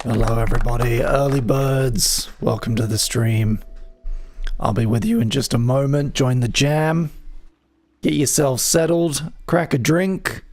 Hello everybody, early birds, welcome to the stream. I'll be with you in just a moment. Join the jam, get yourself settled, crack a drink.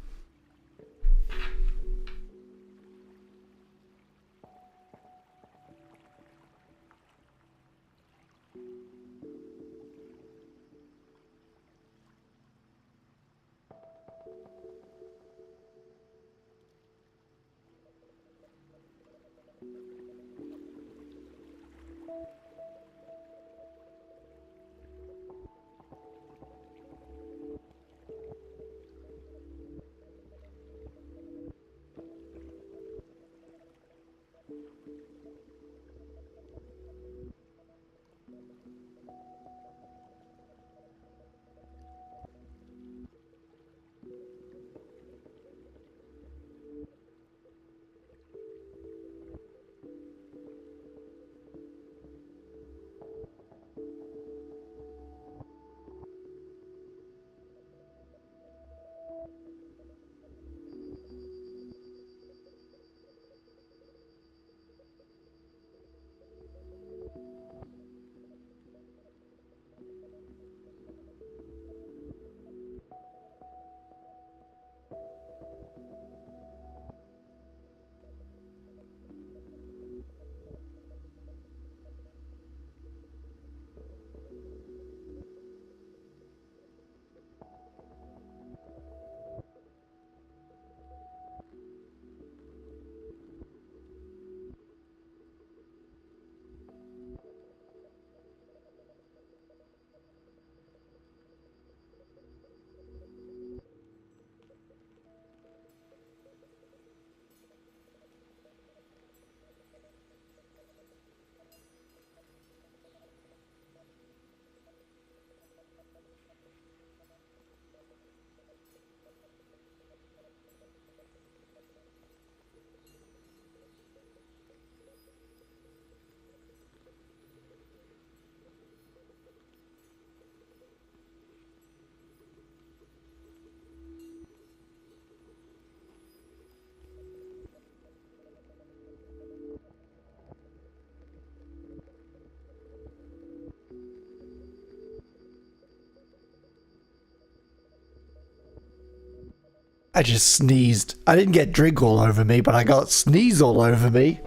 I just sneezed. I didn't get drink all over me, but I got sneeze all over me.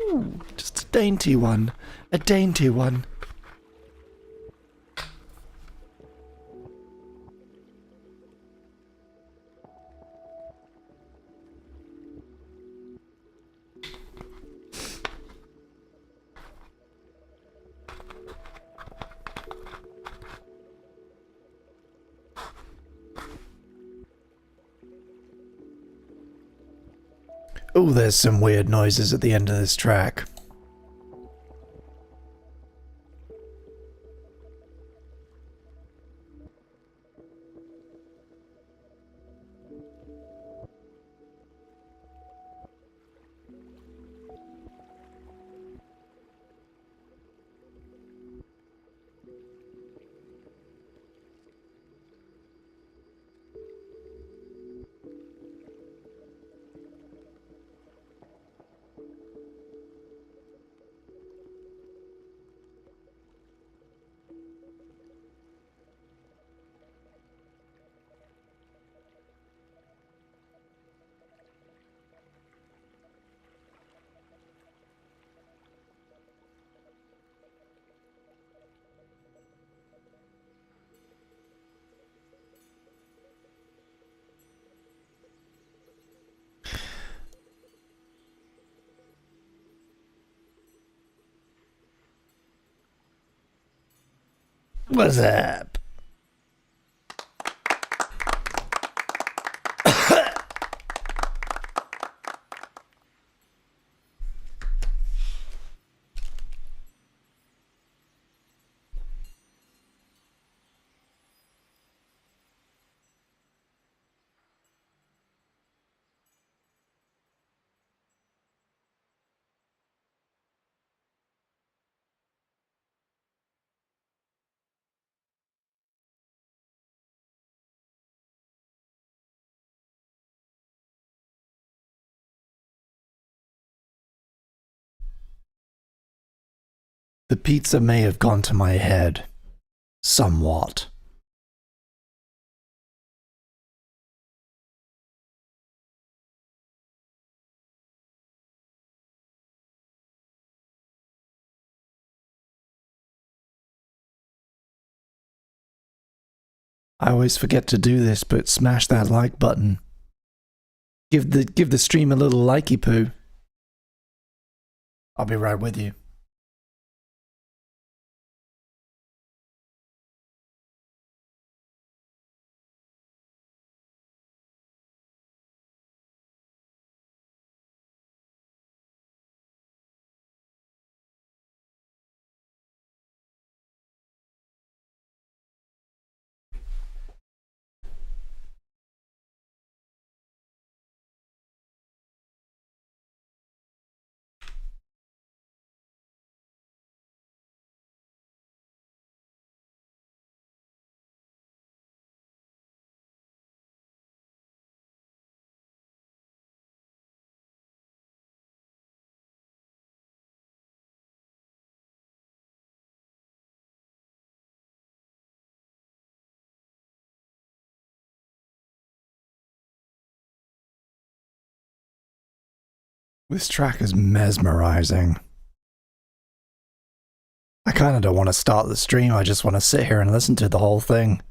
Ooh, just a dainty one. A dainty one. Oh, there's some weird noises at the end of this track. What's up? The pizza may have gone to my head. Somewhat. I always forget to do this, but smash that like button. Give the stream a little likey poo. I'll be right with you. This track is mesmerizing. I kind of don't want to start the stream, I just want to sit here and listen to the whole thing.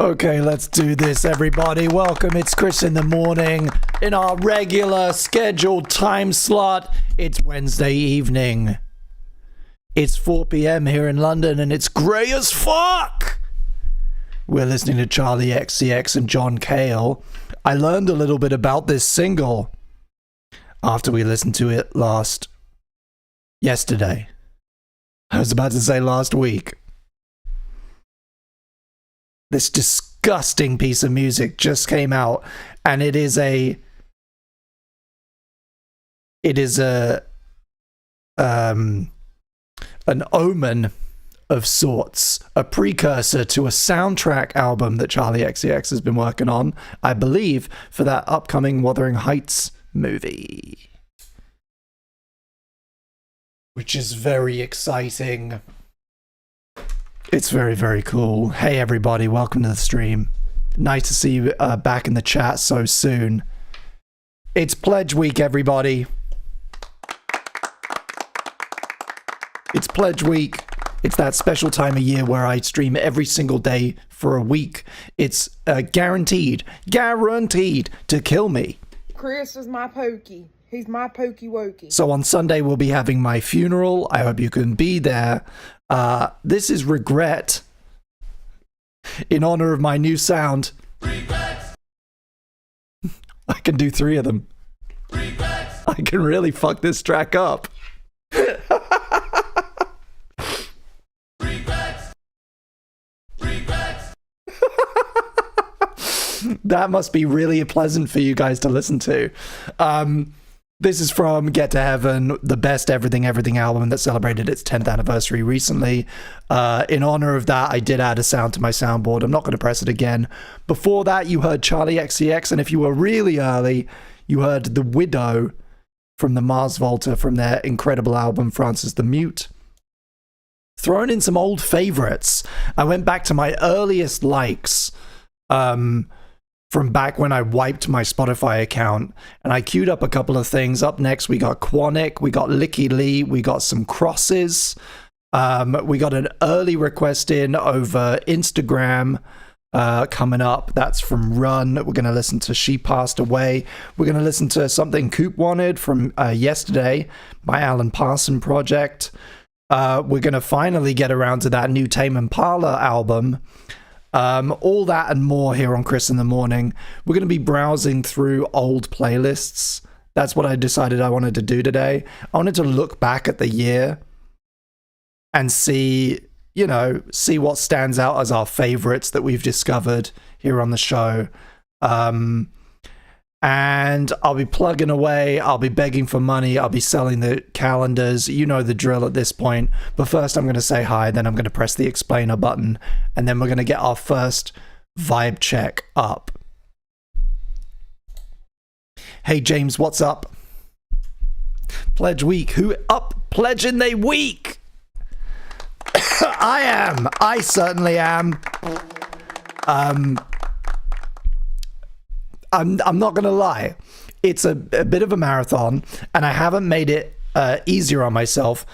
Okay, let's do this, everybody. Welcome, it's Chris in the morning in our regular scheduled time slot. It's Wednesday evening. It's 4 p.m. here in London and it's grey as fuck. We're listening to Charlie XCX and John Cale. I learned a little bit about this single after we listened to it yesterday. I was about to say last week. This disgusting piece of music just came out, and it is an omen of sorts, a precursor to a soundtrack album that Charlie XCX has been working on, I believe, for that upcoming Wuthering Heights movie. Which is very exciting. It's very, very cool. Hey everybody, welcome to the stream. Nice to see you back in the chat so soon. It's Pledge Week, everybody. It's Pledge Week. It's that special time of year where I stream every single day for a week. It's guaranteed to kill me. Chris is my pokey. He's my pokey wokey. So on Sunday, we'll be having my funeral. I hope you can be there. This is Regret in honor of my new sound. Regret. I can do 3 of them. Regret. I can really fuck this track up. Regret. Regret. That must be really pleasant for you guys to listen to. This is from Get to Heaven, the best Everything album that celebrated its 10th anniversary recently. In honor of that, I did add a sound to my soundboard. I'm not going to press it again. Before that, you heard Charlie XCX, and if you were really early, you heard The Widow from the Mars Volta from their incredible album, Francis the Mute. Throwing in some old favorites. I went back to my earliest likes, from back when I wiped my Spotify account, and I queued up a couple of things. Up next, we got Quonic, we got Licky Lee, we got some crosses. We got an early request in over Instagram coming up. That's from Run. We're going to listen to She Passed Away. We're going to listen to something Coop wanted from Yesterday, my Alan Parson project. We're going to finally get around to that new Tame Impala album. All that and more here on Chris in the Morning. We're going to be browsing through old playlists That's what I decided I wanted to do today. I wanted to look back at the year and see what stands out as our favorites that we've discovered here on the show. And I'll be plugging away. I'll be begging for money. I'll be selling the calendars. You know the drill at this point. But first, I'm going to say hi. Then I'm going to press the explainer button. And then we're going to get our first vibe check up. Hey, James, what's up? Pledge week. Who up? Pledging they week. I am. I certainly am. I'm not going to lie. It's a bit of a marathon, and I haven't made it easier on myself.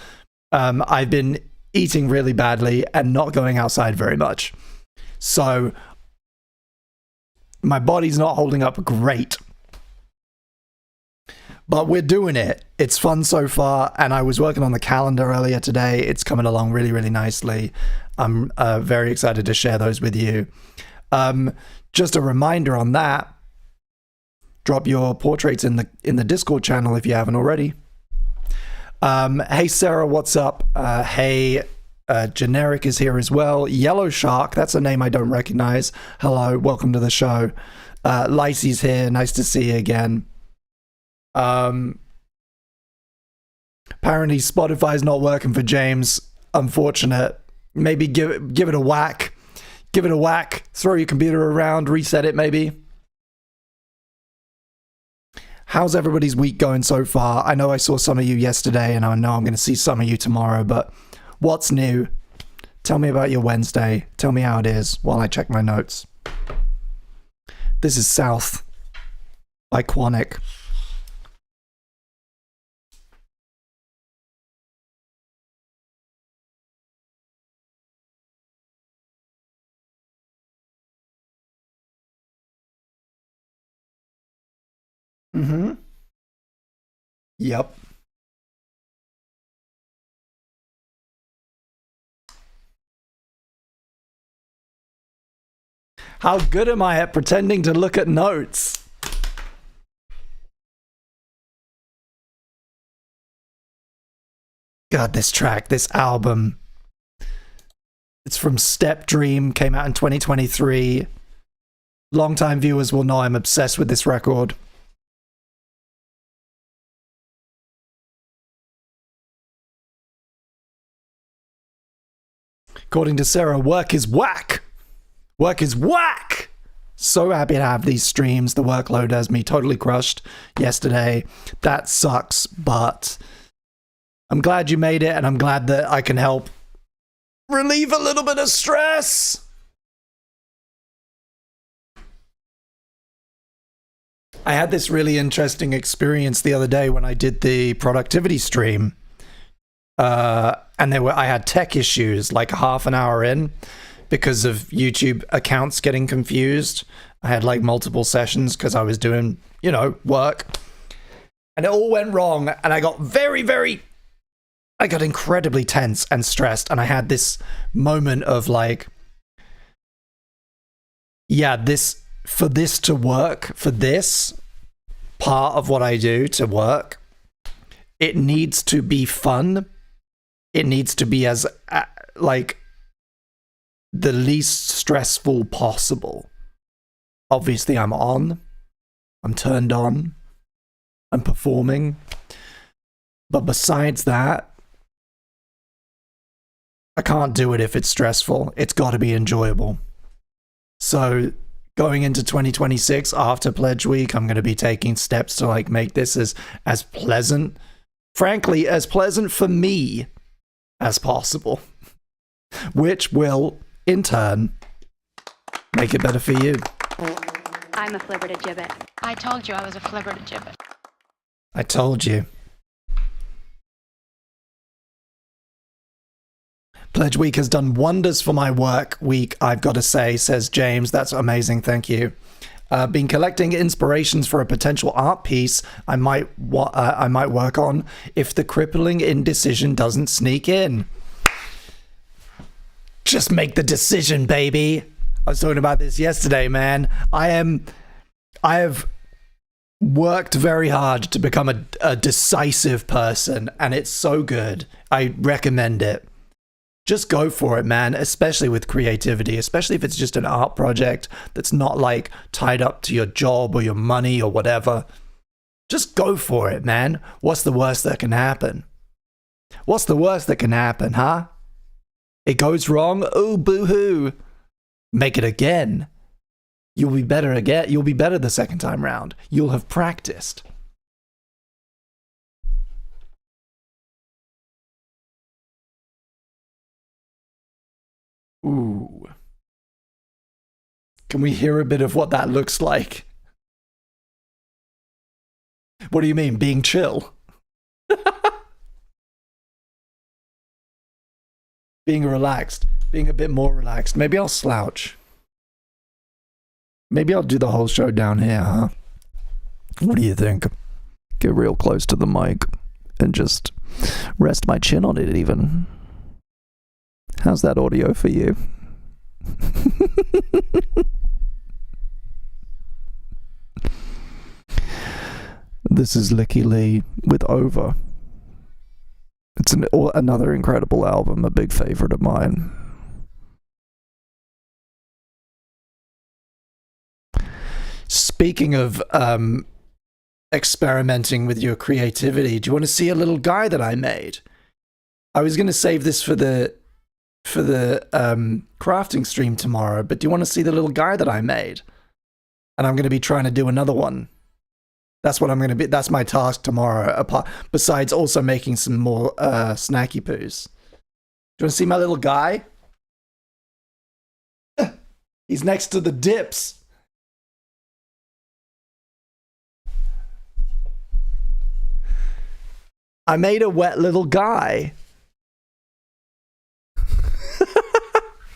I've been eating really badly and not going outside very much. So my body's not holding up great. But we're doing it. It's fun so far, and I was working on the calendar earlier today. It's coming along really, really nicely. I'm very excited to share those with you. Just a reminder on that. Drop your portraits in the Discord channel if you haven't already. Hey Sarah, what's up? Hey, Generic is here as well. Yellow Shark, that's a name I don't recognize. Hello, welcome to the show. Lacey's here, nice to see you again. Apparently Spotify's not working for James. Unfortunate. Maybe give it a whack. Give it a whack. Throw your computer around, reset it maybe. How's everybody's week going so far? I know I saw some of you yesterday, and I know I'm going to see some of you tomorrow, but what's new? Tell me about your Wednesday. Tell me how it is while I check my notes. This is South by Quanic. Mm-hmm. Yep. How good am I at pretending to look at notes? God, this track, this album. It's from Step Dream, came out in 2023. Longtime viewers will know I'm obsessed with this record. According to Sarah, work is whack. Work is whack. So happy to have these streams. The workload has me totally crushed yesterday. That sucks, but I'm glad you made it, and I'm glad that I can help relieve a little bit of stress. I had this really interesting experience the other day when I did the productivity stream. And I had tech issues like half an hour in because of YouTube accounts getting confused. I had like multiple sessions because I was doing, work. And it all went wrong. And I got I got incredibly tense and stressed. And I had this moment of like, yeah, for this to work, for this part of what I do to work, it needs to be fun. It needs to be as, like, the least stressful possible. Obviously, I'm turned on, I'm performing. But besides that, I can't do it if it's stressful. It's got to be enjoyable. So, going into 2026, after Pledge Week, I'm going to be taking steps to, like, make this as pleasant, frankly, as pleasant for me as possible, which will in turn make it better for you. I'm a flibbertigibbet. I told you I was a flibbertigibbet. I told you. Pledge Week has done wonders for my work week, I've got to say, says James. That's amazing, thank you. Been collecting inspirations for a potential art piece I might work on if the crippling indecision doesn't sneak in. Just make the decision, baby. I was talking about this yesterday, man. I have worked very hard to become a decisive person, and it's so good. I recommend it. Just go for it, man, especially with creativity, especially if it's just an art project that's not like tied up to your job or your money or whatever. Just go for it, man. What's the worst that can happen? What's the worst that can happen, huh? It goes wrong? Oh, boo-hoo. Make it again. You'll be better again. You'll be better the second time round. You'll have practiced. Ooh. Can we hear a bit of what that looks like? What do you mean, being chill? Being relaxed. Being a bit more relaxed. Maybe I'll slouch. Maybe I'll do the whole show down here, huh? What do you think? Get real close to the mic and just rest my chin on it even. How's that audio for you? This is Licky Lee with Over. It's another incredible album, a big favorite of mine. Speaking of experimenting with your creativity, do you want to see a little guy that I made? I was going to save this for the crafting stream tomorrow, but do you want to see the little guy that I made? And I'm going to be trying to do another one. That's what I'm going to be. That's my task tomorrow. Besides also making some more snacky poos. Do you want to see my little guy? He's next to the dips. I made a wet little guy.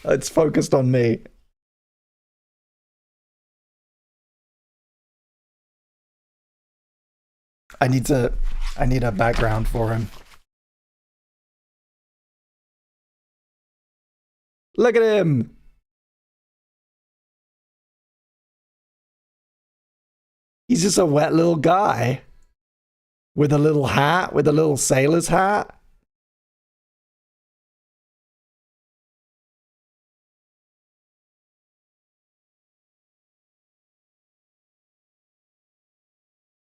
It's focused on me. I need a background for him. Look at him. He's just a wet little guy with a little hat, with a little sailor's hat.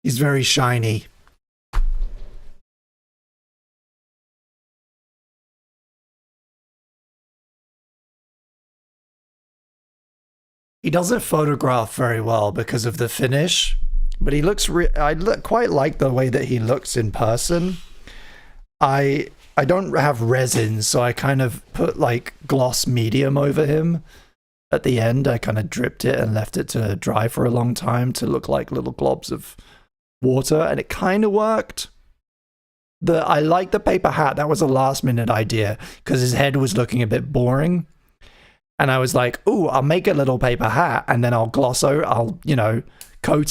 He's very shiny. He doesn't photograph very well because of the finish, but he looks. I quite like the way that he looks in person. I don't have resin, so I kind of put like gloss medium over him. At the end, I kind of dripped it and left it to dry for a long time to look like little globs of water, and it kind of worked. I like the paper hat. That was a last minute idea because his head was looking a bit boring. And I was like, ooh, I'll make a little paper hat and then I'll coat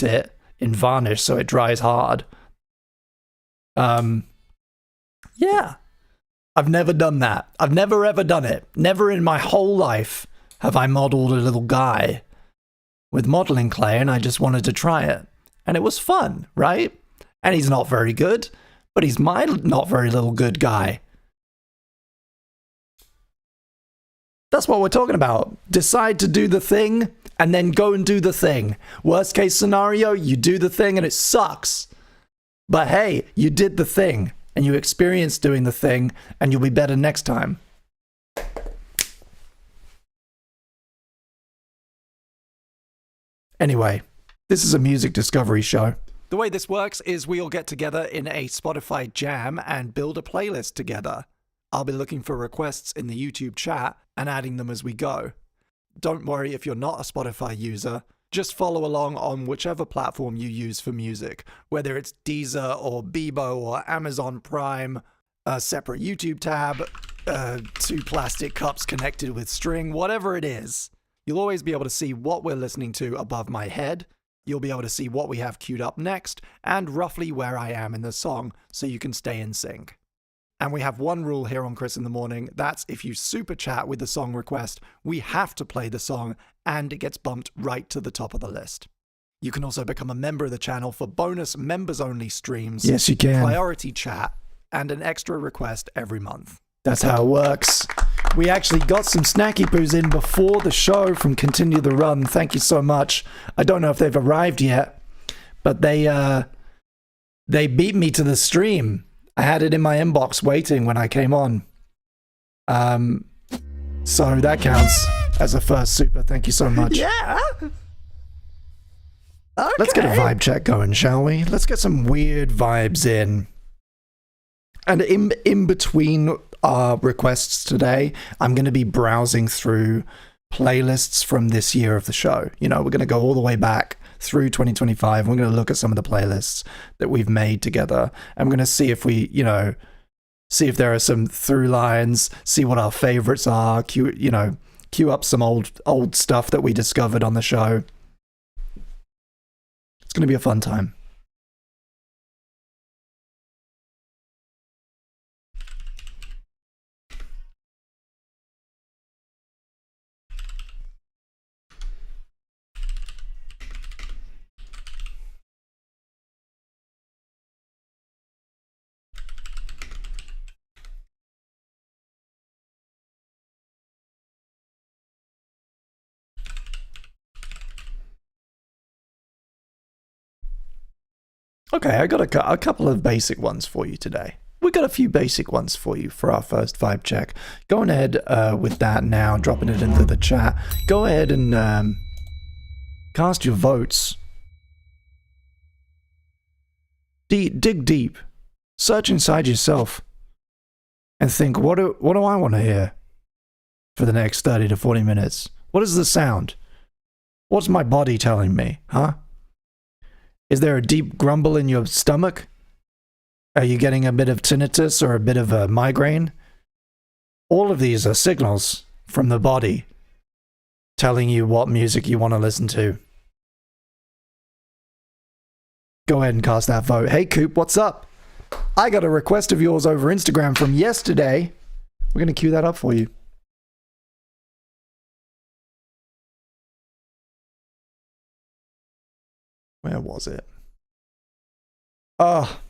it in varnish so it dries hard. Yeah. I've never done that. I've never ever done it. Never in my whole life have I modeled a little guy with modeling clay, and I just wanted to try it. And it was fun, right? And he's not very good, but he's my not very little good guy. That's what we're talking about. Decide to do the thing and then go and do the thing. Worst case scenario, you do the thing and it sucks. But hey, you did the thing and you experienced doing the thing and you'll be better next time. Anyway, this is a music discovery show. The way this works is we all get together in a Spotify jam and build a playlist together. I'll be looking for requests in the YouTube chat and adding them as we go. Don't worry if you're not a Spotify user, just follow along on whichever platform you use for music, whether it's Deezer or Bebo or Amazon Prime, a separate YouTube tab, 2 plastic cups connected with string, whatever it is. You'll always be able to see what we're listening to above my head. You'll be able to see what we have queued up next and roughly where I am in the song so you can stay in sync. And we have one rule here on Chris in the Morning. That's if you super chat with the song request, we have to play the song and it gets bumped right to the top of the list. You can also become a member of the channel for bonus members-only streams. Yes, you can. Priority chat, and an extra request every month. That's how it works. We actually got some snacky poos in before the show from Continue the Run. Thank you so much. I don't know if they've arrived yet, but they beat me to the stream. I had it in my inbox waiting when I came on. So that counts as a first super. Thank you so much. Yeah. Okay. Let's get a vibe check going, shall we? Let's get some weird vibes in. And in between our requests today, I'm going to be browsing through playlists from this year of the show. You know, we're going to go all the way back through 2025. We're going to look at some of the playlists that we've made together. I'm going to see if we, you know, see if there are some through lines, see what our favorites are, queue up some old stuff that we discovered on the show. It's going to be a fun time. Okay, I got a couple of basic ones for you today. We got a few basic ones for you for our first vibe check. Going ahead with that now, dropping it into the chat. Go ahead and cast your votes. Dig deep. Search inside yourself. And think, what do I want to hear for the next 30 to 40 minutes? What is the sound? What's my body telling me, huh? Is there a deep grumble in your stomach? Are you getting a bit of tinnitus or a bit of a migraine? All of these are signals from the body telling you what music you want to listen to. Go ahead and cast that vote. Hey Coop, what's up? I got a request of yours over Instagram from yesterday. We're going to cue that up for you. Where was it? Oh.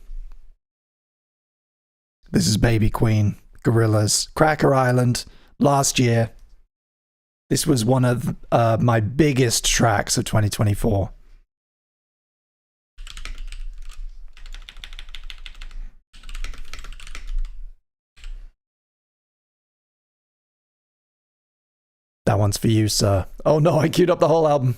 This is Baby Queen, Gorillaz, Cracker Island, last year. This was one of my biggest tracks of 2024. That one's for you, sir. Oh no, I queued up the whole album.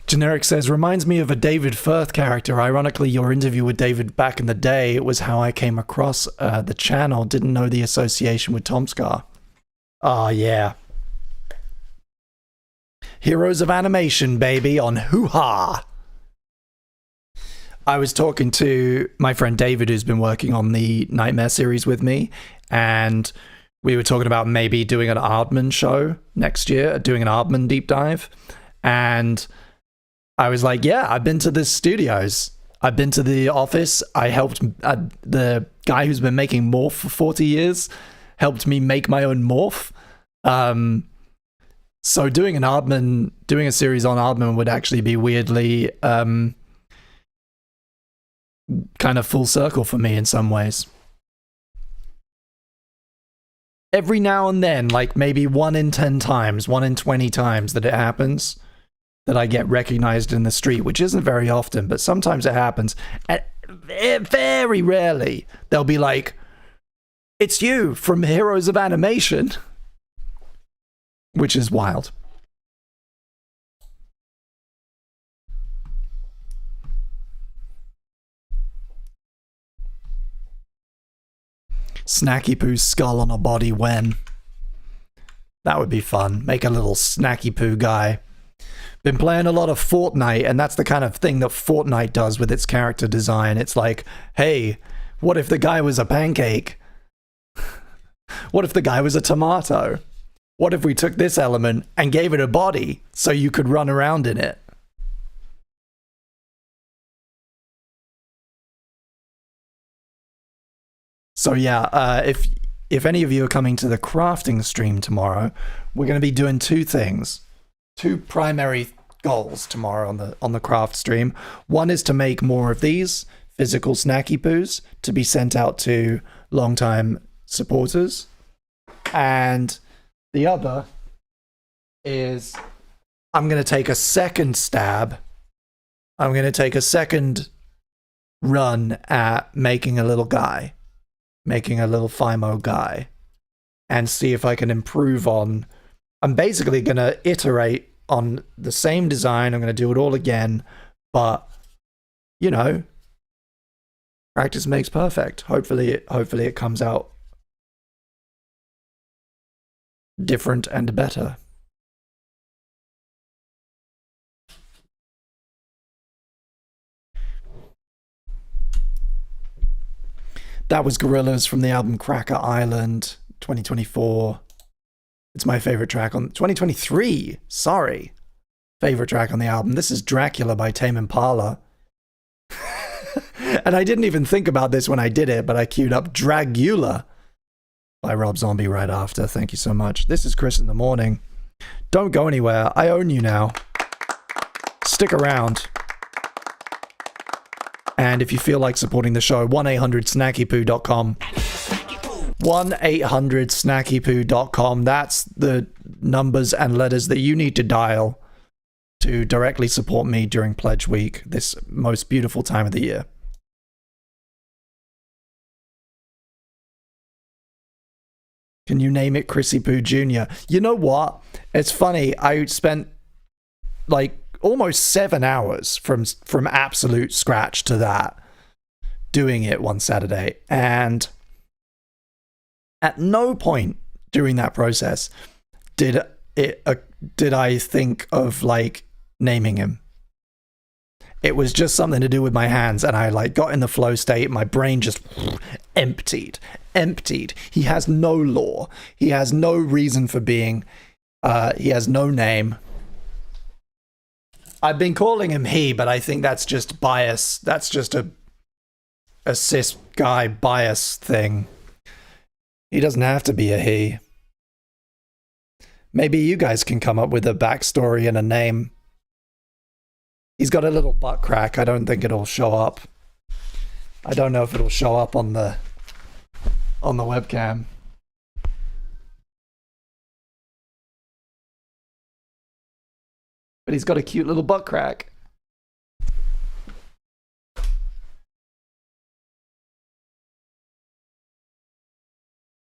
Generic says, reminds me of a David Firth character. Ironically, your interview with David back in the day, it was how I came across the channel. Didn't know the association with Tom Scar. Oh, yeah. Heroes of Animation, baby, on Hoo-Ha. I was talking to my friend David, who's been working on the Nightmare series with me, and we were talking about maybe doing an Aardman show next year, doing an Aardman deep dive, and I was like, yeah, I've been to the studios. I've been to the office. I helped the guy who's been making Morph for 40 years, helped me make my own Morph. So doing a series on Aardman would actually be weirdly kind of full circle for me in some ways. Every now and then, like maybe 1 in 10 times, 1 in 20 times that it happens, that I get recognized in the street, which isn't very often, but sometimes it happens. And very rarely, they'll be like, it's you from Heroes of Animation, which is wild. Snacky Poo's skull on a body when? That would be fun. Make a little Snacky Poo guy. Been playing a lot of Fortnite, and that's the kind of thing that Fortnite does with its character design. It's like, hey, what if the guy was a pancake? What if the guy was a tomato? What if we took this element and gave it a body so you could run around in it? So yeah, if any of you are coming to the crafting stream tomorrow, we're going to be doing two things, two primary goals tomorrow on the craft stream. One is to make more of these physical snacky poos to be sent out to longtime supporters, and the other is I'm going to take a second stab. I'm going to take a second run at making a little guy, making a little Fimo guy, and see if I can improve on. I'm basically going to iterate on the same design. I'm going to do it all again, but you know, practice makes perfect. Hopefully it comes out different and better. That was Gorillaz from the album Cracker Island 2024. It's my favorite track on 2023. Sorry. Favorite track on the album. This is Dracula by Tame Impala. And I didn't even think about this when I did it, but I queued up Dragula by Rob Zombie right after. Thank you so much. This is Chris in the Morning. Don't go anywhere. I own you now. Stick around. And if you feel like supporting the show, 1-800-SnackyPoo.com. 1-800-SnackyPoo.com. That's the numbers and letters that you need to dial to directly support me during Pledge Week, this most beautiful time of the year. Can you name it Chrissy Poo Jr.? You know what? It's funny. I spent like almost 7 hours from absolute scratch to that doing it one Saturday, and at no point during that process did I think of like naming him. It was just something to do with my hands, and I like got in the flow state. My brain just emptied. He has no lore. He has no reason for being. He has no name. I've been calling him he, but I think that's just bias. That's just a cis guy bias thing. He doesn't have to be a he. Maybe you guys can come up with a backstory and a name. He's got a little butt crack. I don't think it'll show up. I don't know if it'll show up on the webcam. But he's got a cute little butt crack.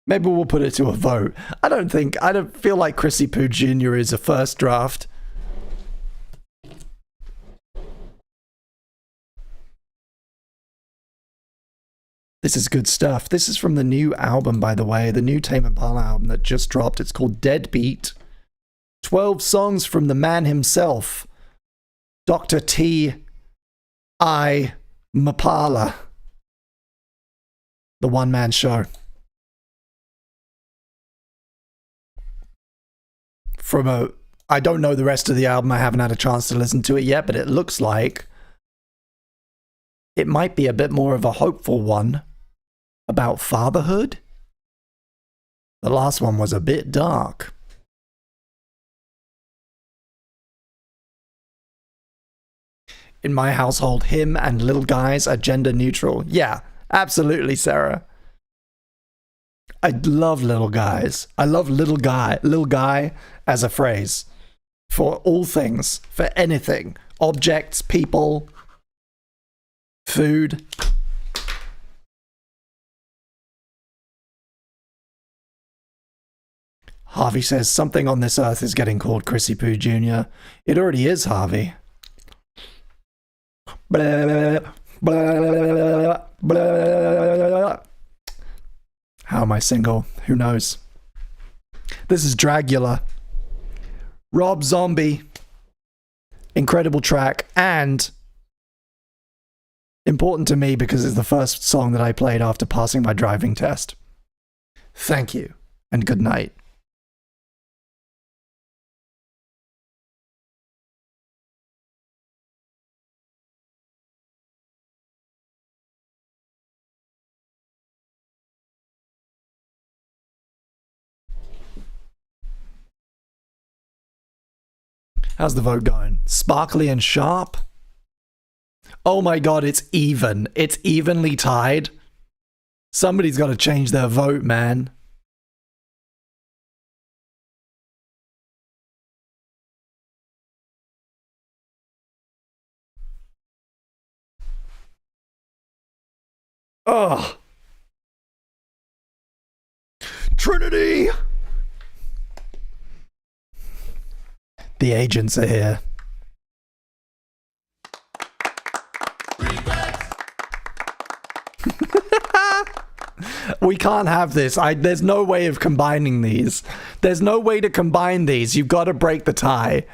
Maybe we'll put it to a vote. I don't feel like Chrissy Poo Jr. is a first draft. This is good stuff. This is from the new album, by the way, the new Tame Impala album that just dropped. It's called Deadbeat. 12 songs from the man himself, Dr. T. I. Mapala. The one-man show. I don't know the rest of the album. I haven't had a chance to listen to it yet, but it looks like it might be a bit more of a hopeful one about fatherhood. The last one was a bit dark. In my household, him and little guys are gender neutral. Yeah, absolutely, Sarah. I love little guys. I love little guy as a phrase for all things, for anything. Objects, people, food. Harvey says, something on this earth is getting called Chrissy Poo Jr. It already is, Harvey. Blah, blah, blah. How am I single? Who knows? This is Dragula. Rob Zombie. Incredible track, and important to me because it's the first song that I played after passing my driving test. Thank you, and good night. How's the vote going? Sparkly and sharp? Oh my god, it's even. It's evenly tied. Somebody's got to change their vote, man. Ugh. Trinity! The agents are here. We can't have this. There's no way of combining these. There's no way to combine these. You've got to break the tie.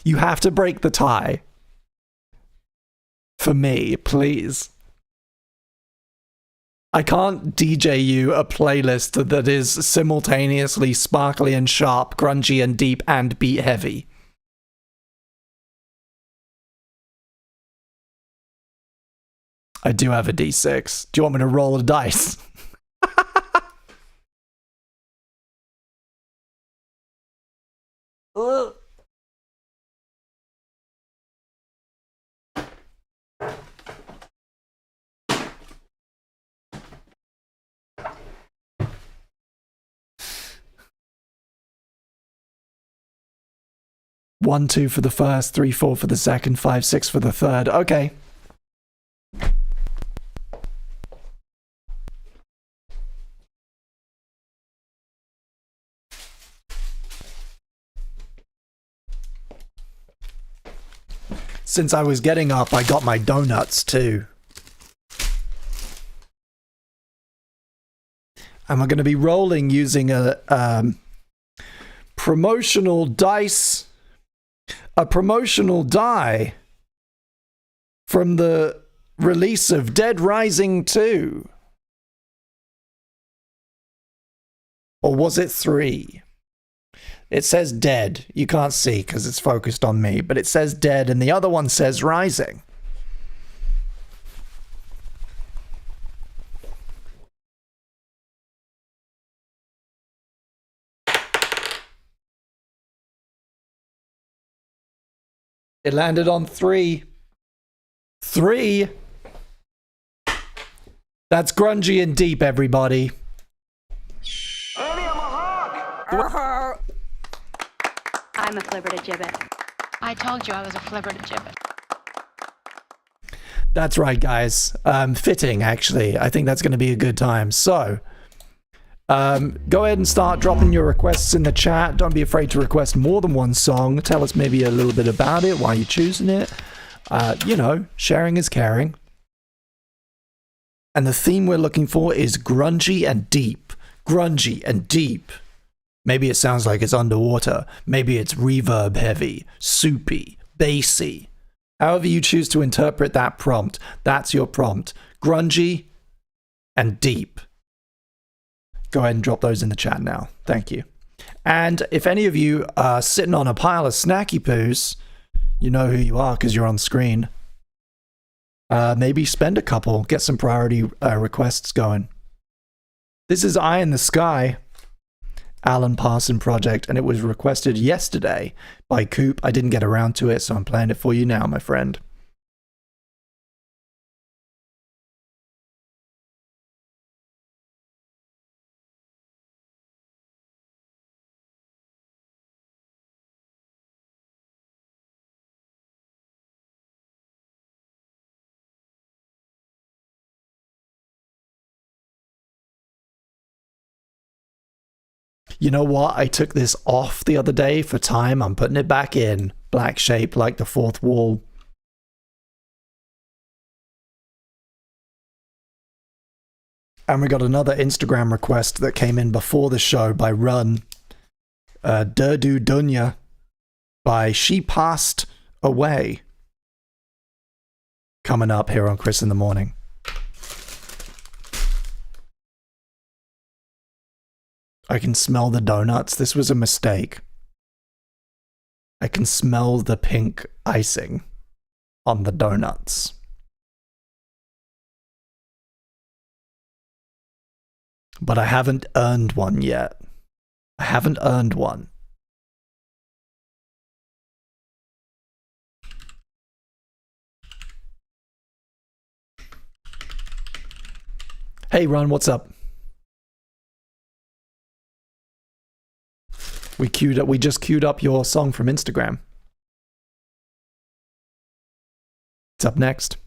You have to break the tie. For me, please. I can't DJ you a playlist that is simultaneously sparkly and sharp, grungy and deep, and beat heavy. I do have a D6. Do you want me to roll a dice? Ugh. One, 2 for the first, 3, 4 for the second, 5, 6 for the third. Okay. Since I was getting up, I got my donuts too. And we're going to be rolling using a promotional dice. A promotional die from the release of Dead Rising 2. Or was it 3? It says Dead. You can't see because it's focused on me, but it says Dead and the other one says Rising. It landed on 3. 3. That's grungy and deep, everybody. I'm a flipper to gibbet. I told you I was a flipper to gibbet. That's right, guys. Fitting, actually. I think that's going to be a good time. So, go ahead and start dropping your requests in the chat. Don't be afraid to request more than one song. Tell us maybe a little bit about it, why you're choosing it. You know, sharing is caring. And the theme we're looking for is grungy and deep. Grungy and deep. Maybe it sounds like it's underwater. Maybe it's reverb heavy, soupy, bassy. However you choose to interpret that prompt, that's your prompt. Grungy and deep. Go ahead and drop those in the chat now. Thank you. And if any of you are sitting on a pile of snacky poos, you know who you are because you're on screen. Maybe spend a couple, get some priority requests going. This is Eye in the Sky, Alan Parson project, and it was requested yesterday by Coop. I didn't get around to it, so I'm playing it for you now, my friend. You know what? I took this off the other day for time. I'm putting it back in. Black shape like the fourth wall. And we got another Instagram request that came in before the show by Run. Durdu Dunya by She Passed Away. Coming up here on Chris in the Morning. I can smell the donuts. This was a mistake. I can smell the pink icing on the donuts. But I haven't earned one yet. I haven't earned one. Hey, Ron, what's up? We just queued up your song from Instagram. It's up next.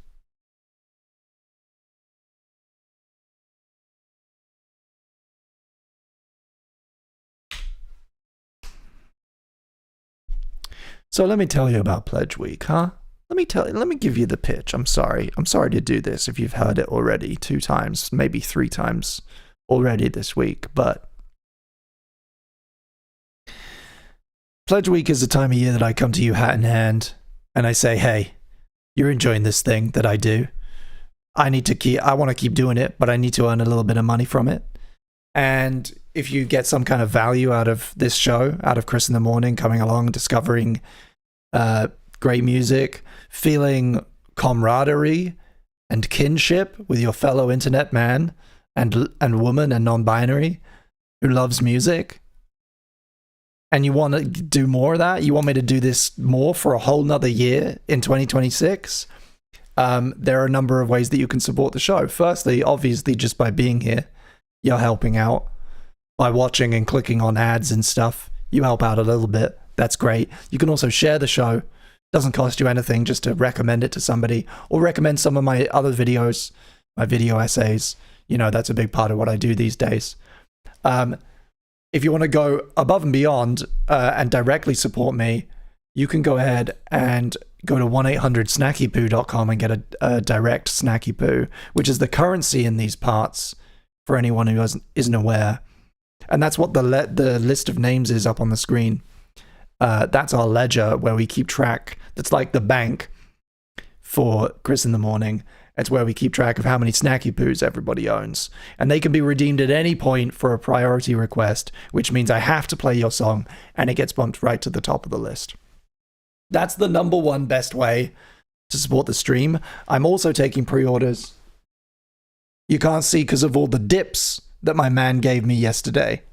So let me tell you about Pledge Week, huh? Let me give you the pitch. I'm sorry to do this if you've heard it already 2 times, maybe 3 times already this week, but Pledge Week is the time of year that I come to you hat in hand and I say, hey, you're enjoying this thing that I do. I want to keep doing it, but I need to earn a little bit of money from it. And if you get some kind of value out of this show, out of Chris in the Morning, coming along, discovering great music, feeling camaraderie and kinship with your fellow internet man and woman and non-binary who loves music, and you want to do more of that, you want me to do this more for a whole nother year in 2026, there are a number of ways that you can support the show. Firstly, obviously, just by being here, you're helping out. By watching and clicking on ads and stuff, you help out a little bit. That's great. You can also share the show. Doesn't cost you anything just to recommend it to somebody, or recommend some of my other videos, my video essays. You know, that's a big part of what I do these days. If you want to go above and beyond and directly support me, you can go ahead and go to 1-800-SnackyPoo.com and get a direct Snacky Poo, which is the currency in these parts for anyone who isn't aware. And that's what the list of names is up on the screen. That's our ledger where we keep track. That's like the bank for Chris in the Morning. It's where we keep track of how many Snacky Poos everybody owns. And they can be redeemed at any point for a priority request, which means I have to play your song and it gets bumped right to the top of the list. That's the number one best way to support the stream. I'm also taking pre-orders. You can't see because of all the dips that my man gave me yesterday.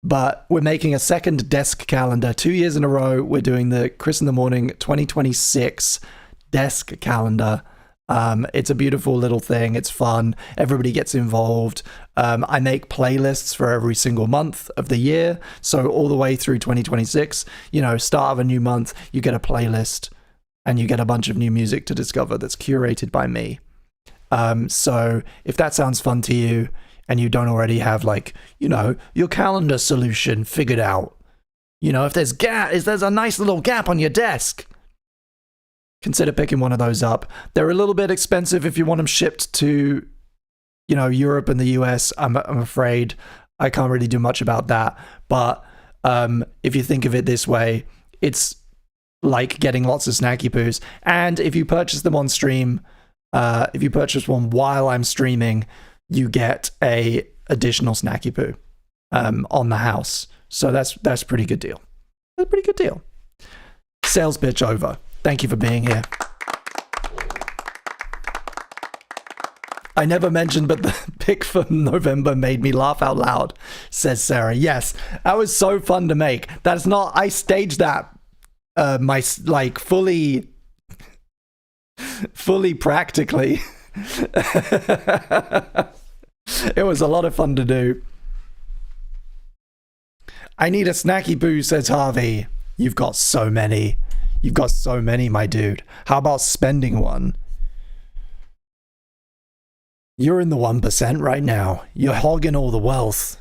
But we're making a second desk calendar. 2 years in a row, we're doing the Chris in the Morning 2026 desk calendar. It's a beautiful little thing. It's fun. Everybody gets involved. I make playlists for every single month of the year. So all the way through 2026, you know, start of a new month, you get a playlist and you get a bunch of new music to discover that's curated by me. So if that sounds fun to you and you don't already have, like, you know, your calendar solution figured out, you know, if there's a nice little gap on your desk, consider picking one of those up. They're a little bit expensive if you want them shipped to, you know, Europe and the US. I'm afraid I can't really do much about that. But if you think of it this way, it's like getting lots of Snacky Poos. And if you purchase them on stream, if you purchase one while I'm streaming, you get a additional Snacky Poo on the house. So that's a pretty good deal. That's a pretty good deal. Sales pitch over. Thank you for being here. I never mentioned, but the pick for November made me laugh out loud, says Sarah. Yes, that was so fun to make. That's not, I staged that fully practically. It was a lot of fun to do. I need a Snacky Poo, says Harvey. You've got so many. You've got so many, my dude. How about spending one? You're in the 1% right now. You're hogging all the wealth.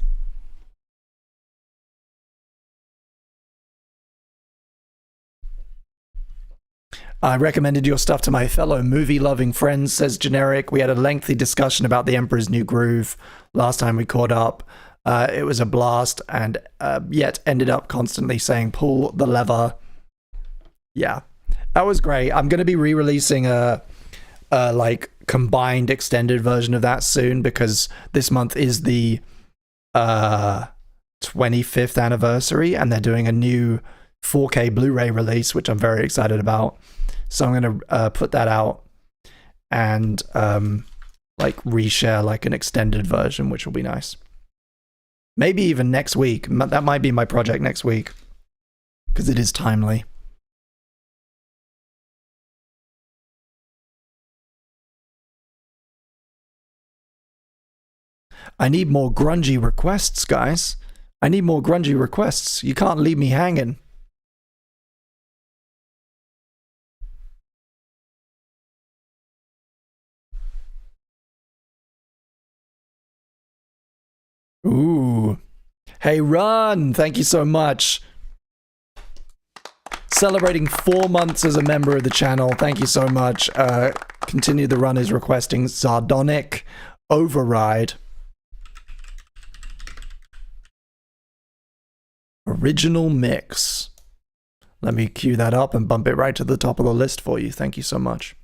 I recommended your stuff to my fellow movie-loving friends, says Generic. We had a lengthy discussion about The Emperor's New Groove last time we caught up. It was a blast, and yet ended up constantly saying, pull the lever. Yeah, that was great. I'm going to be re-releasing a like combined extended version of that soon, because this month is the 25th anniversary, and they're doing a new 4K Blu-ray release, which I'm very excited about. So I'm going to put that out and like reshare like an extended version, which will be nice. Maybe even next week. That might be my project next week, because it is timely. I need more grungy requests, guys. I need more grungy requests. You can't leave me hanging. Ooh. Hey, Run, thank you so much. Celebrating 4 months as a member of the channel. Thank you so much. Continue the Run is requesting Sardonic Override. Original mix. Let me cue that up and bump it right to the top of the list for you. Thank you so much.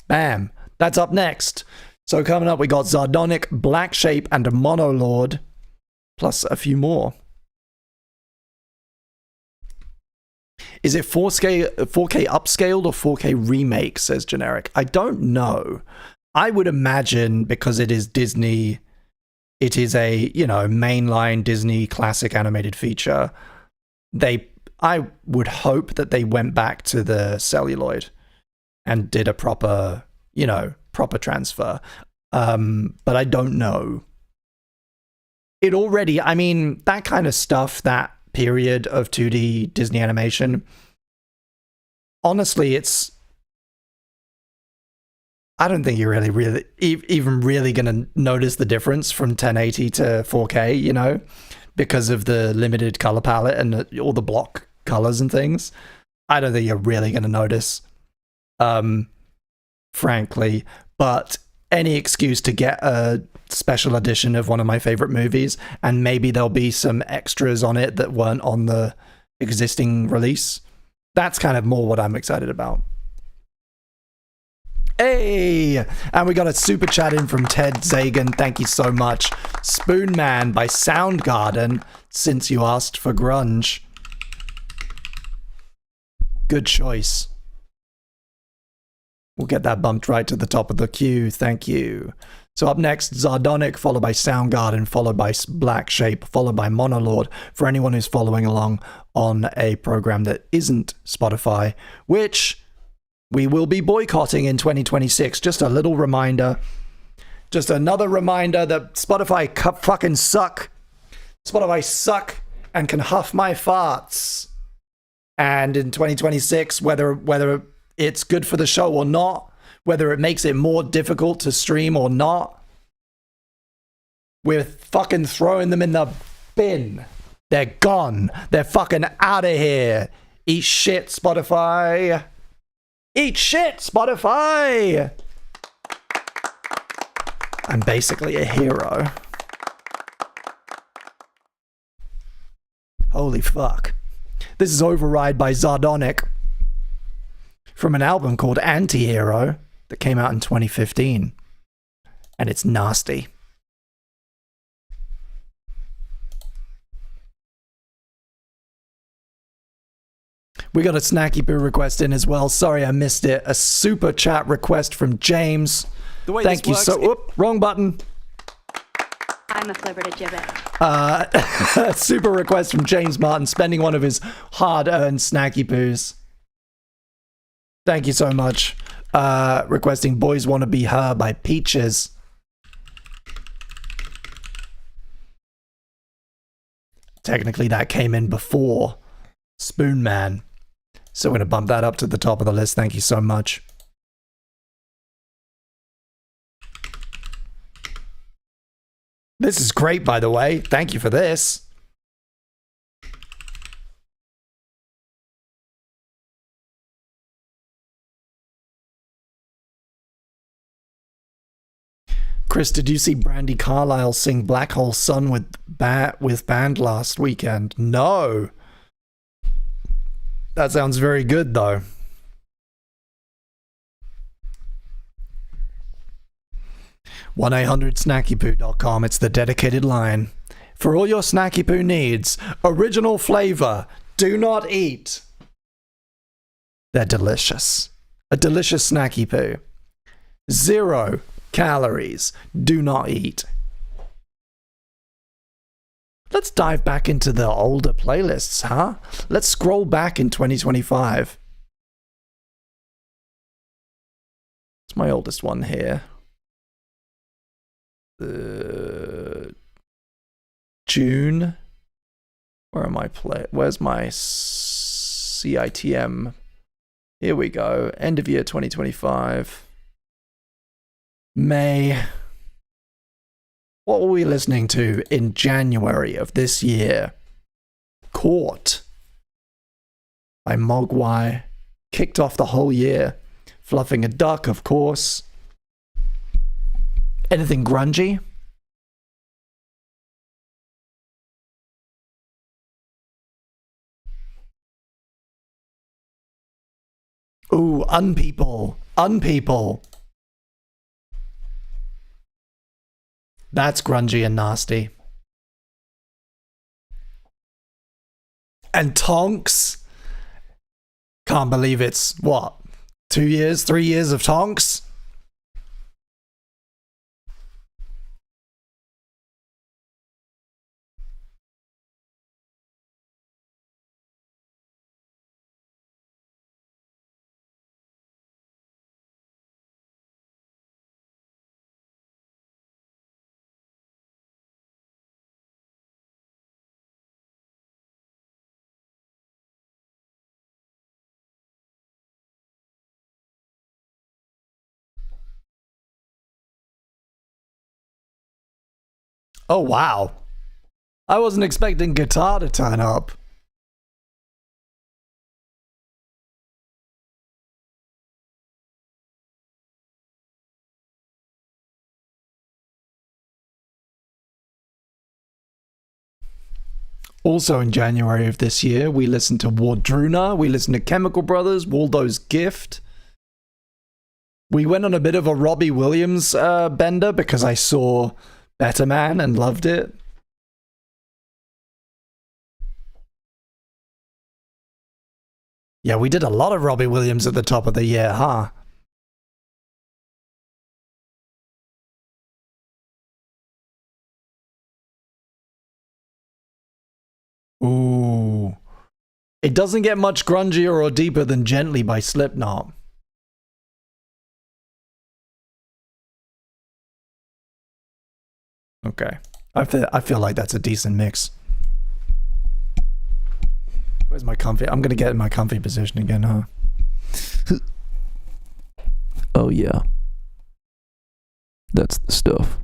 Bam. That's up next. So coming up, we got Sardonic, Black Shape, and Monolord. Plus a few more. Is it 4K upscaled or 4K remake, says Generic? I don't know. I would imagine because it is Disney, it is a, mainline Disney classic animated feature. I would hope that they went back to the celluloid and did a proper transfer. But I don't know. It already, that kind of stuff, that period of 2D Disney animation, honestly, I don't think you're even really going to notice the difference from 1080 to 4K, because of the limited color palette and all the block colors and things. I don't think you're really going to notice, frankly, but any excuse to get a special edition of one of my favorite movies, and maybe there'll be some extras on it that weren't on the existing release. That's kind of more what I'm excited about. Hey! And we got a super chat in from Ted Zagan. Thank you so much. Spoon Man by Soundgarden, since you asked for grunge. Good choice. We'll get that bumped right to the top of the queue. Thank you. So up next, Sardonic, followed by Soundgarden, followed by Black Shape, followed by Monolord, for anyone who's following along on a program that isn't Spotify, which we will be boycotting in 2026. Just a little reminder. Just another reminder that Spotify fucking suck. Spotify suck and can huff my farts. And in 2026, whether it's good for the show or not, whether it makes it more difficult to stream or not, we're fucking throwing them in the bin. They're gone. They're fucking out of here. Eat shit, Spotify. Eat shit, Spotify. I'm basically a hero. Holy fuck. This is Override by Sardonic from an album called Anti-Hero that came out in 2015. And it's nasty. We got a Snacky Poo request in as well. Sorry I missed it. A super chat request from James. Thank you so... Whoop, wrong button. I'm a flipper to gibbet. A super request from James Martin, spending one of his hard-earned Snacky Poos. Thank you so much. Requesting Boys Wanna Be Her by Peaches. Technically, that came in before Spoon Man. So we're going to bump that up to the top of the list. Thank you so much. This is great, by the way. Thank you for this. Chris, did you see Brandy Carlisle sing Black Hole Sun with band last weekend? No. That sounds very good, though. (1-800-SnackyPoo.com). It's the dedicated line for all your Snacky Poo needs. Original flavor. Do not eat. They're delicious. A delicious Snacky Poo. 0 calories. Do not eat. Let's dive back into the older playlists, huh? Let's scroll back in 2025. It's my oldest one here. June. Where am I Where's my CITM? Here we go. End of year 2025. May. What were we listening to in January of this year? Court by Mogwai. Kicked off the whole year. Fluffing a Duck, of course. Anything grungy? Ooh, Unpeople. Unpeople. That's grungy and nasty. And Tonks. Can't believe it's, what, 2 years, 3 years of Tonks? Oh, wow. I wasn't expecting guitar to turn up. Also in January of this year, we listened to Wardruna, we listened to Chemical Brothers, Waldo's Gift. We went on a bit of a Robbie Williams bender because I saw Better Man and loved it. Yeah, we did a lot of Robbie Williams at the top of the year, huh? Ooh. It doesn't get much grungier or deeper than Gently by Slipknot. Okay. I feel like that's a decent mix. Where's my comfy? I'm gonna get in my comfy position again, huh? Oh yeah. That's the stuff.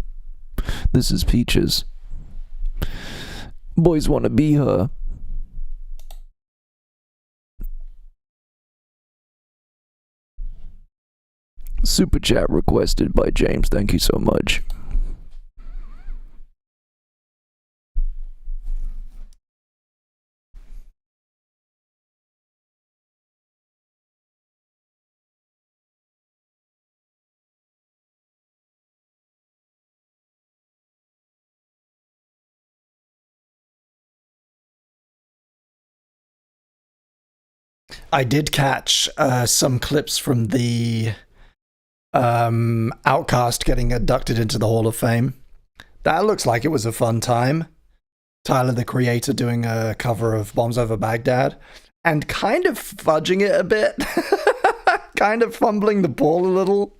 This is Peaches. Boys wanna be her. Super chat requested by James. Thank you so much. I did catch some clips from the Outcast getting inducted into the Hall of Fame. That looks like it was a fun time. Tyler, the Creator, doing a cover of Bombs Over Baghdad and kind of fudging it a bit. Kind of fumbling the ball a little.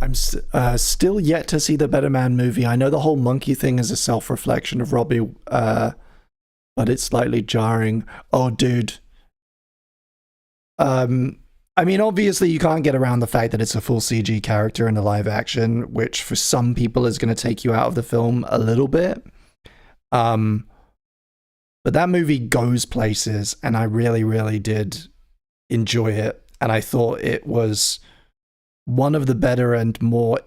I'm still yet to see the Better Man movie. I know the whole monkey thing is a self-reflection of Robbie, but it's slightly jarring. Oh, dude. I mean, obviously you can't get around the fact that it's a full CG character in a live action, which for some people is going to take you out of the film a little bit. But that movie goes places, and I really, really did enjoy it. And I thought it was one of the better and more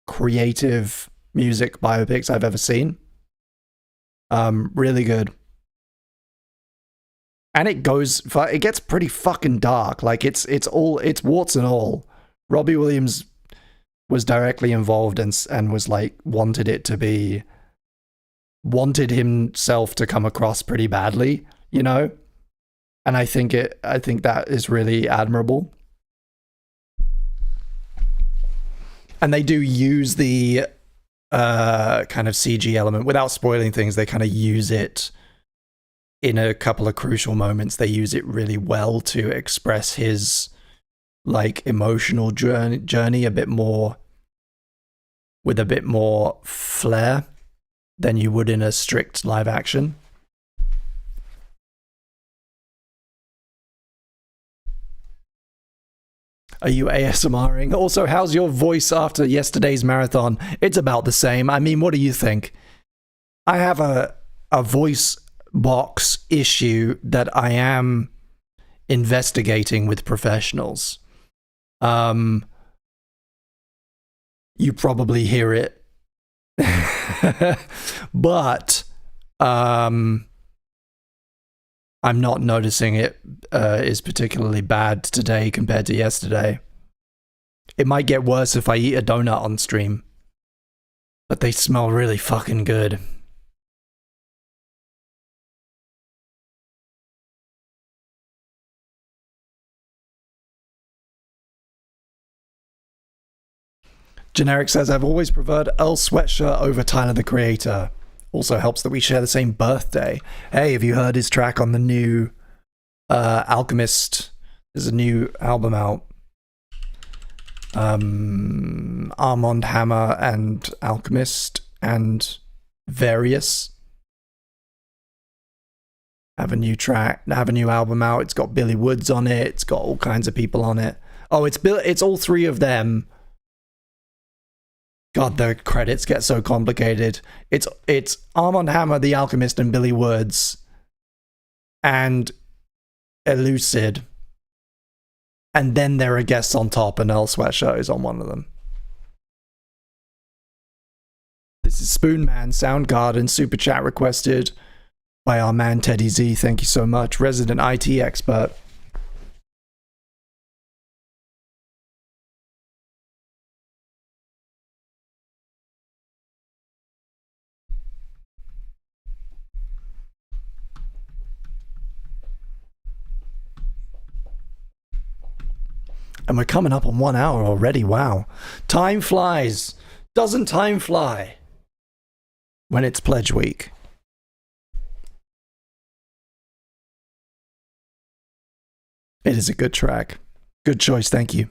creative music biopics I've ever seen. Really good. And it gets pretty fucking dark. Like it's warts and all. Robbie Williams was directly involved and was like wanted himself to come across pretty badly, you know? And I think that is really admirable. And they do use the kind of CG element without spoiling things. They kind of use it in a couple of crucial moments. They use it really well to express his like emotional journey a bit more, with a bit more flair than you would in a strict live action. Are you ASMRing? Also, how's your voice after yesterday's marathon? It's about the same. I mean, what do you think? I have a voice box issue that I am investigating with professionals. You probably hear it. But I'm not noticing it is particularly bad today compared to yesterday. It might get worse if I eat a donut on stream. But they smell really fucking good. Generic says, I've always preferred Earl Sweatshirt over Tyler the Creator. Also helps that we share the same birthday. Hey, have you heard his track on the new Alchemist? There's a new album out. Armand Hammer and Alchemist and Various have a new album out. It's got Billy Woods on it. It's got all kinds of people on it. Oh, it's all three of them. God, the credits get so complicated. It's Armand Hammer, The Alchemist, and Billy Woods, and Elucid, and then there are guests on top, and Earl Sweatshirt is on one of them. This is Spoonman, Soundgarden, super chat requested by our man Teddy Z. Thank you so much, resident IT expert. And we're coming up on 1 hour already. Wow. Time flies. Doesn't time fly when it's pledge week? It is a good track. Good choice, thank you.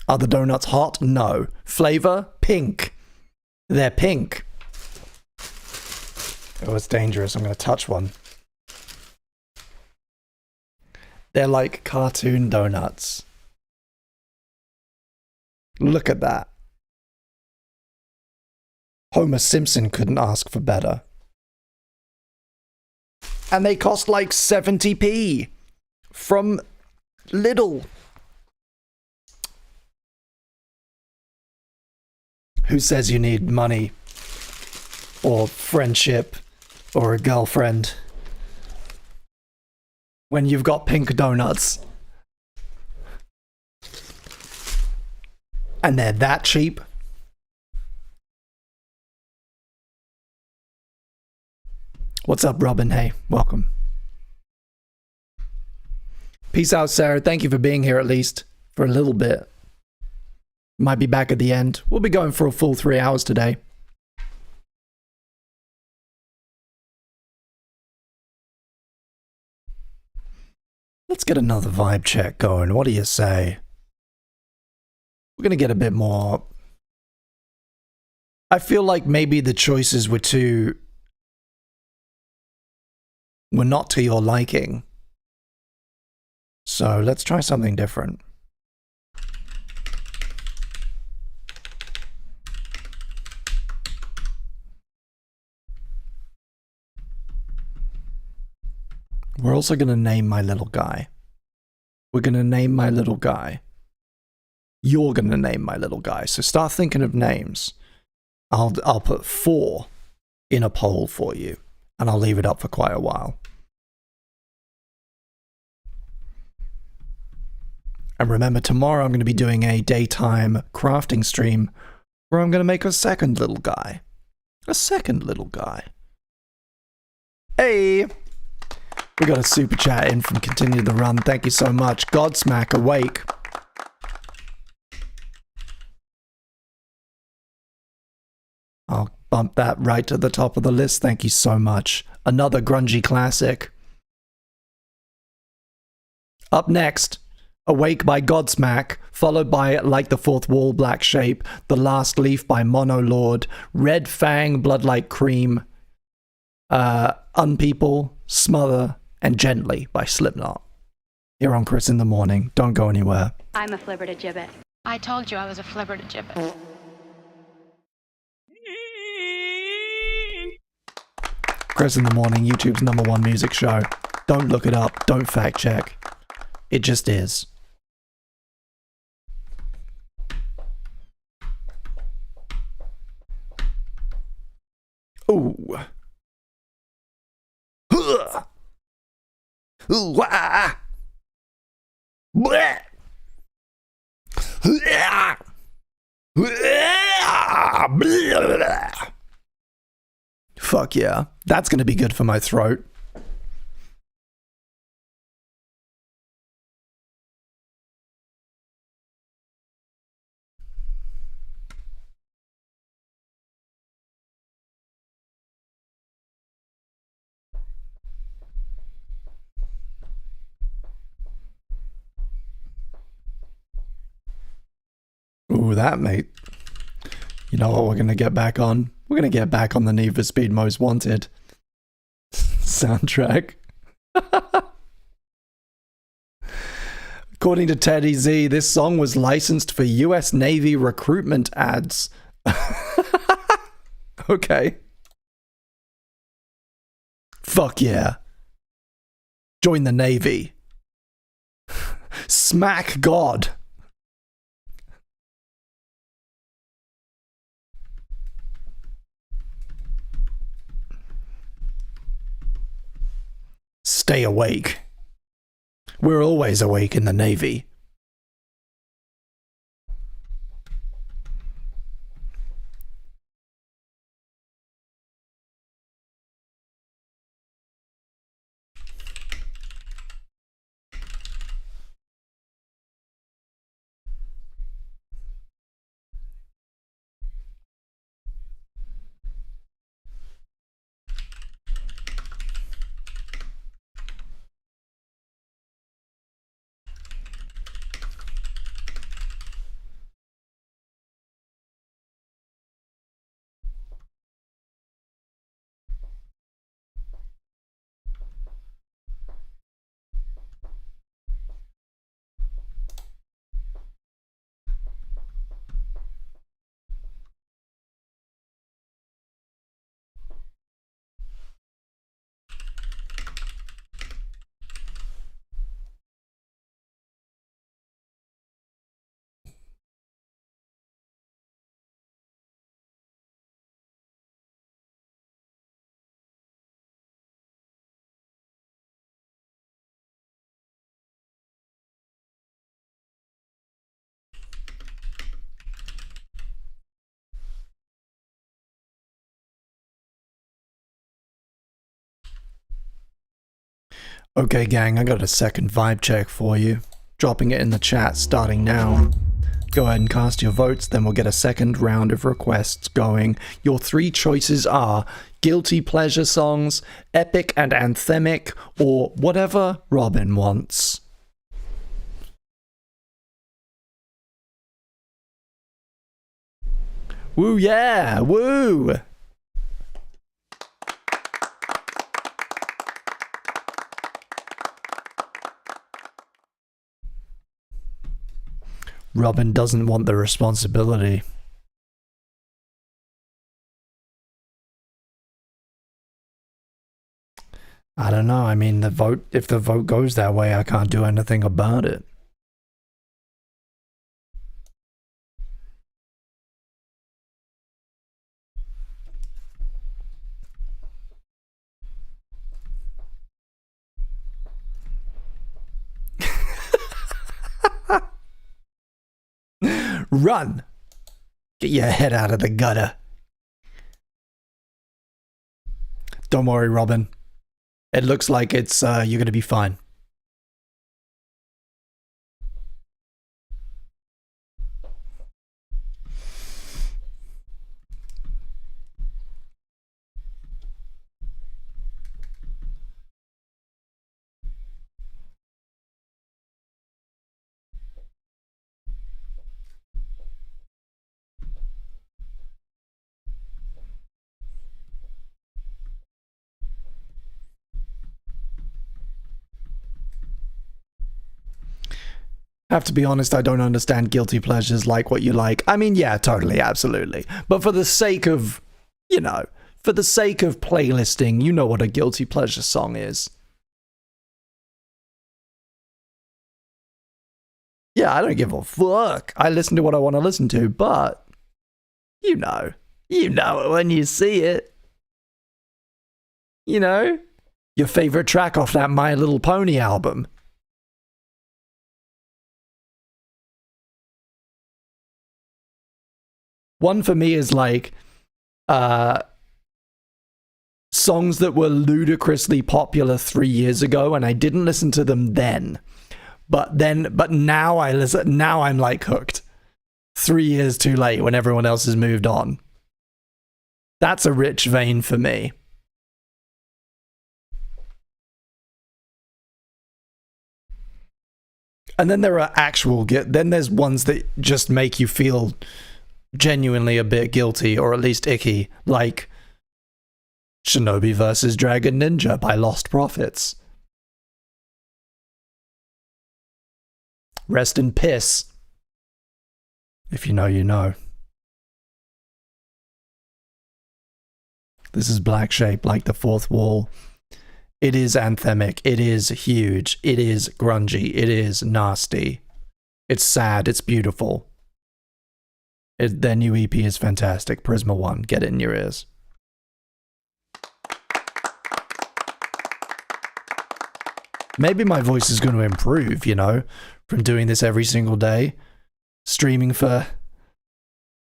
Are the donuts hot? No. Flavor? Pink. They're pink. Oh, it's dangerous. I'm going to touch one. They're like cartoon donuts. Look at that. Homer Simpson couldn't ask for better. And they cost like 70p from Lidl. Who says you need money or friendship or a girlfriend when you've got pink donuts? And they're that cheap? What's up, Robin? Hey, welcome. Peace out, Sarah. Thank you for being here at least for a little bit. Might be back at the end. We'll be going for a full 3 hours today. Let's get another vibe check going. What do you say? We're going to get a bit more. I feel like maybe the choices were not to your liking. So let's try something different. We're also going to name my little guy. We're going to name my little guy. You're going to name my little guy. So start thinking of names. I'll put 4 in a poll for you, and I'll leave it up for quite a while. And remember, tomorrow I'm going to be doing a daytime crafting stream where I'm going to make a second little guy. A second little guy. Hey! We got a super chat in from Continue the Run. Thank you so much. Godsmack awake. I'll bump that right to the top of the list. Thank you so much. Another grungy classic. Up next, Awake by Godsmack, followed by Like the Fourth Wall, Black Shape, The Last Leaf by Monolord, Red Fang, Blood Like Cream, Unpeople, Smother, and Gently by Slipknot. Here on Chris in the Morning. Don't go anywhere. I'm a flibber to gibbet. I told you I was a flibber to gibbet. Chris in the Morning, YouTube's #1 music show. Don't look it up. Don't fact check. It just is. Ooh. Huh. Ooh, ah. Bleh. Fuck yeah. That's gonna be good for my throat. Ooh, that, mate. You know what we're going to get back on? We're going to get back on the Need for Speed Most Wanted soundtrack. According to Teddy Z, this song was licensed for US Navy recruitment ads. Okay. Fuck yeah. Join the Navy. Smack God. Stay awake. We're always awake in the Navy. Okay, gang, I got a second vibe check for you. Dropping it in the chat starting now. Go ahead and cast your votes, then we'll get a second round of requests going. Your 3 choices are guilty pleasure songs, epic and anthemic, or whatever Robin wants. Woo, yeah, woo! Robin doesn't want the responsibility. I don't know. I mean, if the vote goes that way, I can't do anything about it. Run! Get your head out of the gutter. Don't worry, Robin. It looks like it's you're gonna be fine. Have to be honest, I don't understand guilty pleasures like what you like. I mean, yeah, totally, absolutely. But for the sake of, you know, for the sake of playlisting, you know what a guilty pleasure song is. Yeah, I don't give a fuck. I listen to what I want to listen to, but you know it when you see it. You know, your favorite track off that My Little Pony album. One for me is like songs that were ludicrously popular 3 years ago, and I didn't listen to them then. But now I listen. Now I'm like hooked. 3 years too late when everyone else has moved on. That's a rich vein for me. And then there are then there's ones that just make you feel genuinely a bit guilty, or at least icky, like Shinobi vs. Dragon Ninja by Lost Prophets. Rest in piss. If you know, you know. This is Black Shape, like the fourth wall. It is anthemic. It is huge. It is grungy. It is nasty. It's sad. It's beautiful. Their new EP is fantastic. Prisma 1. Get it in your ears. Maybe my voice is going to improve, you know, from doing this every single day. Streaming for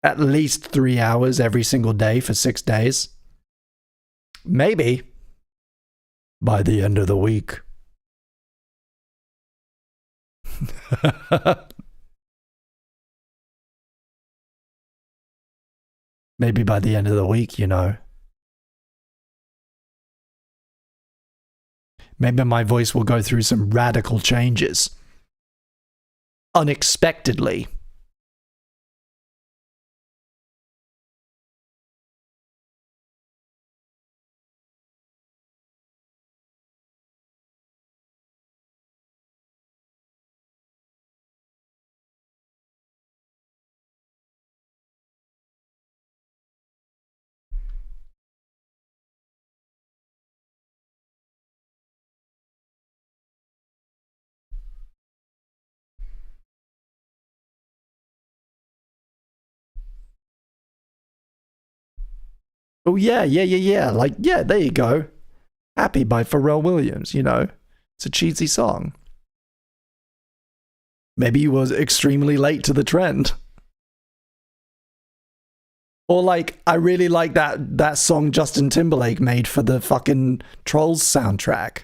at least 3 hours every single day for 6 days. Maybe by the end of the week. Maybe by the end of the week, you know. Maybe my voice will go through some radical changes. Unexpectedly. Oh, yeah. Like, yeah, there you go. Happy by Pharrell Williams, you know. It's a cheesy song. Maybe he was extremely late to the trend. Or like, I really like that song Justin Timberlake made for the fucking Trolls soundtrack.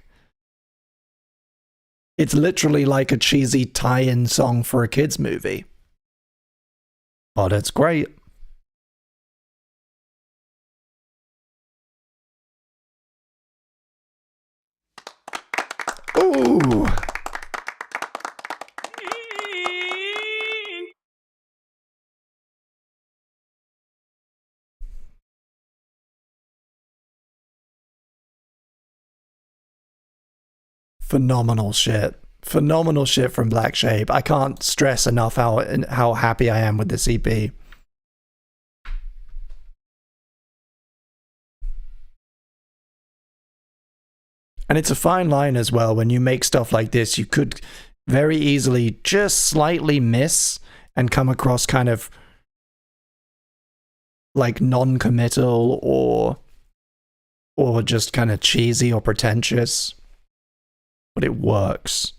It's literally like a cheesy tie-in song for a kid's movie. Oh, that's great. Ooh. Phenomenal shit. Phenomenal shit from Black Shape. I can't stress enough how happy I am with this EP. And it's a fine line as well. When you make stuff like this, you could very easily just slightly miss and come across kind of like non-committal or just kind of cheesy or pretentious. But it works.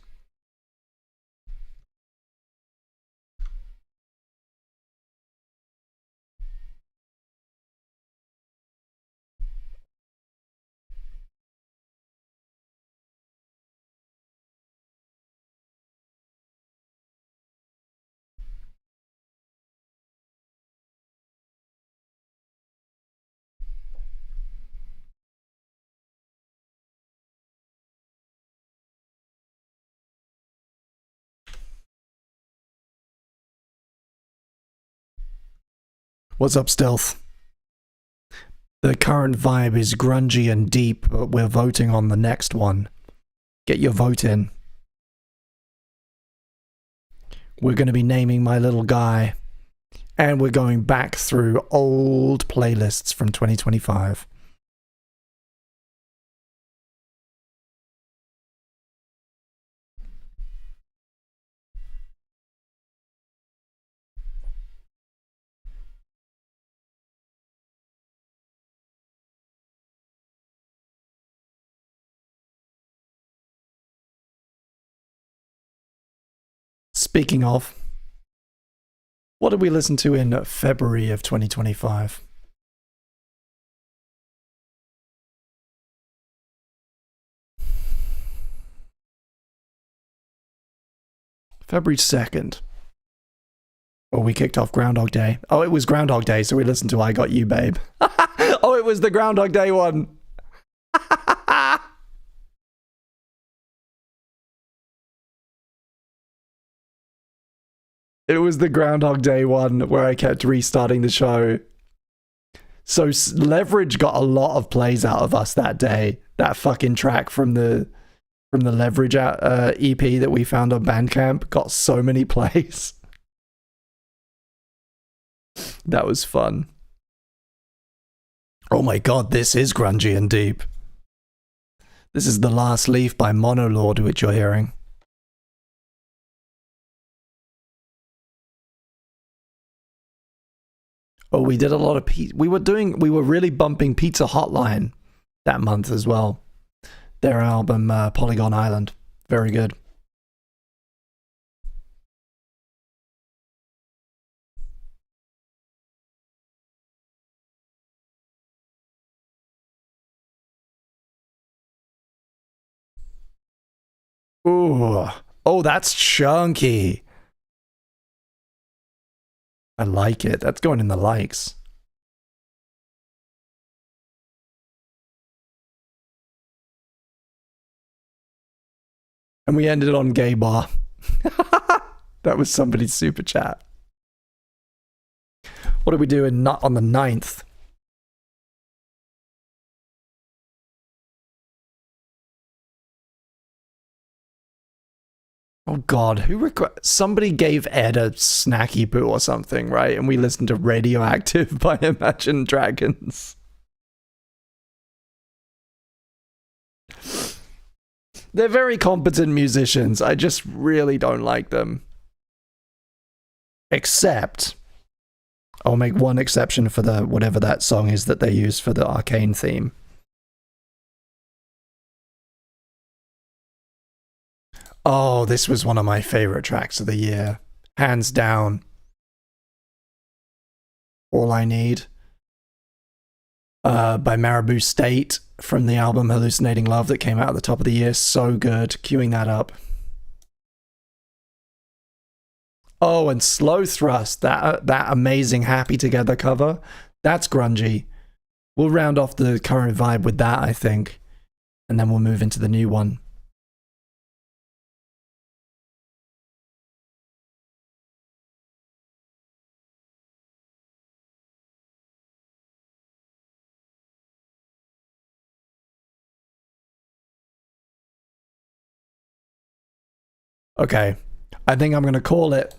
What's up, Stealth? The current vibe is grungy and deep, but we're voting on the next one. Get your vote in. We're going to be naming my little guy, and we're going back through old playlists from 2025. Speaking of, what did we listen to in February of 2025? February 2nd. Well, we kicked off Groundhog Day. Oh, it was Groundhog Day, so we listened to I Got You, Babe. Oh, it was the Groundhog Day one. It was the Groundhog Day one where I kept restarting the show. So Leverage got a lot of plays out of us that day. That fucking track from the Leverage EP that we found on Bandcamp got so many plays. That was fun. Oh my god, this is grungy and deep. This is The Last Leaf by Monolord, which you're hearing. Oh, we did a lot of we were really bumping Pizza Hotline that month as well. Their album Polygon Island, very good. Ooh, oh, that's chunky. I like it. That's going in the likes. And we ended on Gay Bar. That was somebody's super chat. What are we doing on the 9th? Oh god, somebody gave Ed a snacky poo or something, right? And we listened to Radioactive by Imagine Dragons. They're very competent musicians. I just really don't like them. Except, I'll make one exception for the whatever that song is that they use for the Arcane theme. Oh, this was one of my favorite tracks of the year. Hands down. All I Need. By Marabou State from the album Hallucinating Love that came out at the top of the year. So good. Queuing that up. Oh, and Slow Thrust, that amazing Happy Together cover. That's grungy. We'll round off the current vibe with that, I think. And then we'll move into the new one. Okay, I think I'm going to call it.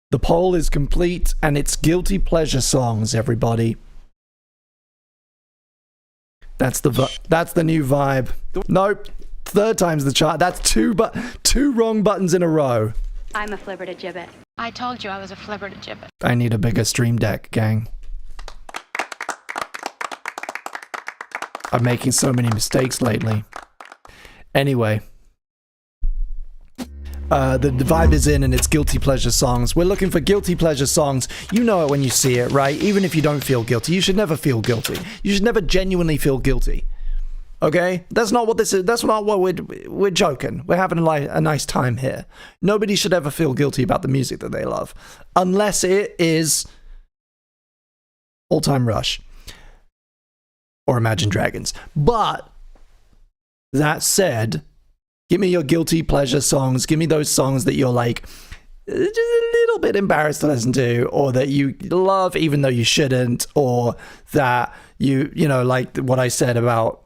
The poll is complete, and it's guilty pleasure songs, everybody. That's the new vibe. Nope, third time's the chart. That's two wrong buttons in a row. I'm a flipper to gibbet. I told you I was a flipper to gibbet. I need a bigger stream deck, gang. I'm making so many mistakes lately. Anyway. The vibe is in and it's guilty pleasure songs. We're looking for guilty pleasure songs. You know it when you see it, right? Even if you don't feel guilty, you should never feel guilty. You should never genuinely feel guilty. Okay? That's not what this is. That's not what we're joking. We're having a nice time here. Nobody should ever feel guilty about the music that they love. Unless it is All Time Rush. Or Imagine Dragons. But, that said, give me your guilty pleasure songs. Give me those songs that you're like, just a little bit embarrassed to listen to, or that you love even though you shouldn't, or that you know, like what I said about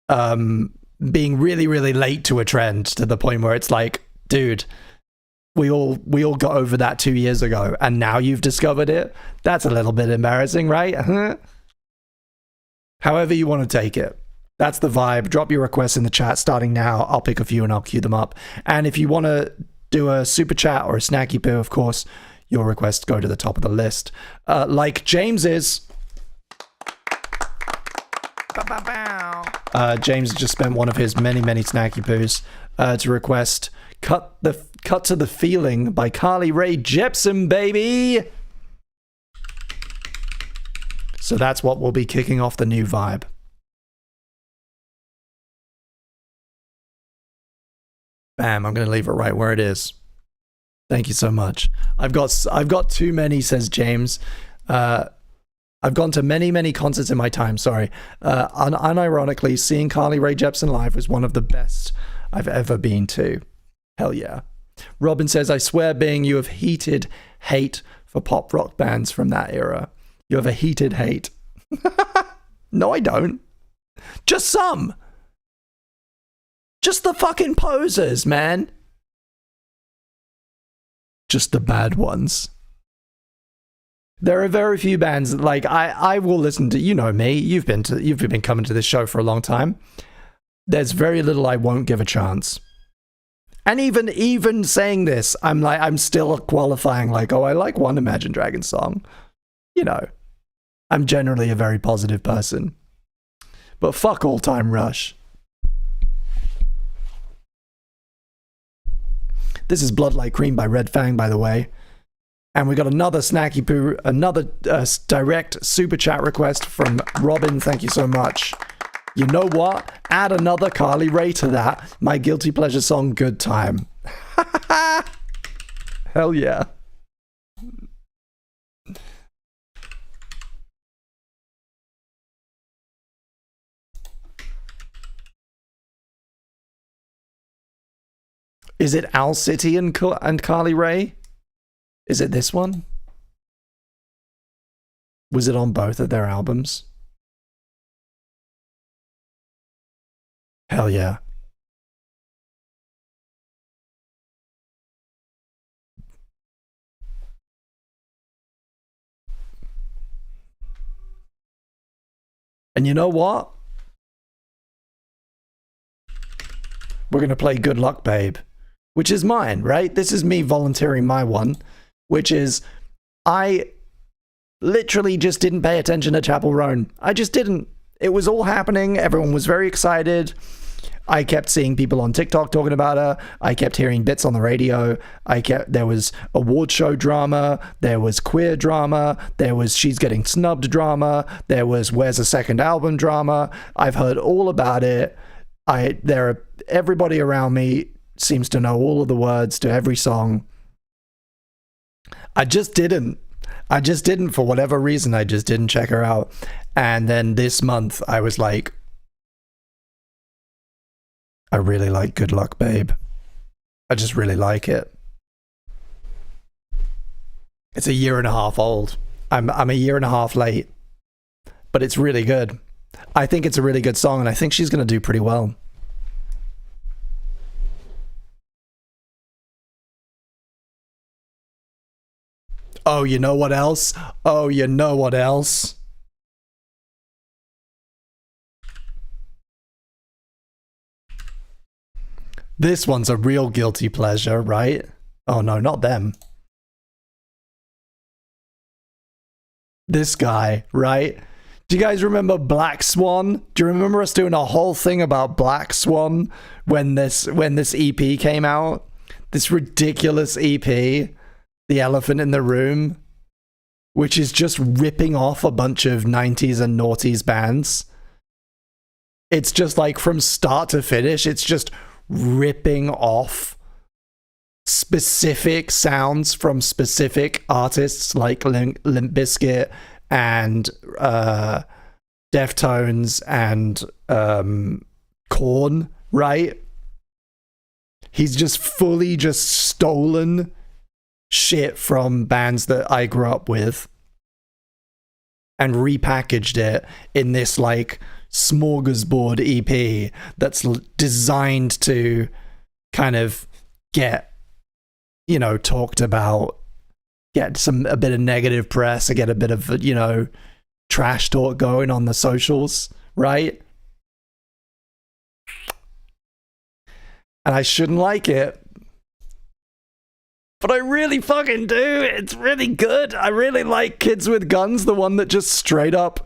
being really, really late to a trend, to the point where it's like, dude, we all got over that 2 years ago, and now you've discovered it. That's a little bit embarrassing, right? However you want to take it. That's the vibe. Drop your requests in the chat starting now. I'll pick a few and I'll queue them up. And if you want to do a super chat or a snacky poo, of course, your requests go to the top of the list. Like James's. James just spent one of his many, many snacky poos to request Cut to the Feeling by Carly Rae Jepsen, baby. So that's what will be kicking off the new vibe. Bam, I'm going to leave it right where it is. Thank you so much. I've got too many, says James. I've gone to many, many concerts in my time, sorry. Unironically, seeing Carly Rae Jepsen live was one of the best I've ever been to. Hell yeah. Robin says, I swear, Bing, you have heated hate for pop rock bands from that era. You have a heated hate. No, I don't. Just some. Just the fucking posers, man. Just the bad ones. There are very few bands, like, I will listen to, you know me, you've been coming to this show for a long time. There's very little I won't give a chance. And even saying this, I'm still qualifying, like, oh, I like one Imagine Dragons song. You know, I'm generally a very positive person. But fuck All Time Rush. This is Blood Like Cream by Red Fang, by the way. And we got another snacky poo, another direct super chat request from Robin. Thank you so much. You know what? Add another Carly Rae to that. My guilty pleasure song, Good Time. Hell yeah. Is it Owl City and Carly Rae? Is it this one? Was it on both of their albums? Hell yeah. And you know what? We're going to play Good Luck, Babe, which is mine, right? This is me volunteering my one, which is I literally just didn't pay attention to Chapel Roan. I just didn't. It was all happening. Everyone was very excited. I kept seeing people on TikTok talking about her. I kept hearing bits on the radio. There was award show drama. There was queer drama. There was she's getting snubbed drama. There was where's the second album drama. I've heard all about it. Everybody around me seems to know all of the words to every song. I just didn't for whatever reason. I just didn't check her out. And then this month I was like, I really like Good Luck, Babe. I just really like it. It's a year and a half old. I'm a year and a half late, but it's really good. I think it's a really good song, and I think she's going to do pretty well. Oh, you know what else? Oh, you know what else? This one's a real guilty pleasure, right? Oh no, not them. This guy, right? Do you guys remember Black Swan? Do you remember us doing a whole thing about Black Swan when this EP came out? This ridiculous EP, The Elephant in the Room, which is just ripping off a bunch of 90s and noughties bands. It's just like from start to finish, it's just ripping off specific sounds from specific artists like Limp Bizkit and Deftones and Korn, right? He's just fully just stolen shit from bands that I grew up with and repackaged it in this like smorgasbord EP that's designed to kind of get, you know, talked about, get a bit of negative press, or get a bit of, you know, trash talk going on the socials, right? And I shouldn't like it, but I really fucking do. It's really good. I really like Kids with Guns, the one that just straight up...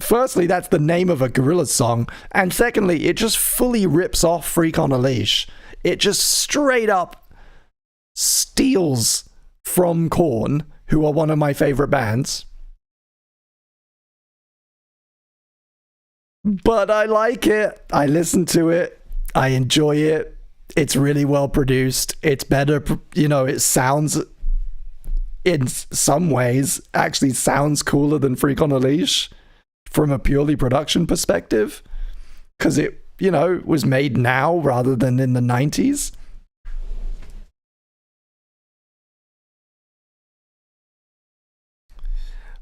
Firstly, that's the name of a Gorillaz song. And secondly, it just fully rips off Freak on a Leash. It just straight up steals from Korn, who are one of my favorite bands. But I like it. I listen to it. I enjoy it. It's really well produced. It's better, you know, it sounds, in some ways, actually sounds cooler than Freak on a Leash from a purely production perspective. Because it, you know, was made now rather than in the 90s.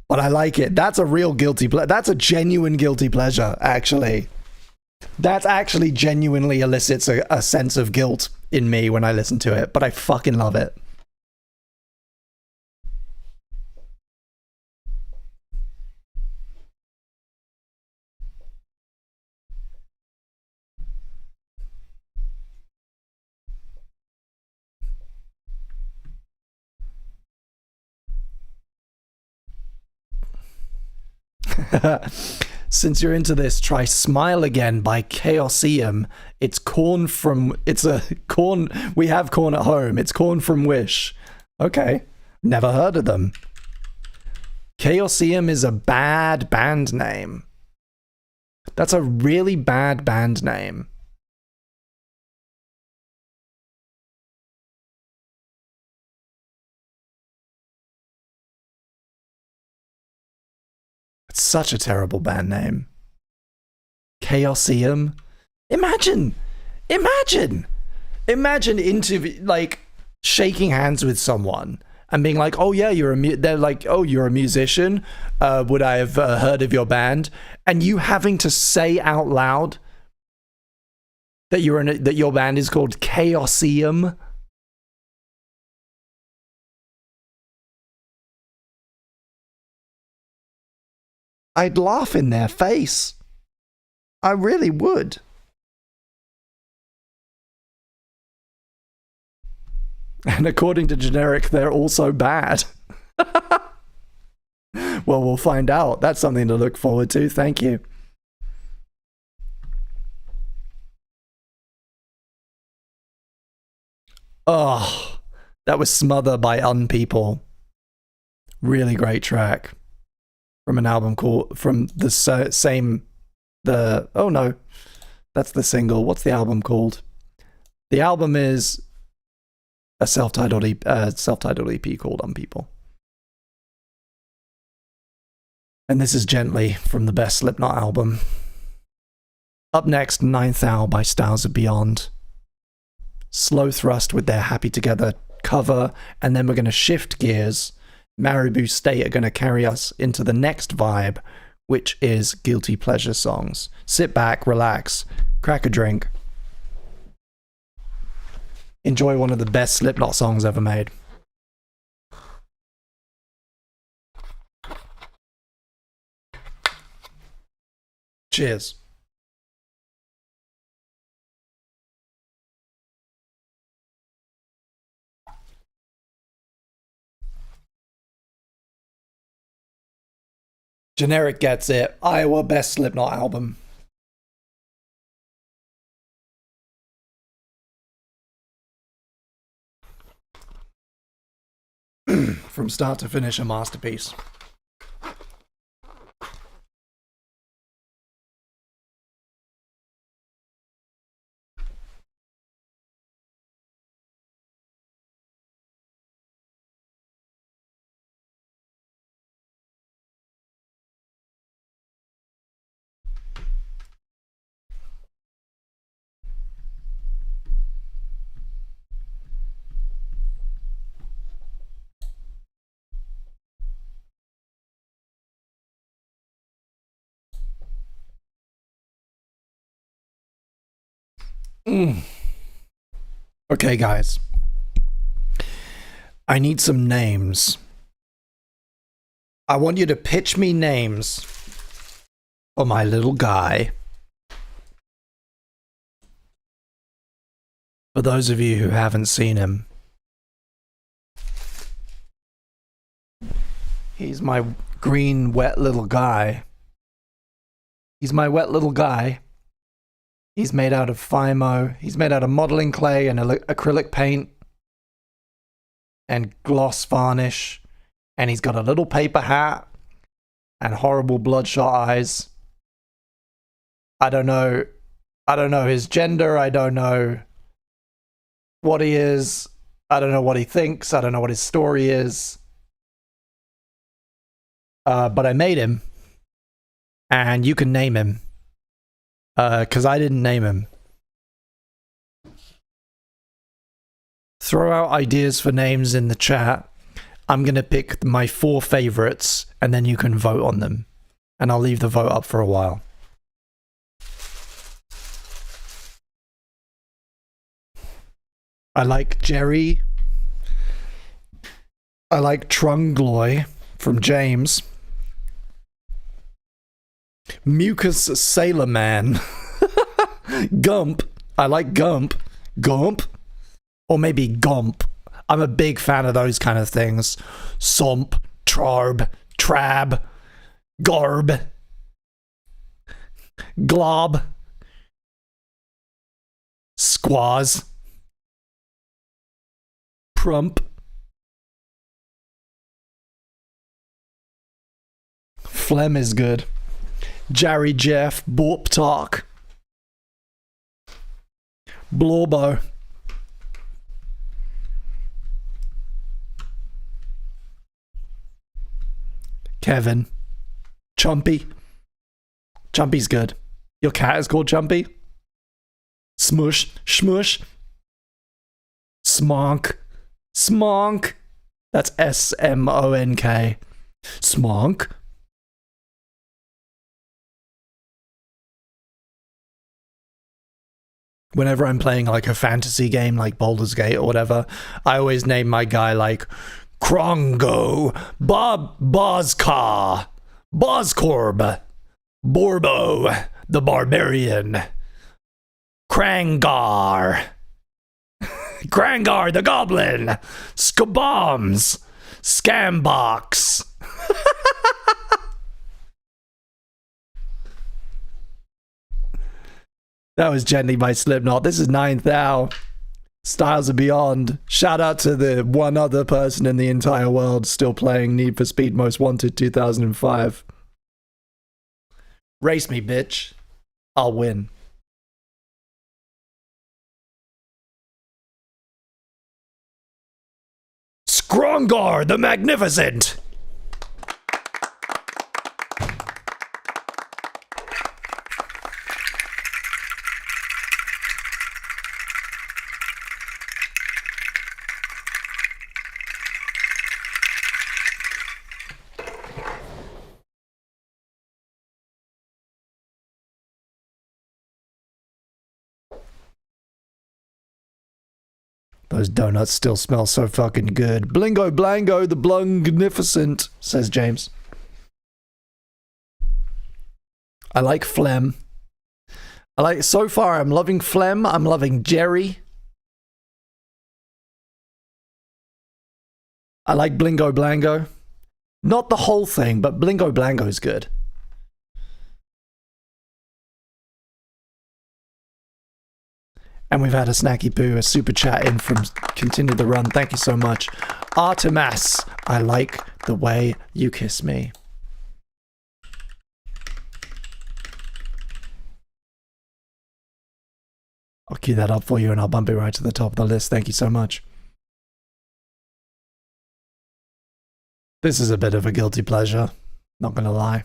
But I like it. That's a real guilty pleasure. That's a genuine guilty pleasure, actually. That actually genuinely elicits a sense of guilt in me when I listen to it, but I fucking love it. Since you're into this, try Smile Again by Chaosium. It's Korn from... It's a Korn... We have Korn at home. It's Korn from Wish. Okay. Never heard of them. Chaosium is a bad band name. That's a really bad band name. It's such a terrible band name. Chaosium. Imagine interview, like, shaking hands with someone and being like, "Oh yeah, they're like, "Oh, you're a musician. Would I have heard of your band?" And you having to say out loud that that your band is called Chaosium. I'd laugh in their face. I really would. And according to Generic, they're also bad. Well, we'll find out. That's something to look forward to. Thank you. Oh, that was Smother by Unpeople. Really great track. From an album called... From the same... Oh no. That's the single. What's the album called? The album is a self-titled EP called Unpeople. And this is Gently from the best Slipknot album. Up next, Ninth Hour by Styles of Beyond. Slow Thrust with their Happy Together cover, and then we're going to shift gears. Maribou State are going to carry us into the next vibe, which is guilty pleasure songs. Sit back, relax, crack a drink. Enjoy one of the best Slipknot songs ever made. Cheers. Generic gets it. Iowa best Slipknot album. From start to finish, a masterpiece. Okay, guys. I need some names. I want you to pitch me names for my little guy. For those of you who haven't seen him, he's my green, wet little guy. He's my wet little guy. He's made out of Fimo. He's made out of modeling clay and acrylic paint and gloss varnish. And he's got a little paper hat and horrible bloodshot eyes. I don't know his gender. I don't know what he is. I don't know what he thinks. I don't know what his story is. But I made him. And you can name him. Because I didn't name him. Throw out ideas for names in the chat. I'm going to pick my 4 favorites, and then you can vote on them. And I'll leave the vote up for a while. I like Jerry. I like Trungloy from James. Mucus Sailor Man. Gump. I like Gump. Gump. Or maybe Gomp. I'm a big fan of those kind of things. Somp. Trarb. Trab. Garb. Glob. Squaws. Prump. Phlegm is good. Jarry Jeff, Borp Talk, Blorbo, Kevin, Chumpy. Chumpy's good. Your cat is called Chumpy? Smush, Shmush, Smonk, Smonk. That's S-M-O-N-K. Smonk. Whenever I'm playing like a fantasy game like Baldur's Gate or whatever, I always name my guy like Krongo, Boskar, Boskorb, Borbo, the Barbarian, Krangar, Krangar the Goblin, Skabombs, Scambox. That was Gently by Slipknot. This is 9th Thou. Styles are Beyond. Shout out to the one other person in the entire world still playing Need for Speed Most Wanted 2005. Race me, bitch. I'll win. Skrongar the Magnificent. Those donuts still smell so fucking good. Blingo Blango, the Blungnificent, says James. I like Phlegm. So far, I'm loving Phlegm. I'm loving Jerry. I like Blingo Blango. Not the whole thing, but Blingo Blango's good. And we've had a Snacky Poo, a super chat in from Continue the Run. Thank you so much. Artemas, I like the way you kiss me. I'll cue that up for you and I'll bump it right to the top of the list. Thank you so much. This is a bit of a guilty pleasure. Not gonna lie.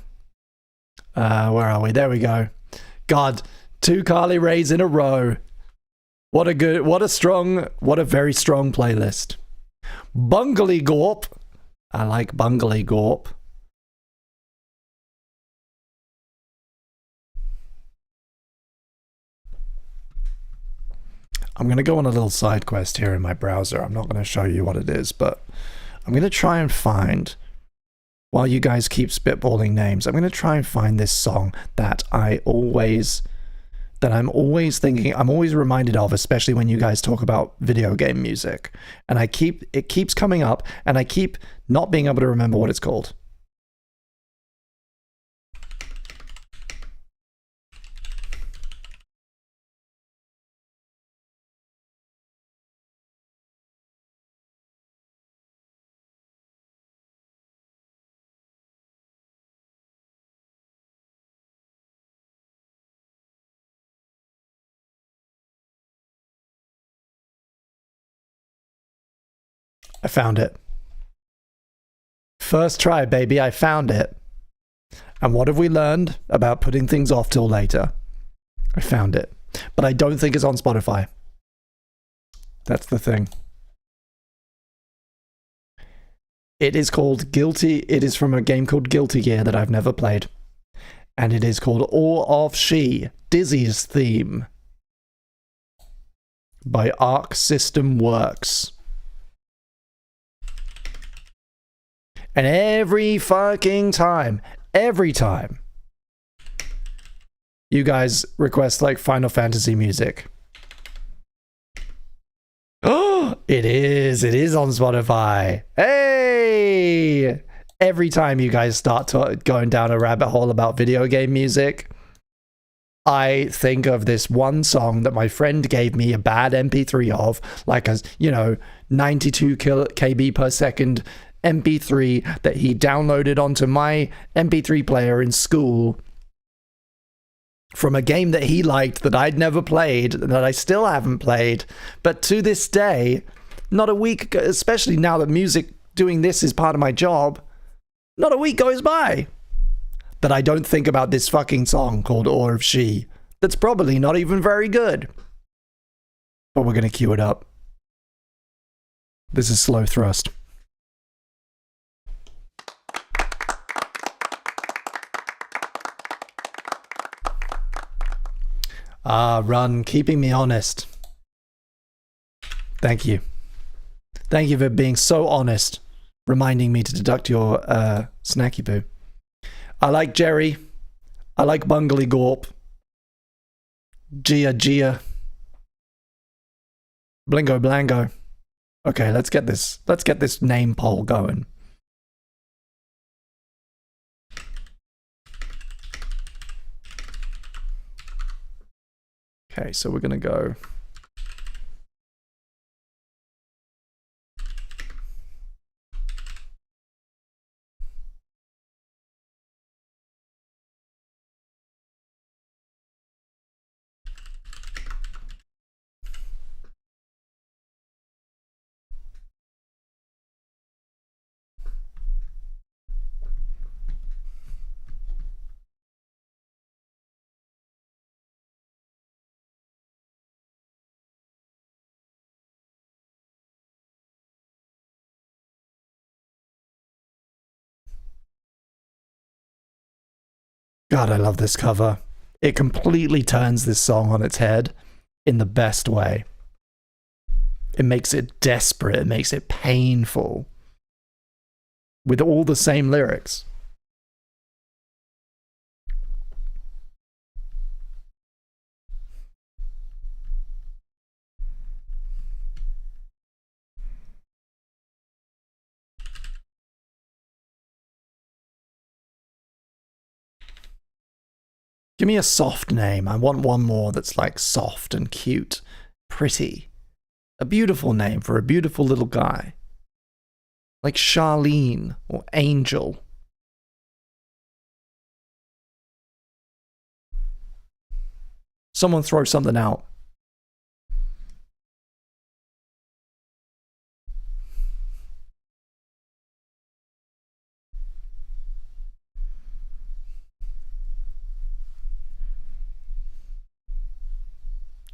Where are we? There we go. God, 2 Carly Rays in a row. What a very strong playlist. Bungally Gorp. I like Bungally Gorp. I'm going to go on a little side quest here in my browser. I'm not going to show you what it is, but I'm going to try and find, while you guys keep spitballing names, I'm going to try and find this song that I'm always thinking, I'm always reminded of, especially when you guys talk about video game music. And it keeps coming up, and I keep not being able to remember what it's called. I found it. First try, baby, I found it. And what have we learned about putting things off till later? I found it. But I don't think it's on Spotify. That's the thing. It is called Guilty. It is from a game called Guilty Gear that I've never played. And it is called All of She, Dizzy's Theme by Arc System Works. And every fucking time, you guys request like Final Fantasy music. Oh, it is on Spotify. Hey! Every time you guys start going down a rabbit hole about video game music, I think of this one song that my friend gave me a bad MP3 of, like a, 92 KB per second MP3 that he downloaded onto my MP3 player in school from a game that he liked that I'd never played, that I still haven't played. But to this day, not a week, especially now that doing this is part of my job, not a week goes by that I don't think about this fucking song called Or of She. That's probably not even very good. But we're going to cue it up. This is Slow Thrust. Run, keeping me honest. Thank you. Thank you for being so honest, reminding me to deduct your snacky poo. I like Jerry. I like Bungly Gorp. Gia. Blingo Blango. Okay, let's get this name poll going. Okay, so we're gonna go. God, I love this cover. It completely turns this song on its head in the best way. It makes it desperate. It makes it painful. With all the same lyrics. Give me a soft name. I want one more that's like soft and cute, pretty. A beautiful name for a beautiful little guy. Like Charlene or Angel. Someone throw something out.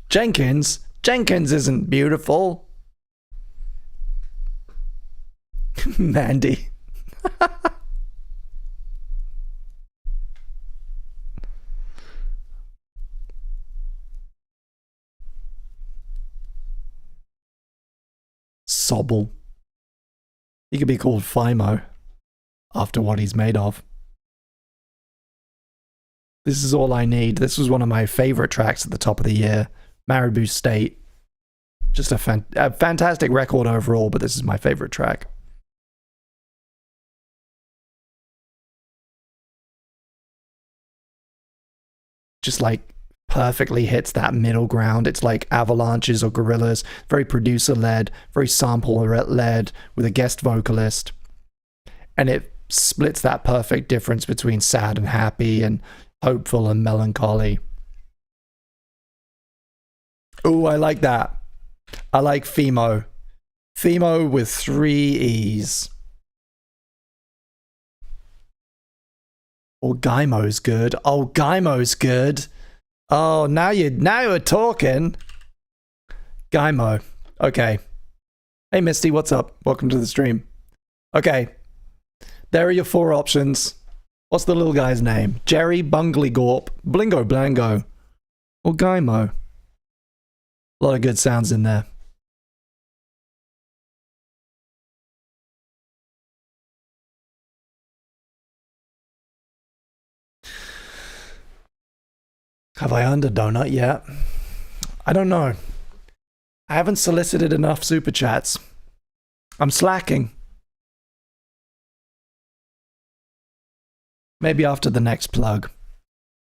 Jenkins? Jenkins isn't beautiful. Mandy. Sobble. He could be called Fimo after what he's made of. This is all I need. This was one of my favorite tracks at the top of the year. Marabou State. Just a fantastic record overall, but this is my favorite track. Just like perfectly hits that middle ground. It's like Avalanches or Gorillaz. Very producer led, very sampler led with a guest vocalist. And it splits that perfect difference between sad and happy and hopeful and melancholy. Oh, I like that. I like Fimo. Fimo with 3 E's. Or Gymo's good. Oh, Gymo's good. Oh, now you're talking. Gymo. Okay. Hey, Misty, what's up? Welcome to the stream. Okay. There are your 4 options. What's the little guy's name? Jerry, Bunglygorp, Blingo Blango, or Gymo? A lot of good sounds in there. Have I earned a donut yet? I don't know. I haven't solicited enough super chats. I'm slacking. Maybe after the next plug.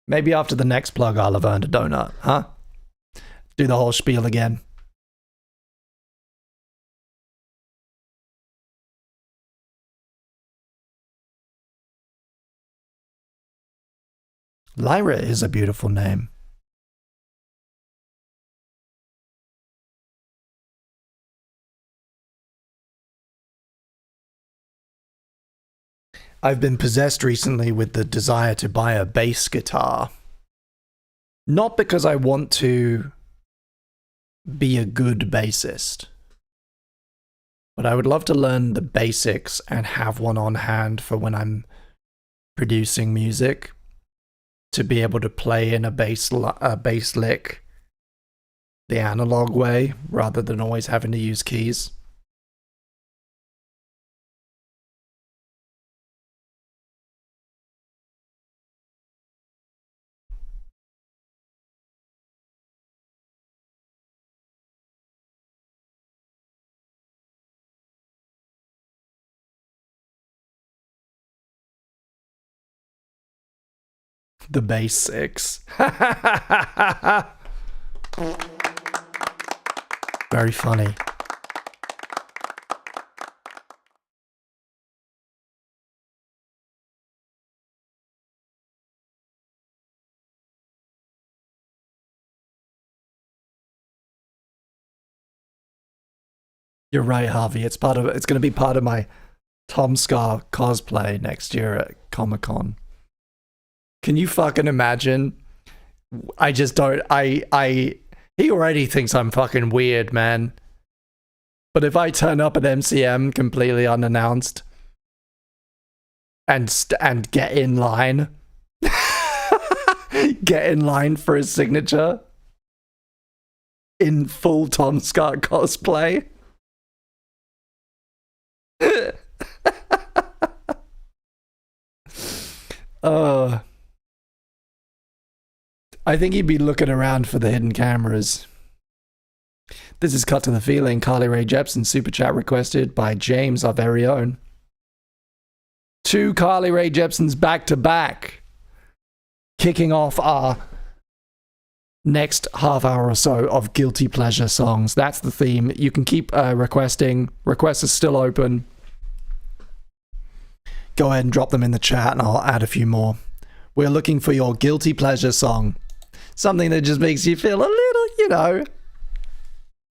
Maybe after the next plug I'll have earned a donut, huh? Do the whole spiel again. Lyra is a beautiful name. I've been possessed recently with the desire to buy a bass guitar. Not because I want to be a good bassist, but I would love to learn the basics and have one on hand for when I'm producing music, to be able to play in a bass lick the analog way rather than always having to use keys. The basics. Very funny. You're right, Harvey. It's going to be part of my Tom Scar cosplay next year at Comic-Con. Can you fucking imagine? I just don't. He already thinks I'm fucking weird, man. But if I turn up at MCM completely unannounced and get in line, get in line for his signature in full Tom Scott cosplay. I think he'd be looking around for the hidden cameras. This is Cut to the Feeling. Carly Rae Jepsen super chat requested by James, our very own. 2 Carly Rae Jepsens back to back, kicking off our next half hour or so of guilty pleasure songs. That's the theme. You can keep requesting. Requests are still open. Go ahead and drop them in the chat and I'll add a few more. We're looking for your guilty pleasure song. Something that just makes you feel a little, you know.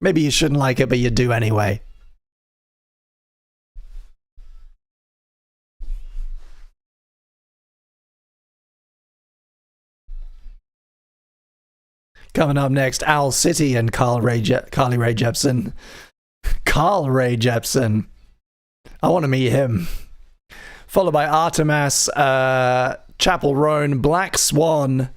Maybe you shouldn't like it, but you do anyway. Coming up next, Owl City and Carly Rae Jepsen. Carl Rae Jepsen. I want to meet him. Followed by Artemis, Chapel Roan, Black Swan,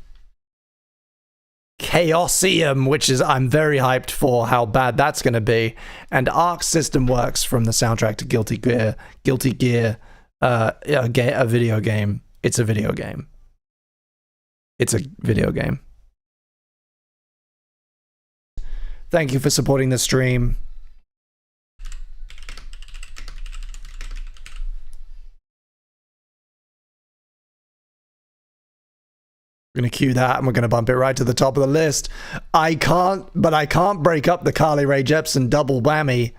Chaosium, which is I'm very hyped for how bad that's going to be, and Arc System Works from the soundtrack to Guilty Gear. Guilty Gear, a video game. It's a video game. It's a video game. Thank you for supporting the stream. We're going to cue that and we're going to bump it right to the top of the list. I can't break up the Carly Rae Jepsen double whammy.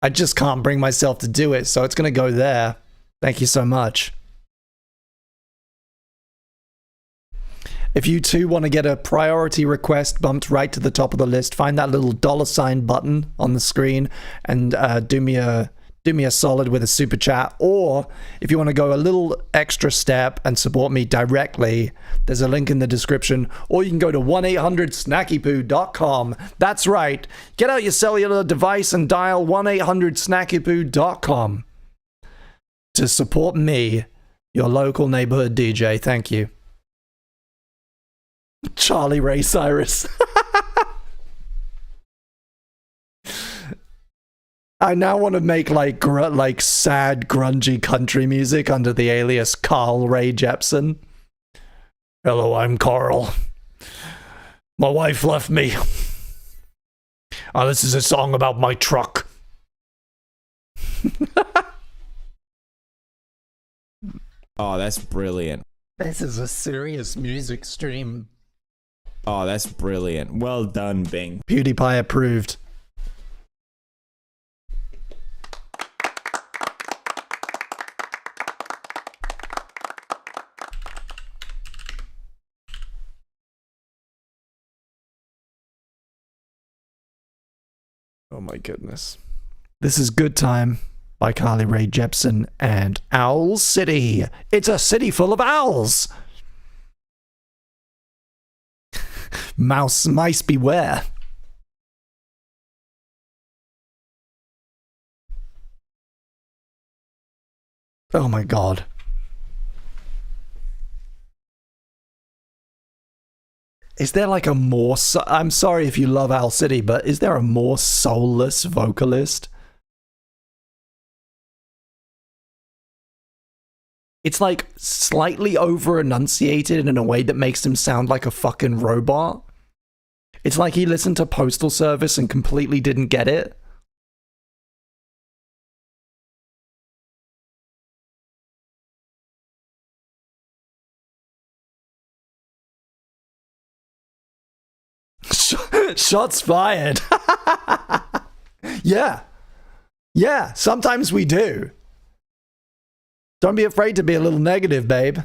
I just can't bring myself to do it, so it's going to go there. Thank you so much. If you too want to get a priority request bumped right to the top of the list, find that little $ button on the screen and do me a solid with a super chat. Or if you want to go a little extra step and support me directly, there's a link in the description, or you can go to 1-800-SnackyPoo.com. That's right. Get out your cellular device and dial 1-800-SnackyPoo.com to support me, your local neighborhood DJ. Thank you. Charlie Ray Cyrus. I now want to make like sad grungy country music under the alias Carl Ray Jepsen. Hello, I'm Carl. My wife left me. This is a song about my truck. Oh, that's brilliant. This is a serious music stream. Oh, that's brilliant. Well done, Bing. PewDiePie approved. Oh my goodness. This is Good Time by Carly Rae Jepsen and Owl City. It's a city full of owls. Mice beware. Oh my god. Is there like a more... I'm sorry if you love Owl City, but is there a more soulless vocalist? It's like slightly over-enunciated in a way that makes him sound like a fucking robot. It's like he listened to Postal Service and completely didn't get it. Shots fired. Yeah. Yeah, sometimes we do. Don't be afraid to be a little negative, babe.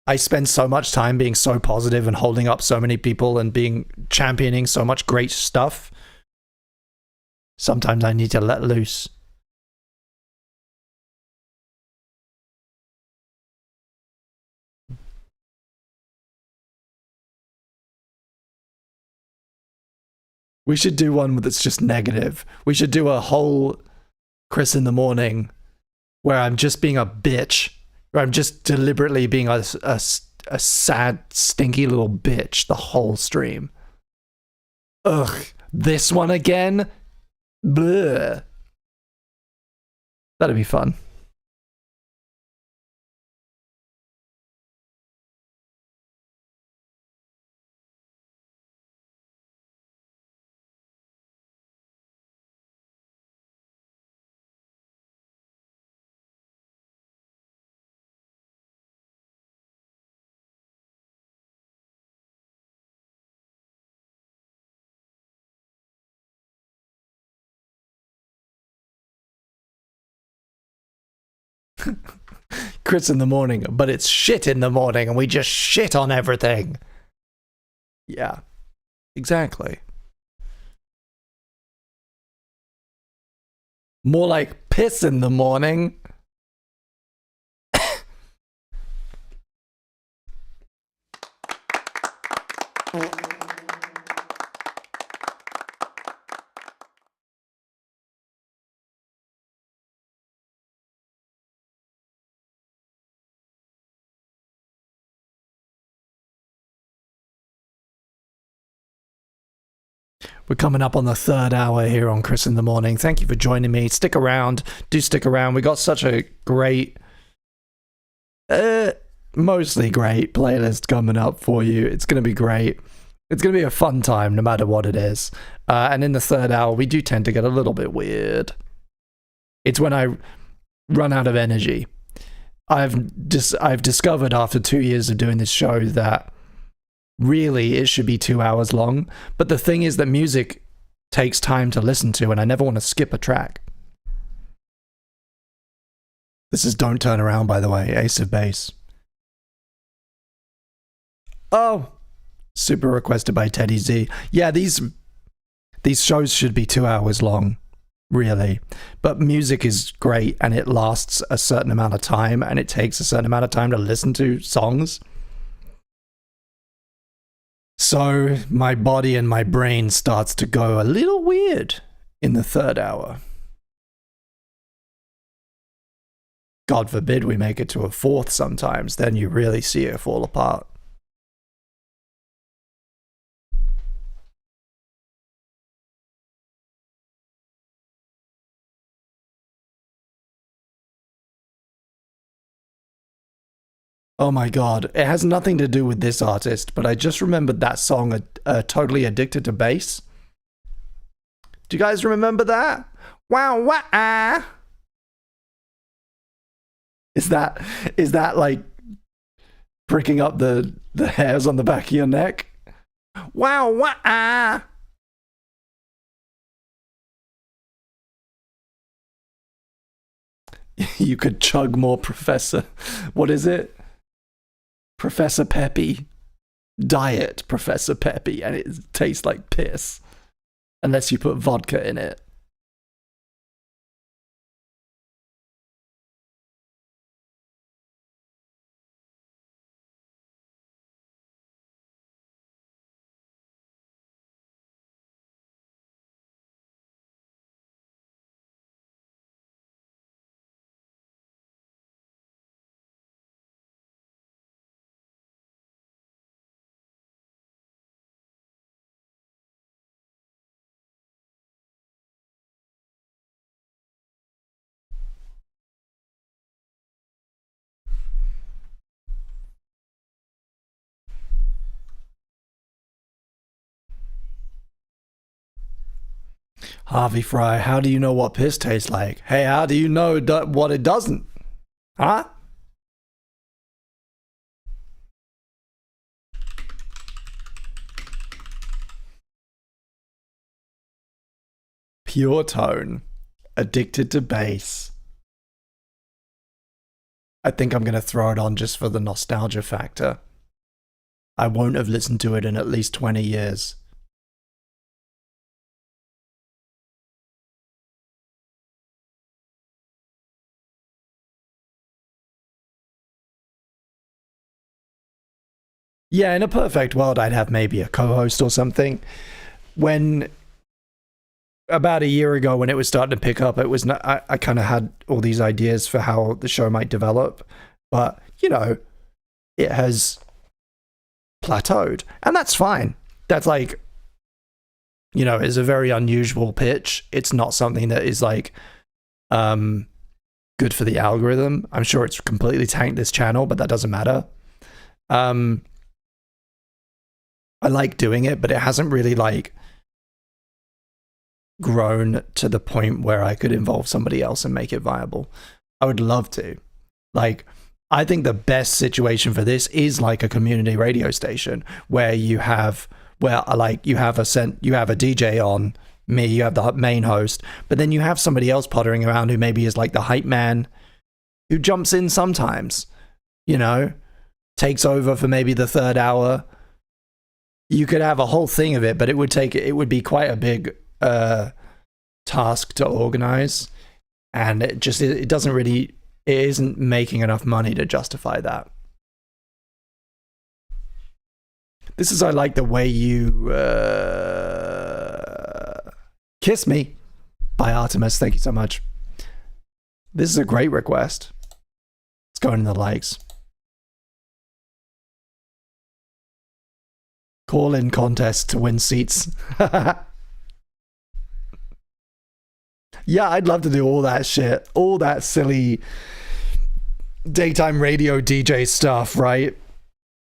I spend so much time being so positive and holding up so many people and championing so much great stuff. Sometimes I need to let loose. We should do one that's just negative. We should do a whole Chris in the Morning where I'm just being a bitch. Where I'm just deliberately being a sad, stinky little bitch the whole stream. Ugh. This one again? Bleh. That'd be fun. Chris in the Morning, but it's shit in the morning and we just shit on everything. Yeah, exactly. More like piss in the morning. We're coming up on the third hour here on Chris in the Morning. Thank you for joining me. Stick around. Do stick around. We got such a great, mostly great playlist coming up for you. It's going to be great. It's going to be a fun time no matter what it is. And in the third hour, we do tend to get a little bit weird. It's when I run out of energy. I've discovered after 2 years of doing this show that really it should be 2 hours long. But the thing is that music takes time to listen to, and I never want to skip a track. This is Don't Turn Around, by the way, Ace of Base. Oh, super requested by Teddy Z. Yeah, these shows should be 2 hours long, really. But music is great, and it lasts a certain amount of time, and it takes a certain amount of time to listen to songs. So my body and my brain starts to go a little weird in the third hour. God forbid we make it to a fourth sometimes, then you really see it fall apart. Oh my god, it has nothing to do with this artist, but I just remembered that song, Totally Addicted to Bass. Do you guys remember that? Wow, wow. Is that like pricking up the hairs on the back of your neck? Wow, wow. You could chug more, Professor. What is it? Professor Peppy. Diet Professor Peppy, and it tastes like piss. Unless you put vodka in it. Harvey Fry, how do you know what piss tastes like? Hey, how do you know what it doesn't? Huh? Pure Tone. Addicted to Bass. I think I'm going to throw it on just for the nostalgia factor. I won't have listened to it in at least 20 years. Yeah, in a perfect world, I'd have maybe a co-host or something. When about a year ago, when it was starting to pick up, it was not, I kind of had all these ideas for how the show might develop, but you know, it has plateaued, and that's fine. That's like, you know, it's a very unusual pitch. It's not something that is like good for the algorithm. I'm sure it's completely tanked this channel, but that doesn't matter. I like doing it, but it hasn't really like grown to the point where I could involve somebody else and make it viable. I would love to. Like, I think the best situation for this is like a community radio station where you have, well, like you have a DJ on, me, you have the main host, but then you have somebody else pottering around who maybe is like the hype man who jumps in sometimes, you know, takes over for maybe the third hour. You could have a whole thing of it, but it would be quite a big task to organize, and it isn't making enough money to justify that. This is I Like the Way You Kiss Me by Artemis. Thank you so much. This is a great request. It's going in the likes. Call-in contest to win seats. Yeah, I'd love to do all that shit. All that silly daytime radio DJ stuff, right?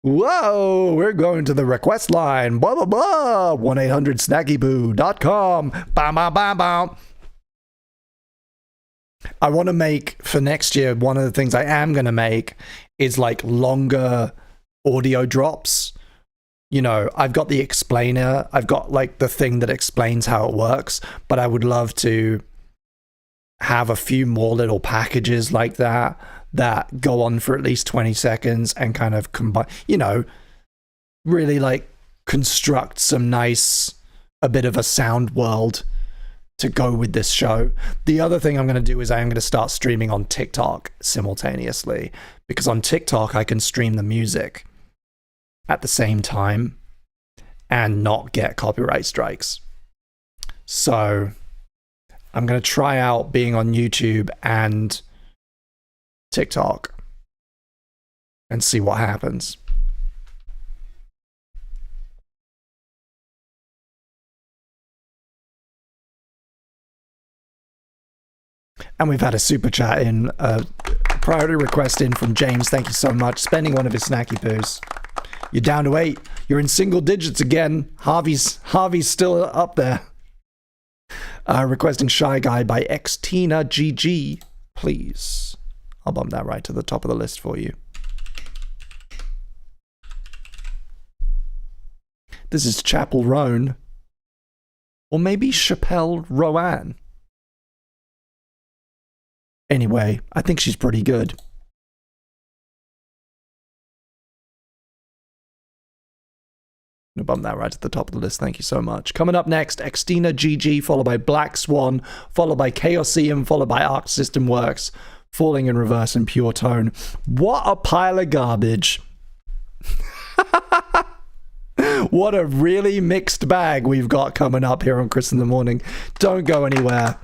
Whoa, we're going to the request line. Blah, blah, blah. 1-800-SnackyBoo.com. Bam, bam, bam, bam. I want to make, for next year, one of the things I am going to make is like longer audio drops. You know, I've got the explainer. I've got like the thing that explains how it works. But I would love to have a few more little packages like that go on for at least 20 seconds and kind of combine, you know, really like construct some nice, a bit of a sound world to go with this show. The other thing I'm going to do is I am going to start streaming on TikTok simultaneously, because on TikTok I can stream the music at the same time and not get copyright strikes. So I'm going to try out being on YouTube and TikTok and see what happens. And we've had a super chat in, a priority request in from James. Thank you so much. Spending one of his snacky poos. You're down to 8. You're in single digits again. Harvey's still up there. Requesting Shy Guy by Xtina GG, please. I'll bump that right to the top of the list for you. This is Chapel Roan. Or maybe Chappelle Rowan. Anyway, I think she's pretty good. I'm gonna bump that right to the top of the list. Thank you so much. Coming up next, Xtina GG, followed by Black Swan, followed by Chaosium, followed by Arc System Works, Falling in Reverse and Pure Tone. What a pile of garbage. What a really mixed bag we've got coming up here on Chris in the Morning. Don't go anywhere.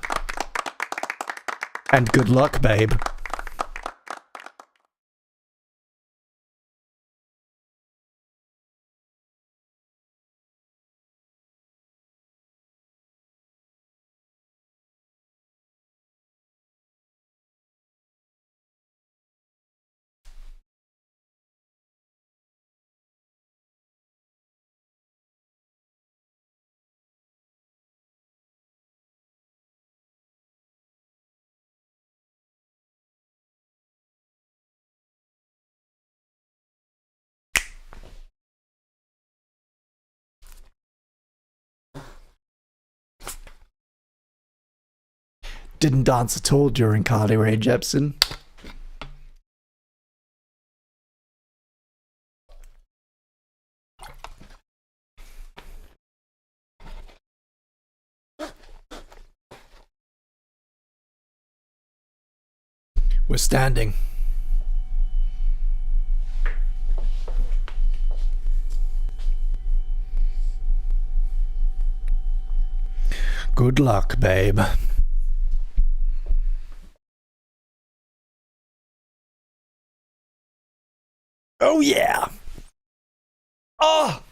And good luck, babe. Didn't dance at all during Carly Rae Jepsen. We're standing. Good luck, babe. Oh, yeah. Oh!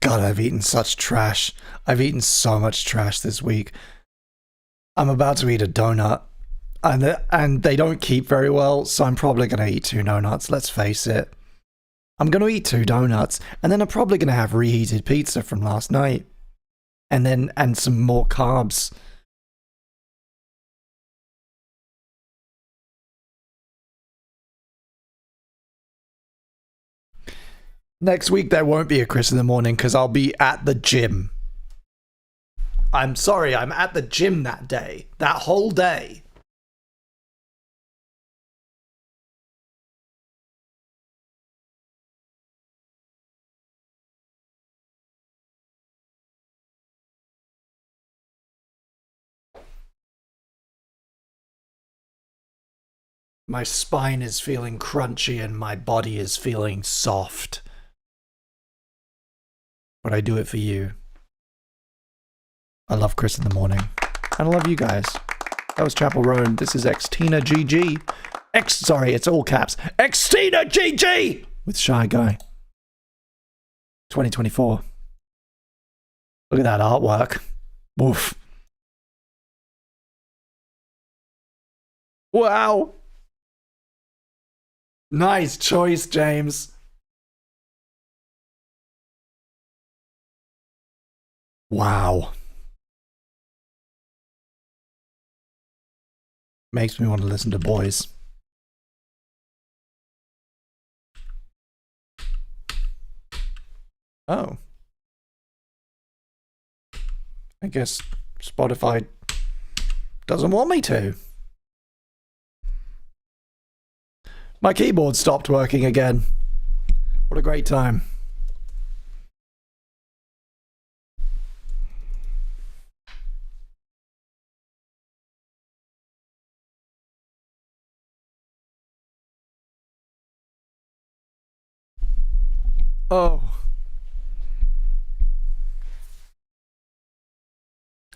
God, I've eaten such trash. I've eaten so much trash this week. I'm about to eat a donut. And they don't keep very well, so I'm probably going to eat 2 donuts, let's face it. I'm going to eat 2 donuts, and then I'm probably going to have reheated pizza from last night. And some more carbs. Next week there won't be a Chris in the Morning because I'll be at the gym. I'm sorry, I'm at the gym that day. That whole day. My spine is feeling crunchy and my body is feeling soft. But I do it for you. I love Chris in the morning. And I love you guys. That was Chapel Roan. This is Xtina GG. Sorry, it's all caps. Xtina GG! With Shy Guy. 2024. Look at that artwork. Oof. Wow. Nice choice, James. Wow. Makes me want to listen to Boys. Oh. I guess Spotify doesn't want me to. My keyboard stopped working again. What a great time. Oh.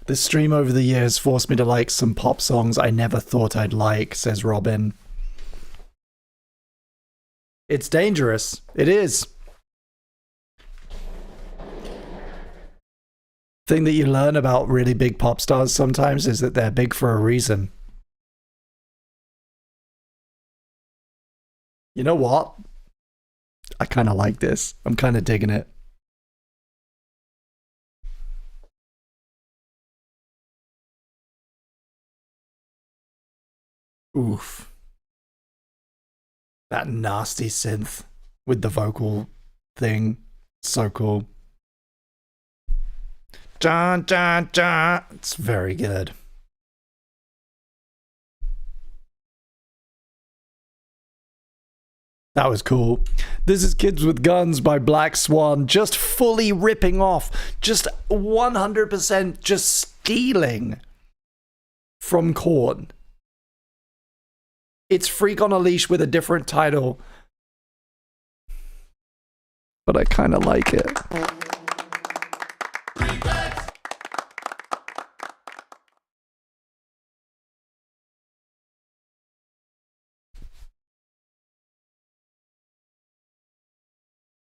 This stream over the years forced me to like some pop songs I never thought I'd like, says Robin. It's dangerous. It is. Thing that you learn about really big pop stars sometimes is that they're big for a reason. You know what? I kind of like this. I'm kind of digging it. Oof. That nasty synth with the vocal thing. So cool. Dun, dun, dun. It's very good. That was cool. This is Kids with Guns by Black Swan, just fully ripping off, just 100% just stealing from Korn. It's Freak on a Leash with a different title, but I kind of like it.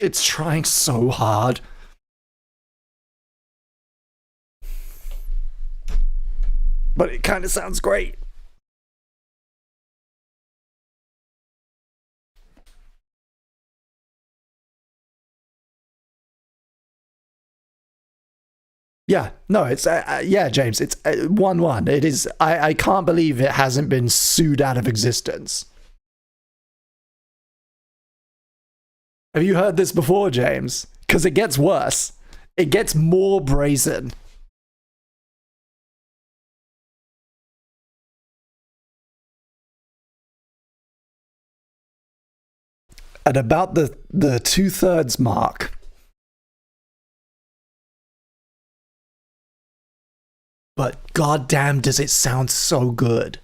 It's trying so hard. But it kind of sounds great. Yeah, no, it's, yeah, James, it's 1-1. It is, I can't believe it hasn't been sued out of existence. Have you heard this before, James? Because it gets worse. It gets more brazen. At about the 2/3 mark. But goddamn, does it sound so good.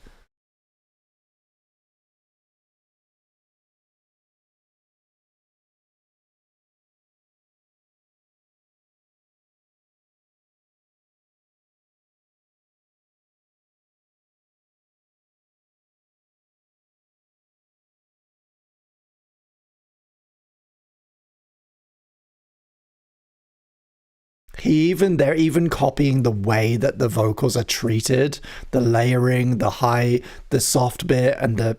They're even copying the way that the vocals are treated, the layering, the high, the soft bit, and the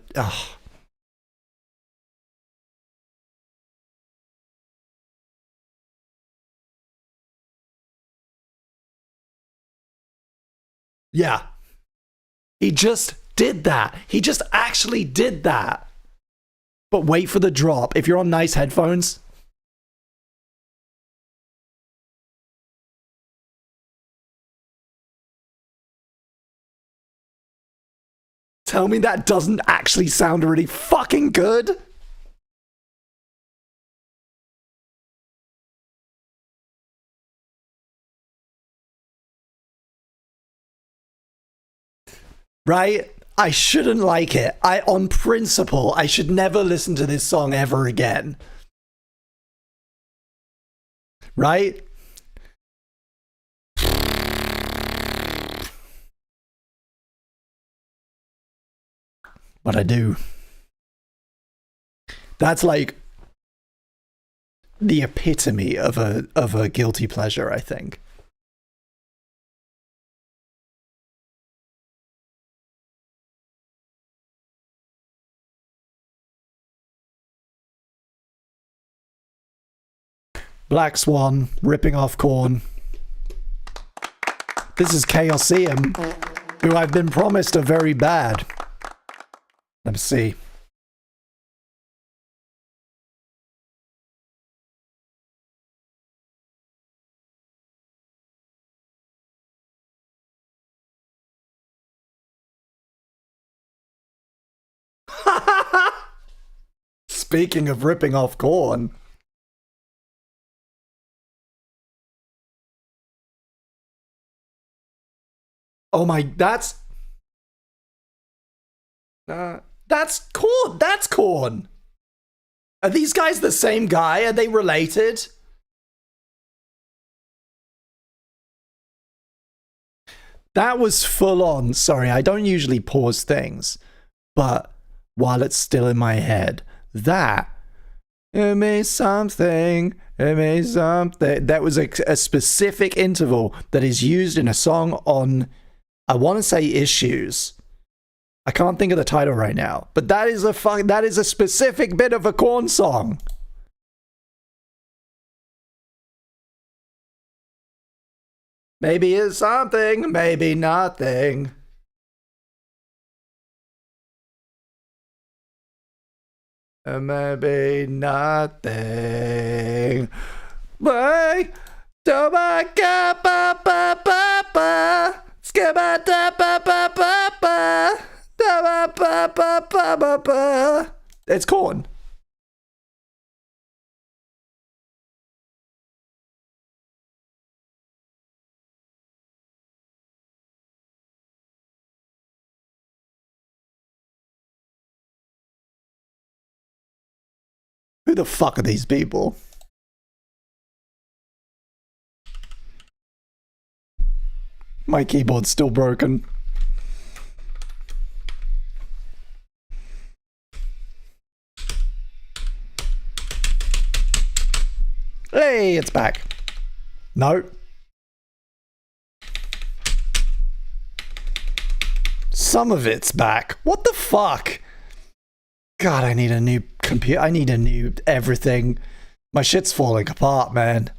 yeah. He just did that. He just actually did that. But wait for the drop. If you're on nice headphones. Tell me that doesn't actually sound really fucking good. Right? I shouldn't like it. On principle, I should never listen to this song ever again. Right? But I do. That's like the epitome of a guilty pleasure, I think. Black Swan, ripping off Korn. This is Chaosium, who I've been promised are very bad. Let me see. Speaking of ripping off Korn. Oh my, that's Korn. That's Korn. Are these guys the same guy? Are they related? That was full on. Sorry, I don't usually pause things, but while it's still in my head, that it made something. It made something. That was a specific interval that is used in a song on, I want to say, Issues. I can't think of the title right now, but that is a specific bit of a Korn song. Maybe it's something, maybe nothing. Maybe nothing. Wait, it's Korn. Who the fuck are these people? My keyboard's still broken. Hey, it's back. No. Some of it's back. What the fuck? God, I need a new computer. I need a new everything. My shit's falling apart, man.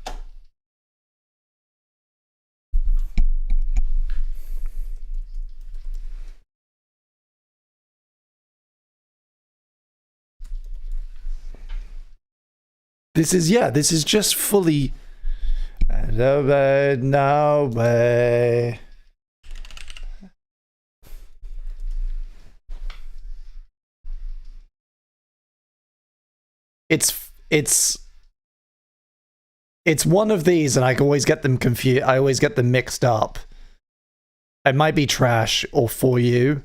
This is just fully. No way. It's one of these, and I always get them confused. I always get them mixed up. It might be trash or for you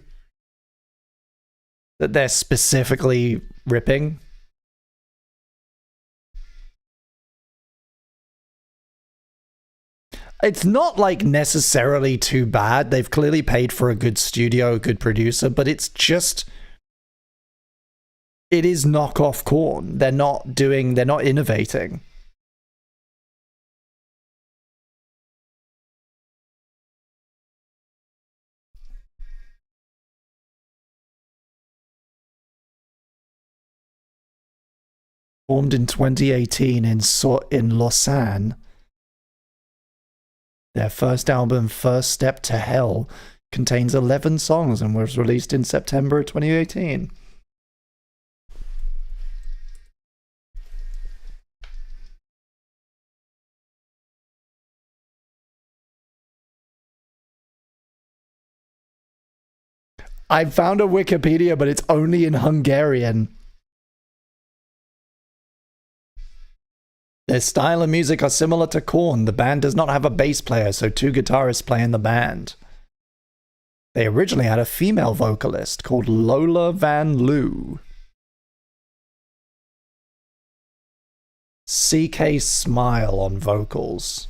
that they're specifically ripping. It's not like necessarily too bad. They've clearly paid for a good studio, a good producer, but it's just, it is knockoff Korn. They're not innovating. Formed in 2018 in Lausanne. Their first album, First Step to Hell, contains 11 songs and was released in September 2018. I found a Wikipedia, but it's only in Hungarian. Their style of music are similar to Korn. The band does not have a bass player, so two guitarists play in the band. They originally had a female vocalist called Lola Van Loo. CK Smile on vocals.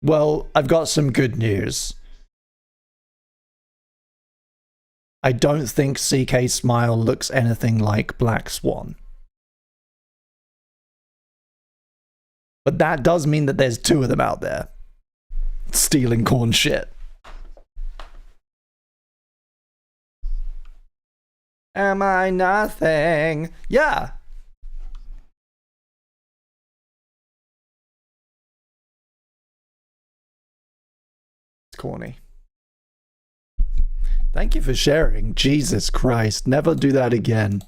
Well, I've got some good news. I don't think CK Smile looks anything like Black Swan. But that does mean that there's two of them out there stealing corn shit. Am I nothing? Yeah. It's corny. Thank you for sharing. Jesus Christ. Never do that again.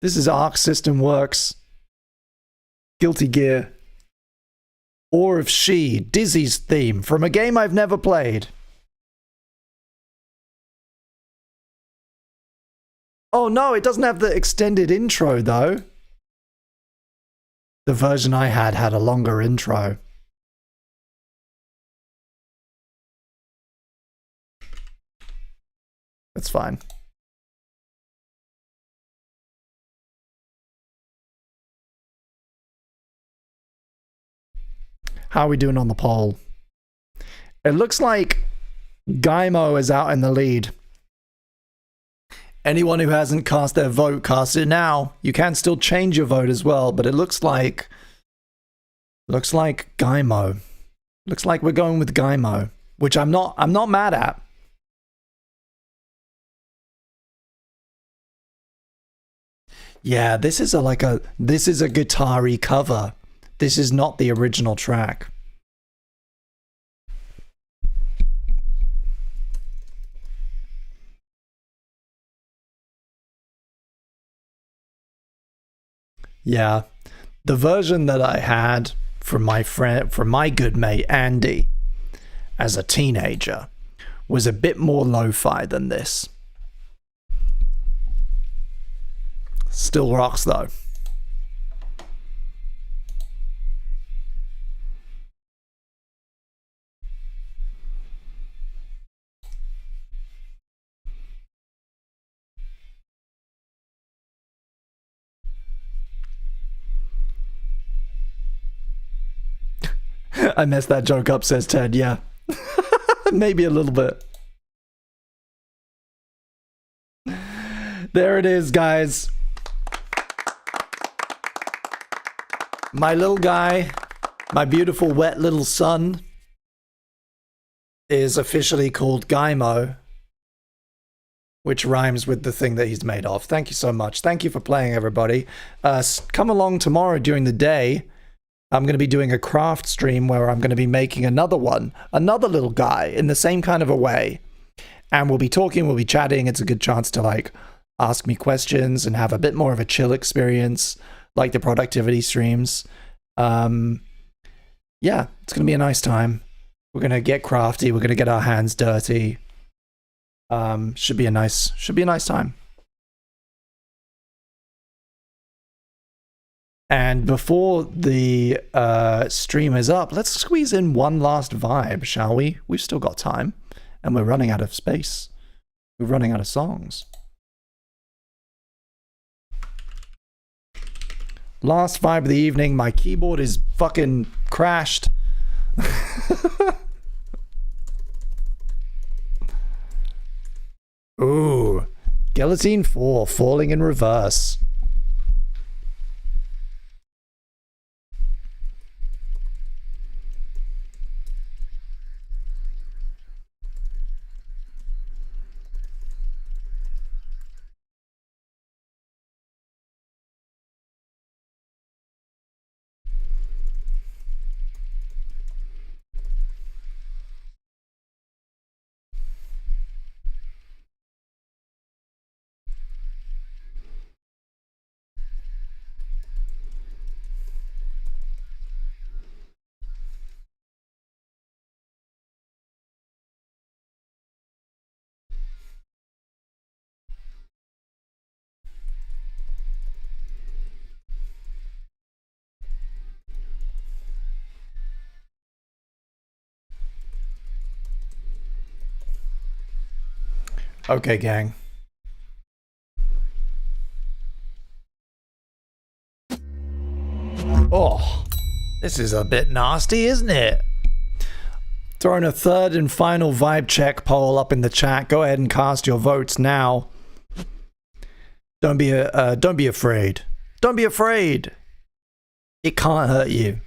This is Arc System Works. Guilty Gear. Or of She, Dizzy's theme from a game I've never played. Oh no, it doesn't have the extended intro though. The version I had a longer intro. That's fine. How are we doing on the poll? It looks like Gaimo is out in the lead. Anyone who hasn't cast their vote, cast it now. You can still change your vote as well, but it looks like Gaimo. Looks like we're going with Gaimo, which I'm not mad at. Yeah, this is a guitar-y cover. This is not the original track. Yeah, the version that I had from my good mate Andy as a teenager was a bit more lo-fi than this. Still rocks though. I messed that joke up, says Ted. Yeah. Maybe a little bit. There it is, guys. My little guy, my beautiful wet little son, is officially called Gaimo, which rhymes with the thing that he's made of. Thank you so much. Thank you for playing, everybody. Come along tomorrow during the day. I'm going to be doing a craft stream where I'm going to be making another little guy in the same kind of a way. And we'll be talking, we'll be chatting. It's a good chance to like ask me questions and have a bit more of a chill experience, like the productivity streams. Yeah, it's going to be a nice time. We're going to get crafty. We're going to get our hands dirty. Should be a nice time. And before the stream is up, let's squeeze in one last vibe, shall we? We've still got time, and we're running out of space. We're running out of songs. Last vibe of the evening. My keyboard is fucking crashed. Ooh. Guillotine 4, falling in reverse. Okay, gang. Oh, this is a bit nasty, isn't it? Throwing a third and final vibe check poll up in the chat. Go ahead and cast your votes now. Don't be afraid. Don't be afraid. It can't hurt you.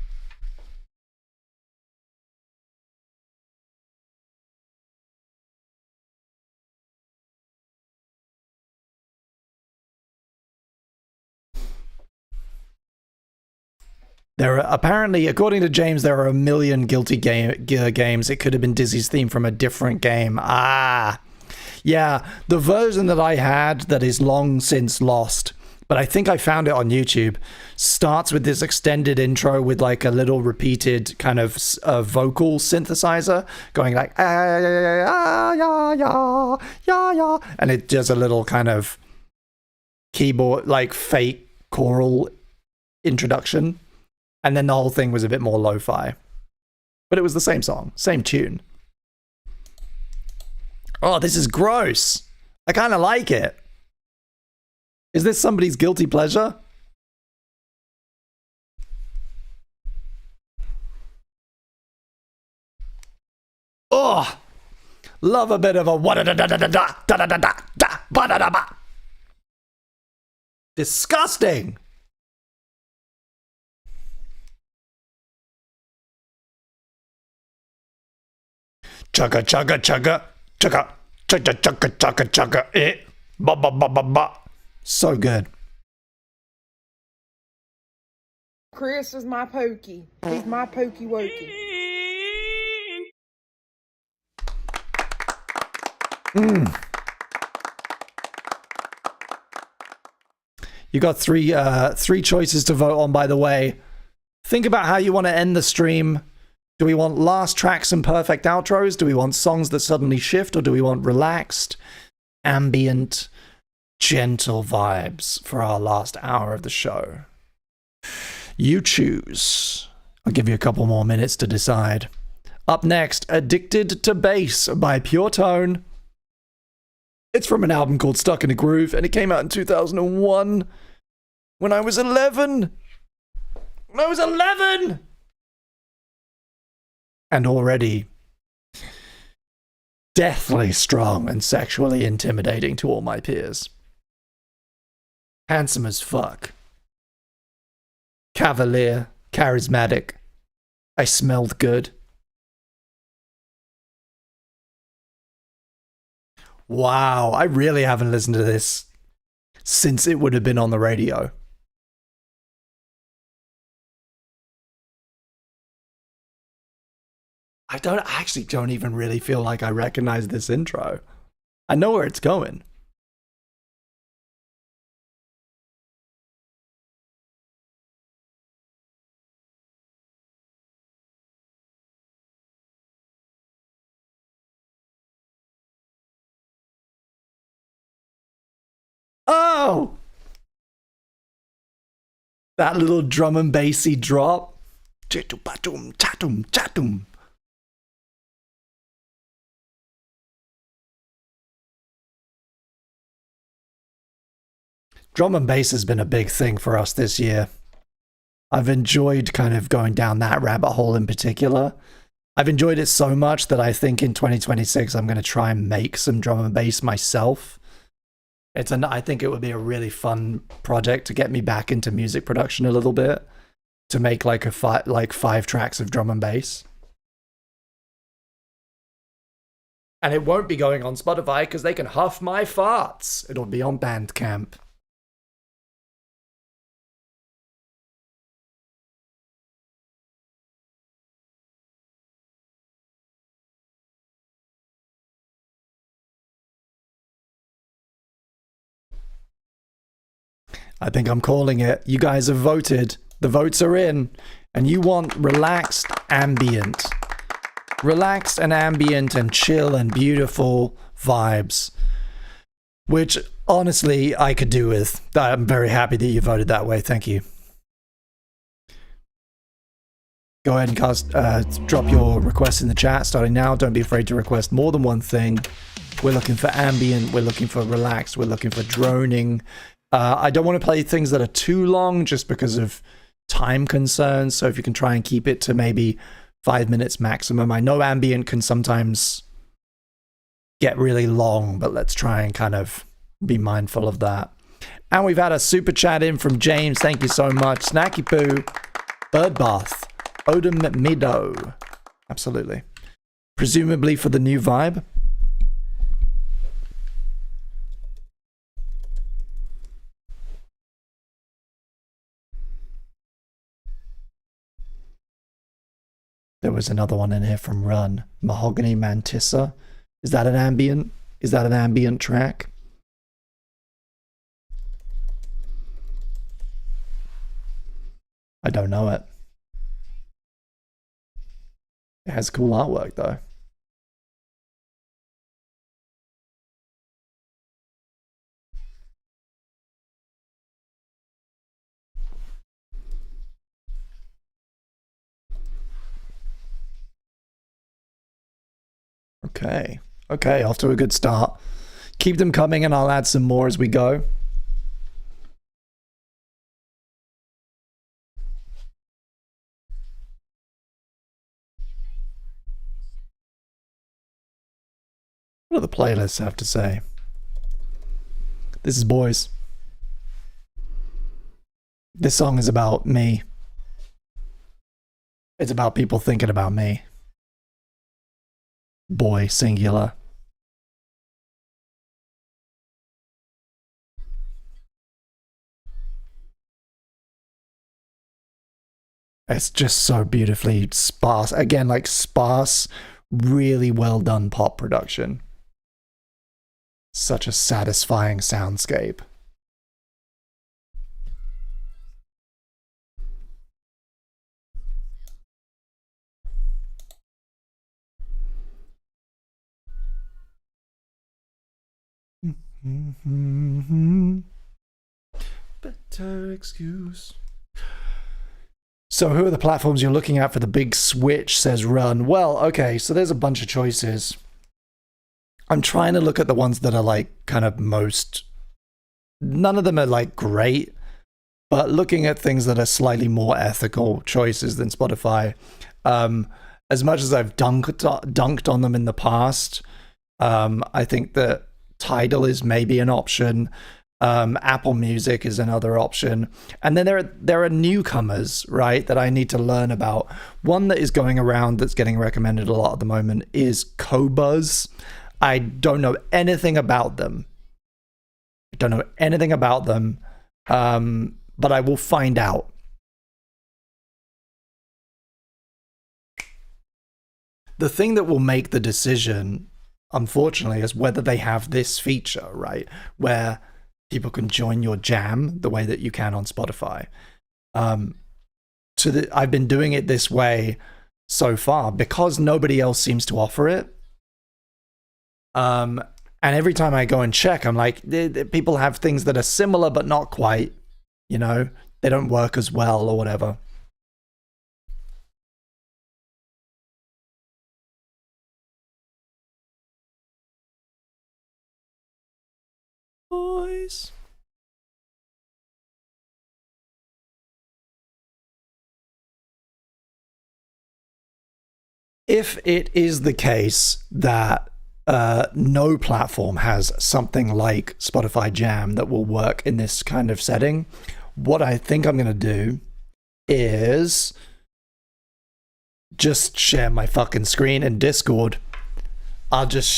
There are apparently, according to James, there are a million guilty games. It could have been Dizzy's theme from a different game. Ah, yeah. The version that I had that is long since lost, but I think I found it on YouTube, starts with this extended intro with like a little repeated kind of vocal synthesizer going like ah yeah yeah yeah yeah yeah, and it does a little kind of keyboard like fake choral introduction. And then the whole thing was a bit more lo-fi. But it was the same song, same tune. Oh, this is gross. I kind of like it. Is this somebody's guilty pleasure? Oh, love a bit of a wa-da-da-da-da-da-da-da-da-da-da-da-ba-da-da-ba. Disgusting. Chugga chugga chugga chugga chugga chugga chugga chugga ba ba ba ba ba. So good. Chris is my pokey. He's my pokey wokey. You got three choices to vote on, by the way. Think about how you want to end the stream. Do we want last tracks and perfect outros? Do we want songs that suddenly shift? Or do we want relaxed, ambient, gentle vibes for our last hour of the show? You choose. I'll give you a couple more minutes to decide. Up next, Addicted to Bass by Pure Tone. It's from an album called Stuck in a Groove, and it came out in 2001 when I was 11. When I was 11! And already deathly strong and sexually intimidating to all my peers. Handsome as fuck. Cavalier, charismatic. I smelled good. Wow, I really haven't listened to this since it would have been on the radio. I actually don't even really feel like I recognize this intro. I know where it's going. Oh! That little drum and bassy drop. Chatum, chatum, chatum. Drum and bass has been a big thing for us this year. I've enjoyed kind of going down that rabbit hole in particular. I've enjoyed it so much that I think in 2026 I'm going to try and make some drum and bass myself. I think it would be a really fun project to get me back into music production a little bit, to make like five tracks of drum and bass. And it won't be going on Spotify because they can huff my farts. It'll be on Bandcamp. I think I'm calling it. You guys have voted. The votes are in. And you want relaxed ambient. Relaxed and ambient and chill and beautiful vibes. Which, honestly, I could do with. I'm very happy that you voted that way. Thank you. Go ahead and drop your requests in the chat starting now. Don't be afraid to request more than one thing. We're looking for ambient, we're looking for relaxed, we're looking for droning. I don't want to play things that are too long just because of time concerns, so if you can try and keep it to maybe 5 minutes maximum. I know ambient can sometimes get really long, but let's try and kind of be mindful of that. And we've had a super chat in from James. Thank you so much. Snacky Poo, Bird Bath, Odom Meadow. Absolutely. Presumably for the new vibe. There was another one in here from Run. Mahogany Mantissa. Is that an ambient? Is that an ambient track? I don't know it. It has cool artwork though. Okay. Okay, off to a good start. Keep them coming and I'll add some more as we go. What do the playlists have to say? This is Boys. This song is about me. It's about people thinking about me. Boy, singular. It's just so beautifully sparse. Again, like sparse, really well done pop production. Such a satisfying soundscape. Better excuse. So who are the platforms you're looking at for the big switch, says Run? Well, okay, so there's a bunch of choices. I'm trying to look at the ones that are like kind of most... None of them are like great, but looking at things that are slightly more ethical choices than Spotify. As much as I've dunked on them in the past, I think that Tidal is maybe an option. Apple Music is another option. And then there are newcomers, right, that I need to learn about. One that is going around that's getting recommended a lot at the moment is Qobuz. I don't know anything about them. But I will find out. The thing that will make the decision, unfortunately, is whether they have this feature, right, where people can join your jam the way that you can on Spotify. I've been doing it this way so far because nobody else seems to offer it. And every time I go and check, I'm like, people have things that are similar but not quite, you know, they don't work as well or whatever. Boys. If it is the case that no platform has something like Spotify Jam that will work in this kind of setting, what I think I'm going to do is just share my fucking screen in Discord. I'll just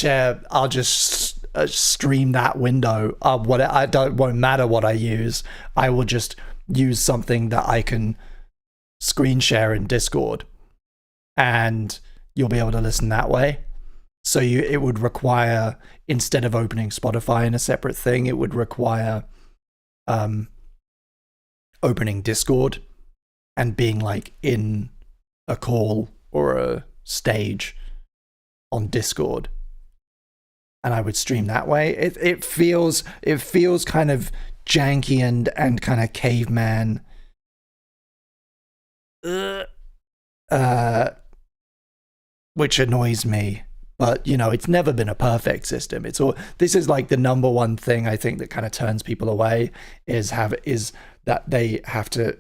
stream that window. Won't matter what I use. I will just use something that I can screen share in Discord, and you'll be able to listen that way. So it would require, instead of opening Spotify in a separate thing, it would require opening Discord and being like in a call or a stage on Discord, and I would stream that way. It feels kind of janky and kind of caveman. which annoys me. But, you know, it's never been a perfect system. This is like the number one thing I think that kind of turns people away is that they have to,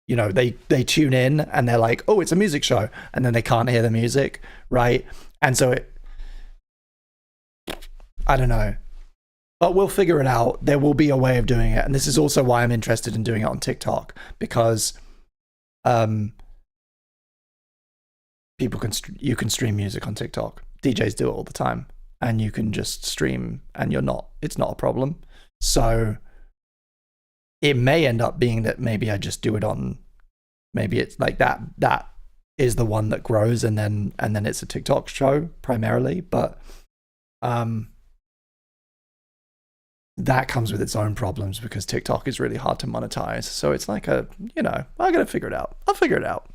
you know, they tune in and they're like, oh, it's a music show, and then they can't hear the music, right? And so I don't know. But we'll figure it out. There will be a way of doing it. And this is also why I'm interested in doing it on TikTok, because you can stream music on TikTok. DJs do it all the time, and you can just stream and it's not a problem. So it may end up being that maybe I just do it on, maybe it's like that is the one that grows, and then it's a TikTok show primarily. But that comes with its own problems because TikTok is really hard to monetize. So it's like I gotta figure it out. I'll figure it out.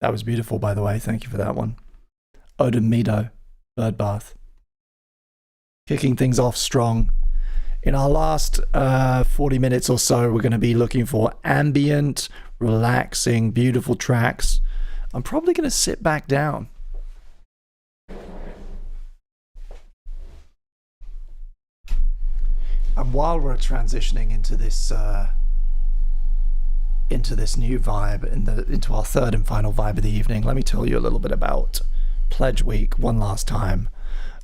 That was beautiful, by the way. Thank you for that one. Odomedo, bird bath. Kicking things off strong. In our last 40 minutes or so, we're going to be looking for ambient, relaxing, beautiful tracks. I'm probably going to sit back down. And while we're transitioning into this new vibe, into our third and final vibe of the evening, let me tell you a little bit about Pledge Week one last time,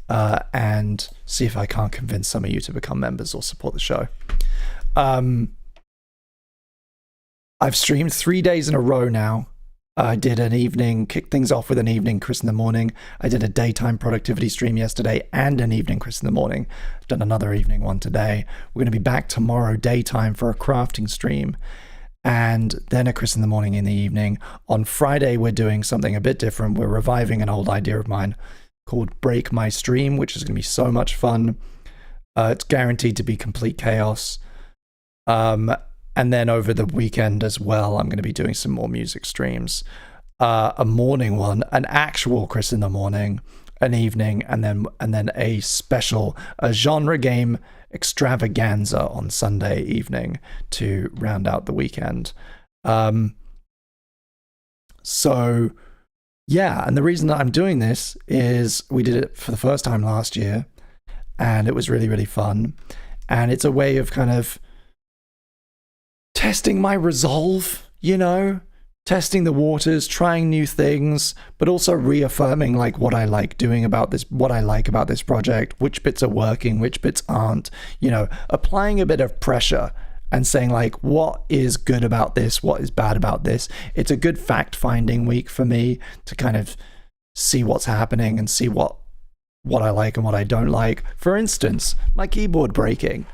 and see if I can't convince some of you to become members or support the show. I've streamed 3 days in a row now. I did an evening, kicked things off with an evening Chris in the morning. I did a daytime productivity stream yesterday and an evening Chris in the morning. I've done another evening one today. We're going to be back tomorrow daytime for a crafting stream, and then a Chris in the morning in the evening. On Friday, we're doing something a bit different. We're reviving an old idea of mine called Break My Stream, which is going to be so much fun. It's guaranteed to be complete chaos. And then over the weekend as well, I'm going to be doing some more music streams. A morning one, an actual Chris in the morning, an evening, and then a special, a genre game extravaganza on Sunday evening to round out the weekend. So yeah, and the reason that I'm doing this is we did it for the first time last year, and it was really, really fun. And it's a way of kind of testing my resolve, you know, testing the waters, trying new things, but also reaffirming like what I like doing about this, what I like about this project, which bits are working, which bits aren't, you know, applying a bit of pressure and saying like, what is good about this? What is bad about this? It's a good fact-finding week for me to kind of see what's happening and see what I like and what I don't like. For instance, my keyboard breaking.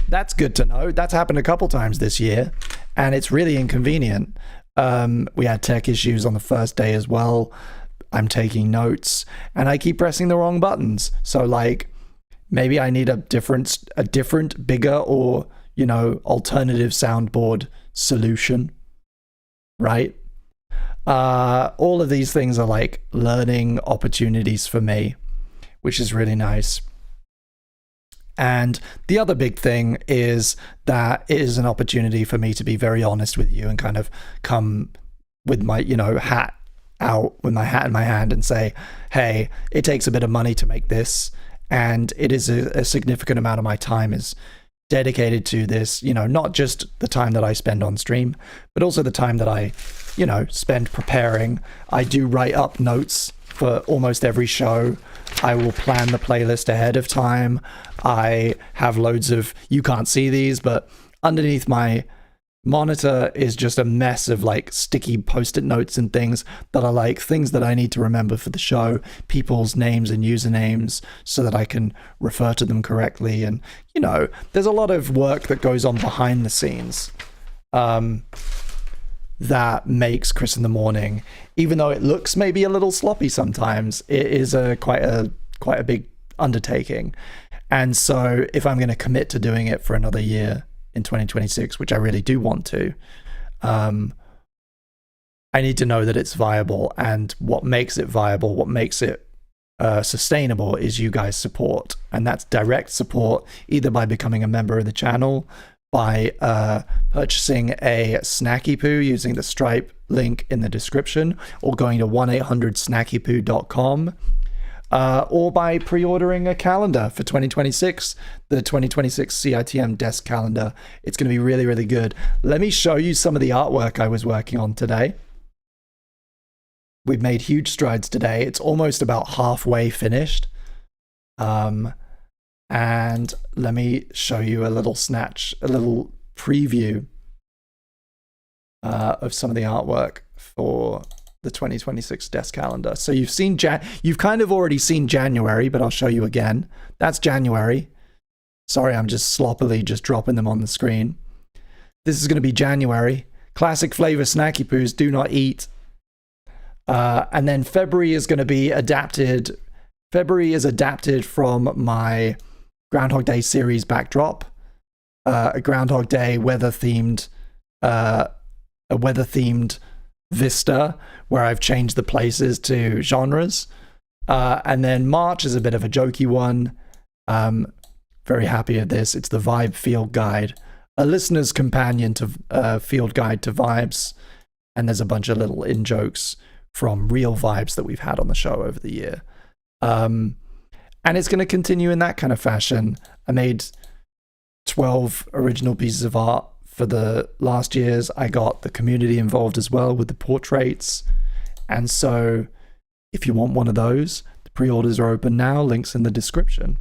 That's good to know. That's happened a couple times this year, and it's really inconvenient. We had tech issues on the first day as well. I'm taking notes, and I keep pressing the wrong buttons. So, like, maybe I need a different, bigger, or, you know, alternative soundboard solution, right? All of these things are like learning opportunities for me, which is really nice. And the other big thing is that it is an opportunity for me to be very honest with you and kind of come with my, you know, hat out, with my hat in my hand, and say, hey, it takes a bit of money to make this, and it is a significant amount of my time is dedicated to this, you know, not just the time that I spend on stream, but also the time that I, you know, spend preparing. I do write up notes for almost every show. I will plan the playlist ahead of time. I have loads of, you can't see these, but underneath my monitor is just a mess of like sticky post-it notes and things that are like things that I need to remember for the show, people's names and usernames, so that I can refer to them correctly. And, you know, there's a lot of work that goes on behind the scenes that makes Chris in the Morning, even though it looks maybe a little sloppy sometimes, it is quite a big undertaking. And so if I'm going to commit to doing it for another year, in 2026, which I really do want to, I need to know that it's viable, and what makes it viable, what makes it sustainable is you guys' support. And that's direct support, either by becoming a member of the channel, by purchasing a Snacky Poo using the Stripe link in the description, or going to 1-800-snackypoo.com, or by pre-ordering a calendar for 2026, the 2026 CITM Desk Calendar. It's going to be really, really good. Let me show you some of the artwork I was working on today. We've made huge strides today. It's almost about halfway finished. And let me show you a little preview of some of the artwork for the 2026 Desk Calendar. So you've kind of already seen January, but I'll show you again. That's January. Sorry, I'm just sloppily just dropping them on the screen. This is going to be January. Classic flavor Snacky Poos, do not eat. And then February is going to be adapted. February is adapted from my Groundhog Day series backdrop. A Groundhog Day weather-themed vista where I've changed the places to genres. And then March is a bit of a jokey one. Very happy with this. It's the Vibe Field Guide, a listener's companion to Field Guide to Vibes. And there's a bunch of little in-jokes from real vibes that we've had on the show over the year. And it's going to continue in that kind of fashion. I made 12 original pieces of art for the last years. I got the community involved as well with the portraits. And so if you want one of those, the pre-orders are open now. Links in the description.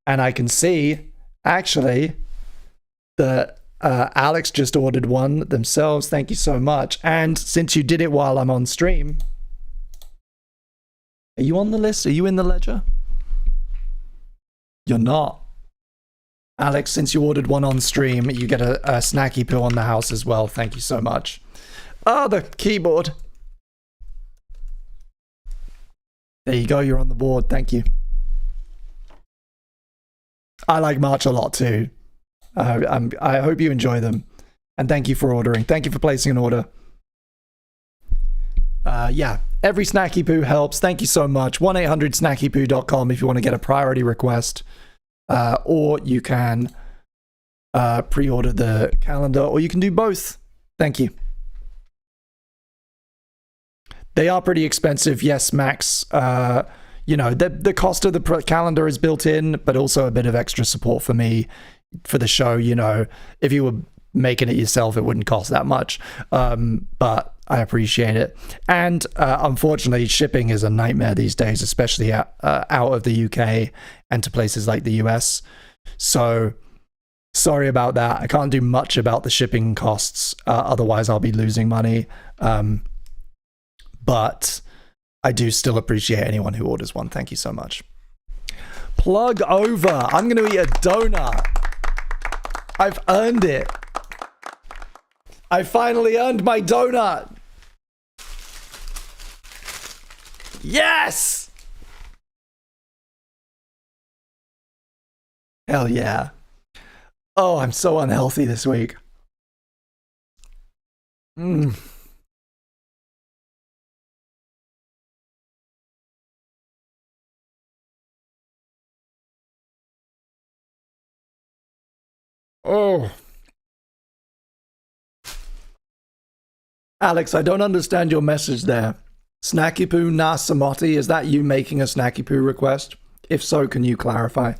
And I can see, actually, that Alex just ordered one themselves. Thank you so much. And since you did it while I'm on stream, are you on the list? Are you in the ledger? You're not. Alex, since you ordered one on stream, you get a Snacky Poo on the house as well. Thank you so much. Oh, the keyboard. There you go. You're on the board. Thank you. I like March a lot too. I hope you enjoy them. And thank you for ordering. Thank you for placing an order. Yeah, every Snacky Poo helps. Thank you so much. 1-800-snackypoo.com if you want to get a priority request. Or you can pre-order the calendar, or you can do both. Thank you. They are pretty expensive. Yes, Max. You know, the cost of the calendar is built in, but also a bit of extra support for me for the show. You know, if you were making it yourself, it wouldn't cost that much. But I appreciate it. And unfortunately, shipping is a nightmare these days, especially out of the UK and to places like the US. So sorry about that. I can't do much about the shipping costs. Otherwise, I'll be losing money. But I do still appreciate anyone who orders one. Thank you so much. Plug over. I'm going to eat a donut. I've earned it. I finally earned my donut. Yes! Hell yeah. Oh, I'm so unhealthy this week. Oh. Alex, I don't understand your message there. Snacky Poo na samoti, is that you making a Snacky Poo request? If so, can you clarify?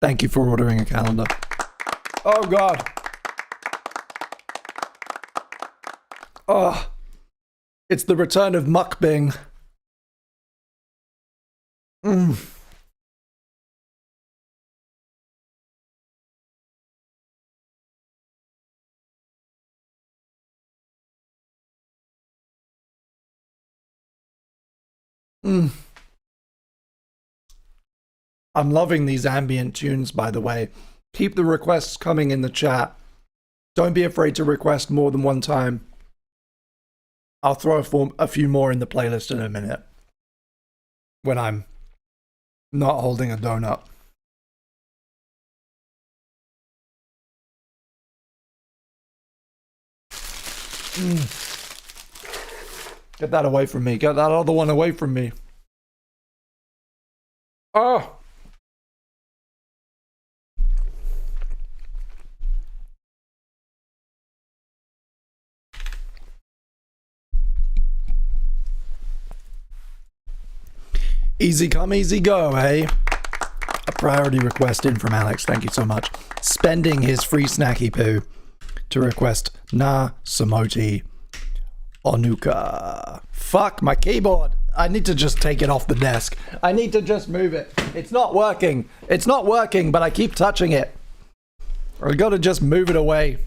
Thank you for ordering a calendar. Oh God. Oh, it's the return of mukbang. I'm loving these ambient tunes, by the way. Keep the requests coming in the chat. Don't be afraid to request more than one time. I'll throw a few more in the playlist in a minute when I'm not holding a donut. Get that away from me. Get that other one away from me. Oh. Easy come, easy go, eh? A priority request in from Alex. Thank you so much. Spending his free snacky poo to request Na Samoti Onuka. Fuck my keyboard. I need to just take it off the desk. I need to just move it. It's not working. It's not working, but I keep touching it. I gotta just move it away.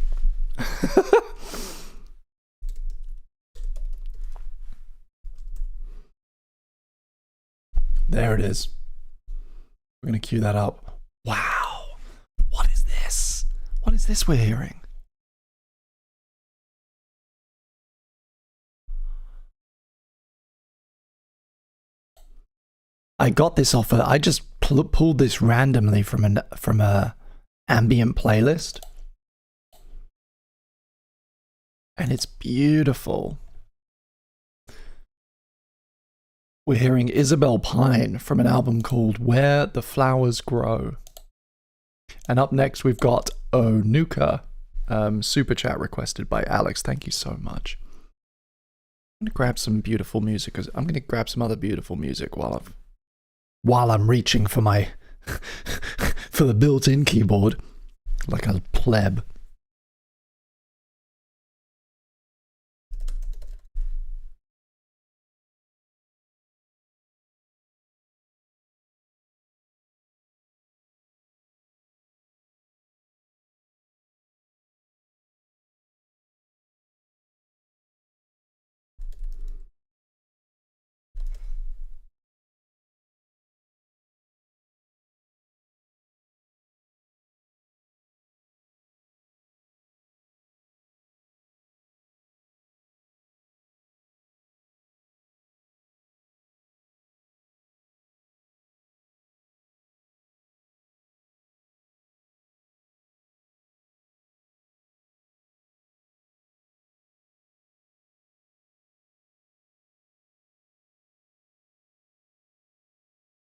There it is. We're gonna cue that up. Wow. What is this? What is this we're hearing? I got this off. I just pulled this randomly from a ambient playlist, and it's beautiful. We're hearing Isabel Pine from an album called Where the Flowers Grow. And up next we've got Onuka, super chat requested by Alex. Thank you so much. I'm gonna grab some beautiful music. I'm gonna grab some other beautiful music while I'm reaching for my for the built-in keyboard like a pleb.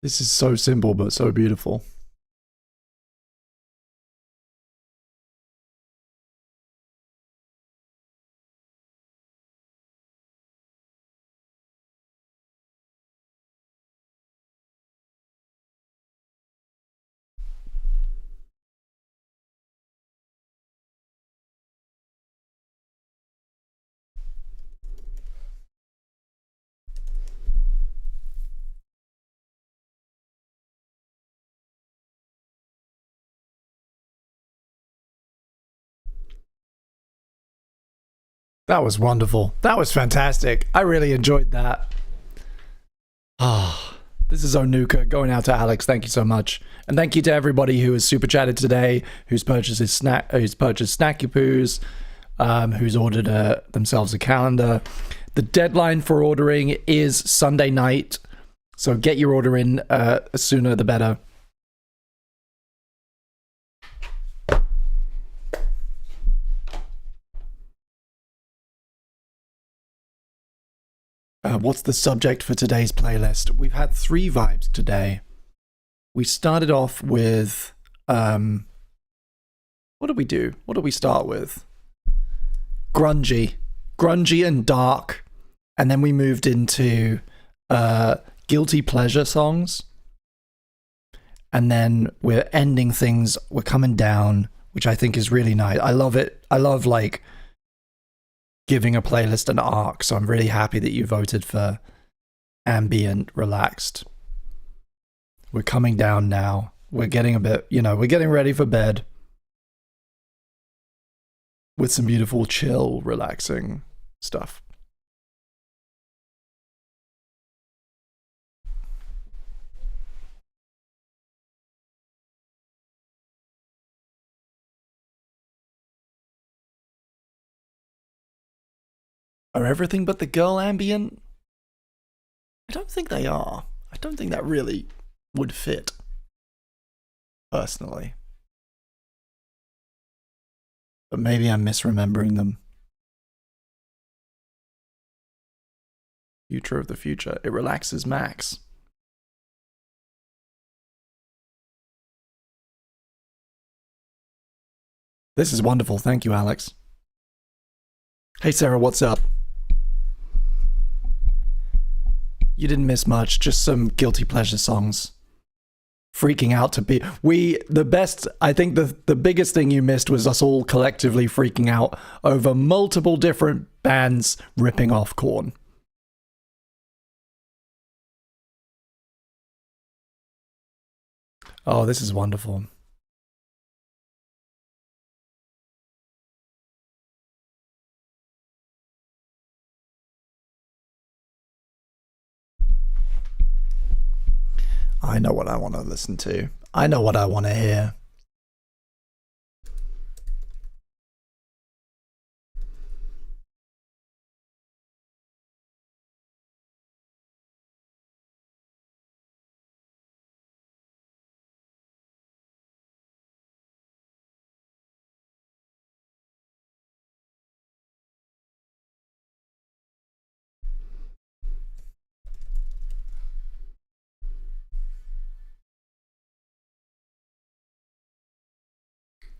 This is so simple but so beautiful. That was wonderful. That was fantastic. I really enjoyed that. Ah, this is Onuka going out to Alex. Thank you so much, and thank you to everybody who has super chatted today, who's purchased snacky poos, who's ordered themselves a calendar. The deadline for ordering is Sunday night, so get your order in sooner the better. What's the subject for today's playlist? We've had 3 vibes today. We started off with, what did we do? What did we start with? Grungy and dark. And then we moved into guilty pleasure songs. And then we're ending things, we're coming down, which I think is really nice. I love it. I love like giving a playlist an arc, so I'm really happy that you voted for ambient, relaxed. We're coming down now. We're getting a bit, we're getting ready for bed with some beautiful, chill, relaxing stuff. Are Everything But the Girl ambient? I don't think they are. I don't think that really would fit, personally. But maybe I'm misremembering them. Future of the future. It relaxes Max. This is wonderful. Thank you, Alex. Hey, Sarah, what's up? You didn't miss much, just some guilty pleasure songs. Freaking out to be... I think the biggest thing you missed was us all collectively freaking out over multiple different bands ripping off Korn. Oh, this is wonderful. I know what I want to listen to. I know what I want to hear.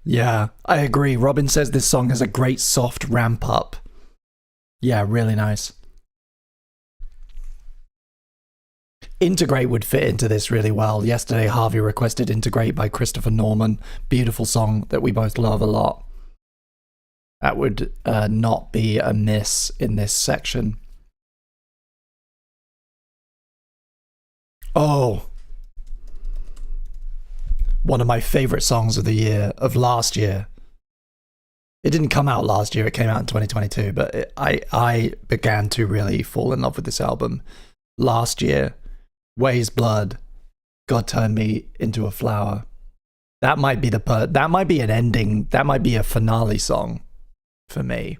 Yeah, I agree. Robin says this song has a great soft ramp up. Yeah, really nice. Integrate would fit into this really well. Yesterday, Harvey requested Integrate by Christopher Norman. Beautiful song that we both love a lot. That would not be a miss in this section. Oh. One of my favorite songs of the year, of last year. It didn't come out last year, it came out in 2022, but I began to really fall in love with this album last year. Way's Blood, God Turned Me Into a Flower. That might be that might be an ending, that might be a finale song for me.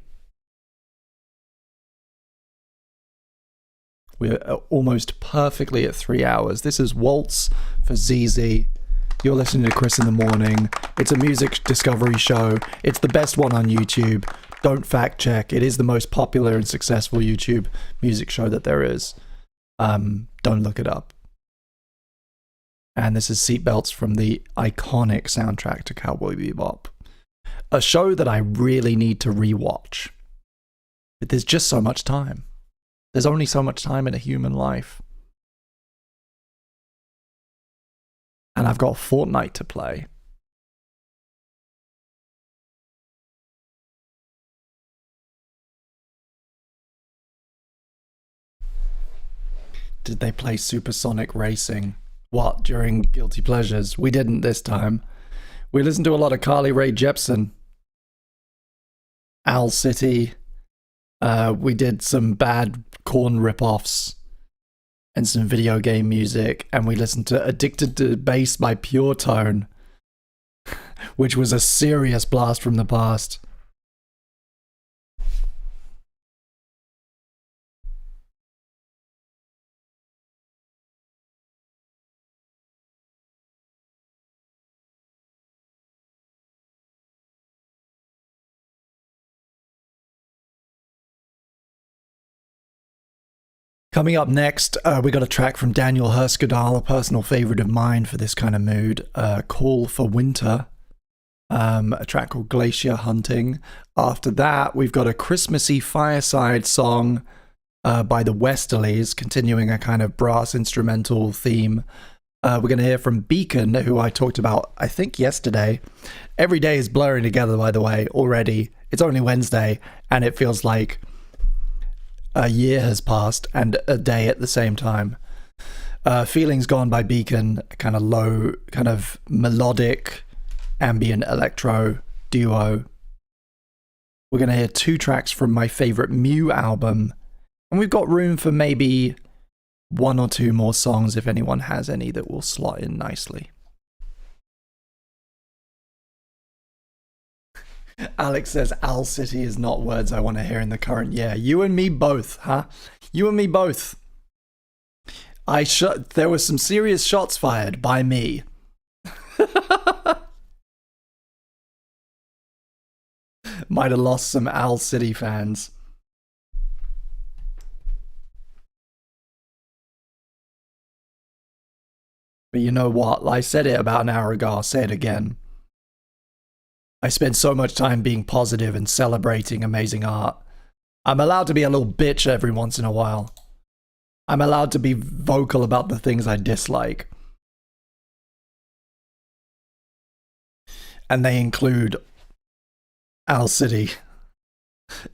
We're almost perfectly at 3 hours. This is Waltz for ZZ. You're listening to Chris in the Morning. It's a music discovery show. It's the best one on YouTube. Don't fact check. It is the most popular and successful YouTube music show that there is. Don't look it up. And this is Seatbelts from the iconic soundtrack to Cowboy Bebop. A show that I really need to rewatch. But there's just so much time. There's only so much time in a human life. And I've got Fortnite to play. Did they play Supersonic Racing? What, during Guilty Pleasures? We didn't this time. We listened to a lot of Carly Rae Jepsen. Owl City. We did some bad Korn ripoffs. And some video game music, and we listened to Addicted to Bass by Pure Tone, which was a serious blast from the past. Coming up next, we got a track from Daniel Herskadal, a personal favorite of mine for this kind of mood, Call for Winter, a track called Glacier Hunting. After that, we've got a Christmassy fireside song by the Westerlies, continuing a kind of brass instrumental theme. We're going to hear from Beacon, who I talked about, I think, yesterday. Every day is blurring together, by the way, already. It's only Wednesday, and it feels like a year has passed and a day at the same time. Feelings Gone by Beacon, kind of low, kind of melodic ambient electro duo. We're going to hear 2 tracks from my favorite Mew album, and we've got room for maybe 1 or 2 more songs if anyone has any that will slot in nicely. Alex says Owl City is not words I want to hear in the current year. You and me both, huh? You and me both. There were some serious shots fired by me. Might have lost some Owl City fans. But you know what? I said it about an hour ago. I'll say it again. I spend so much time being positive and celebrating amazing art. I'm allowed to be a little bitch every once in a while. I'm allowed to be vocal about the things I dislike. And they include Owl City,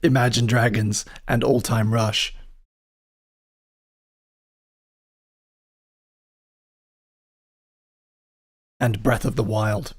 Imagine Dragons, and All Time Rush. And Breath of the Wild.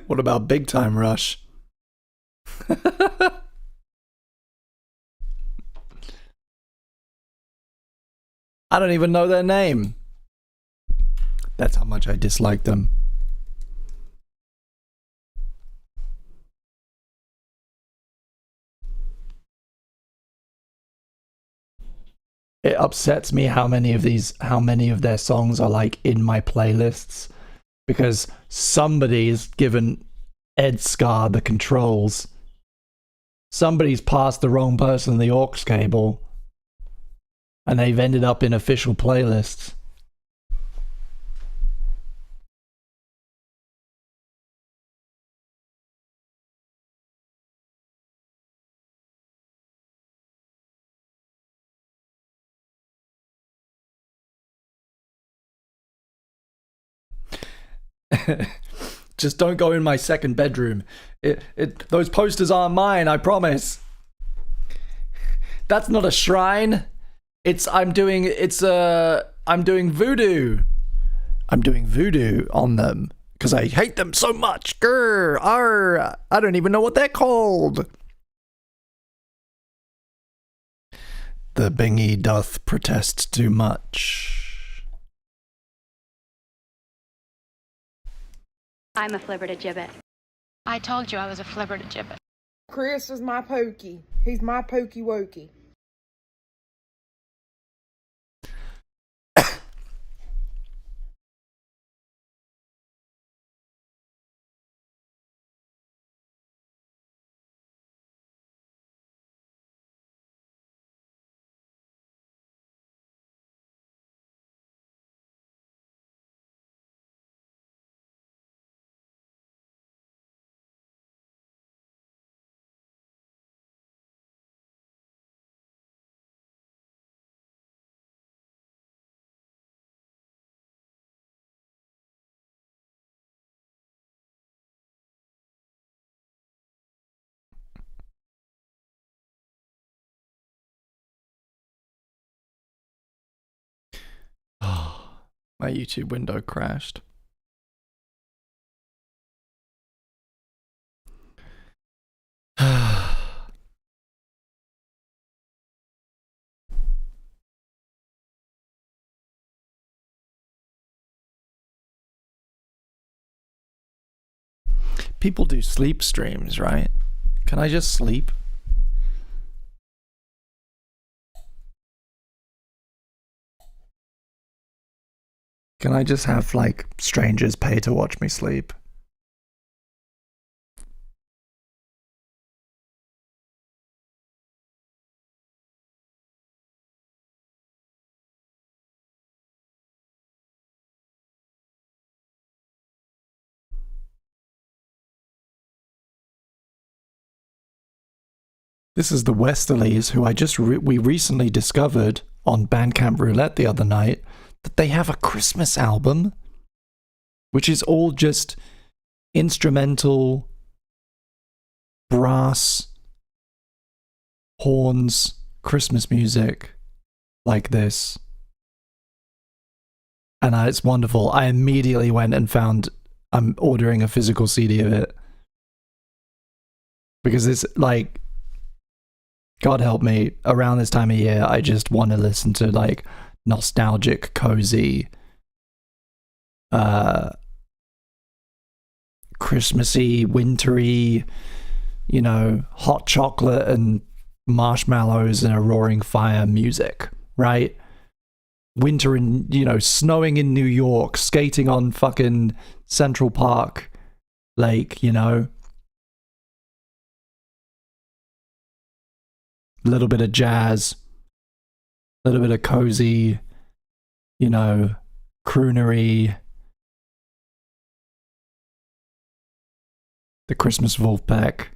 What about Big Time Rush? I don't even know their name. That's how much I dislike them. It upsets me how many of their songs are like in my playlists, because somebody's given Ed Scar the controls. Somebody's passed the wrong person the aux cable, and they've ended up in official playlists. Just don't go in my second bedroom. Those posters aren't mine, I promise. That's not a shrine. I'm doing voodoo. I'm doing voodoo on them because I hate them so much. Grr, arr, I don't even know what they're called. The bingy doth protest too much. I'm a flibbertigibbet. I told you I was a flibbertigibbet. Chris is my pokey. He's my pokey wokey. My YouTube window crashed. People do sleep streams, right? Can I just sleep? Can I just have, like, strangers pay to watch me sleep? This is the Westerlies, who we recently discovered on Bandcamp Roulette the other night that they have a Christmas album, which is all just instrumental, brass, horns, Christmas music like this. And it's wonderful. I immediately went and found I'm ordering a physical CD of it. Because it's like, God help me, around this time of year, I just want to listen to like nostalgic, cozy, Christmassy, wintry, you know, hot chocolate and marshmallows and a roaring fire music, right? Winter in, you know, snowing in New York, skating on fucking Central Park Lake, you know. A little bit of jazz, a little bit of cozy, you know, croonery. The Christmas Wolfpack,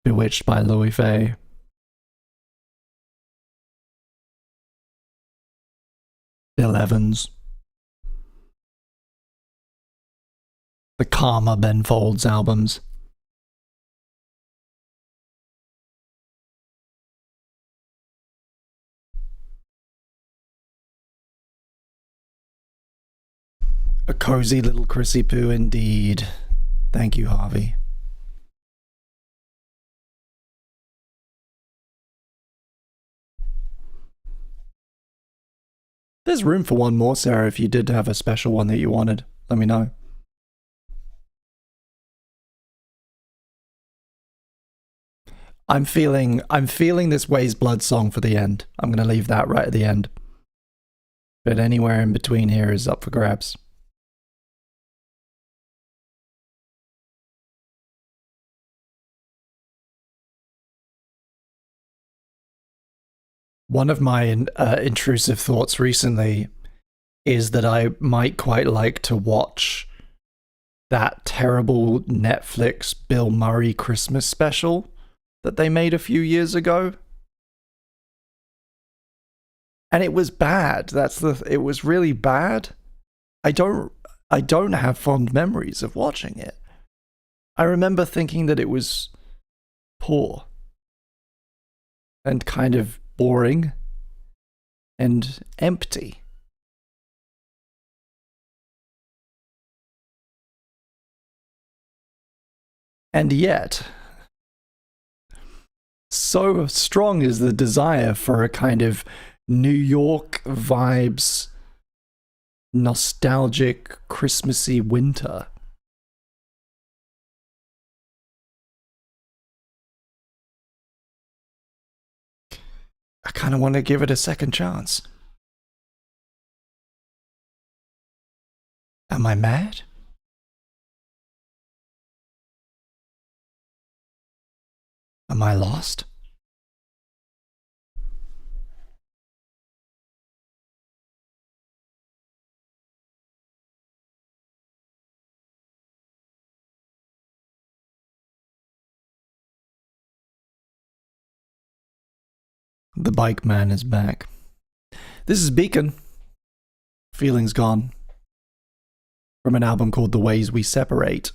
Bewitched by Louis Fay. Bill Evans. The Karma Ben Folds albums. A cozy little Chrissy Poo indeed. Thank you, Harvey. There's room for one more, Sarah, if you did have a special one that you wanted. Let me know. I'm feeling this Way's Blood song for the end. I'm going to leave that right at the end. But anywhere in between here is up for grabs. One of my intrusive thoughts recently is that I might quite like to watch that terrible Netflix Bill Murray Christmas special that they made a few years ago. And it was bad. It was really bad. I don't have fond memories of watching it. I remember thinking that it was poor and kind of boring and empty. And yet, so strong is the desire for a kind of New York vibes, nostalgic, Christmassy winter. I kind of want to give it a second chance. Am I mad? Am I lost? The bike man is back. This is Beacon. Feelings Gone. From an album called The Ways We Separate.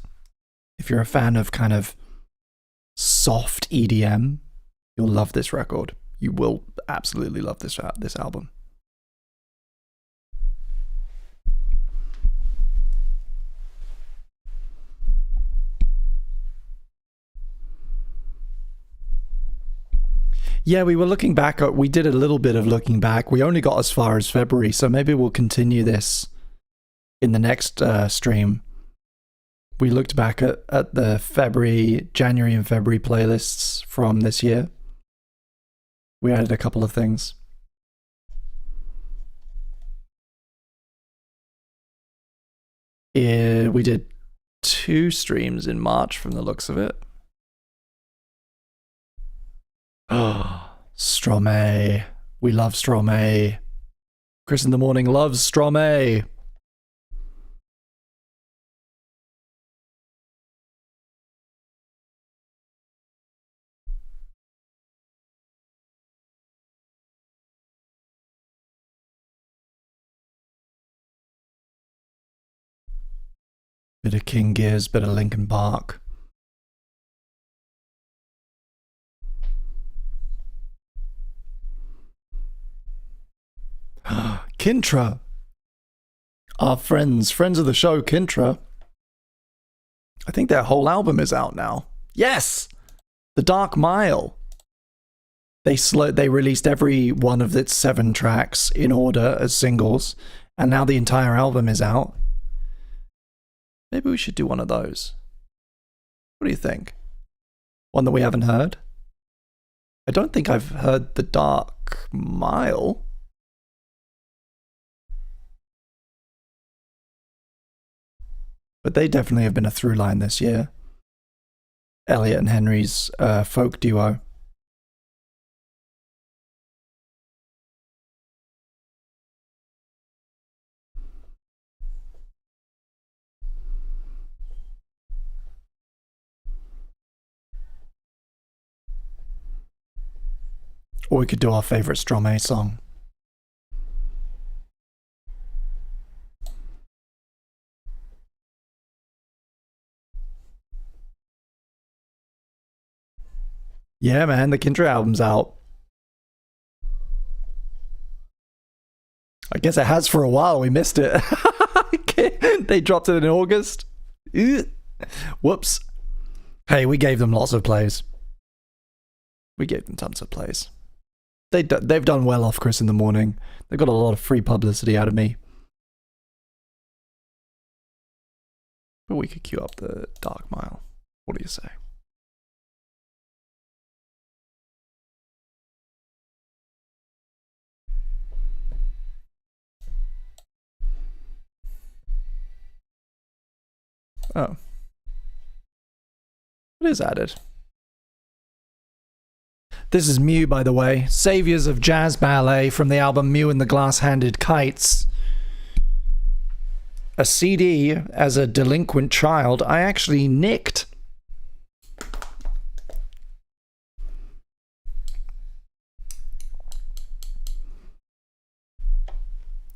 If you're a fan of kind of soft EDM, you'll love this record. You will absolutely love this album. Yeah, we were looking back. We did a little bit of looking back. We only got as far as February, so maybe we'll continue this in the next stream. We looked back at the January and February playlists from this year. We added a couple of things. We did 2 streams in March from the looks of it. Oh, Stromae. We love Stromae. Chris in the Morning loves Stromae. Bit of King Gears, bit of Linkin Park. Kintra. Our friends of the show, Kintra. I think their whole album is out now. Yes! The Dark Mile. They released every one of its 7 tracks in order as singles, and now the entire album is out. Maybe we should do one of those. What do you think? One that we haven't heard? I don't think I've heard The Dark Mile. But they definitely have been a through line this year. Elliot and Henry's folk duo. Or we could do our favorite Stromae song. Yeah, man, the Kindred album's out. I guess it has for a while. We missed it. They dropped it in August. Whoops. Hey, we gave them lots of plays. We gave them tons of plays. They've done well off Chris in the Morning. They got a lot of free publicity out of me. But we could queue up the Dark Mile. What do you say? Oh. It is added. This is Mew, by the way. Saviors of Jazz Ballet from the album Mew and the Glass-Handed Kites. A CD as a delinquent child I actually nicked.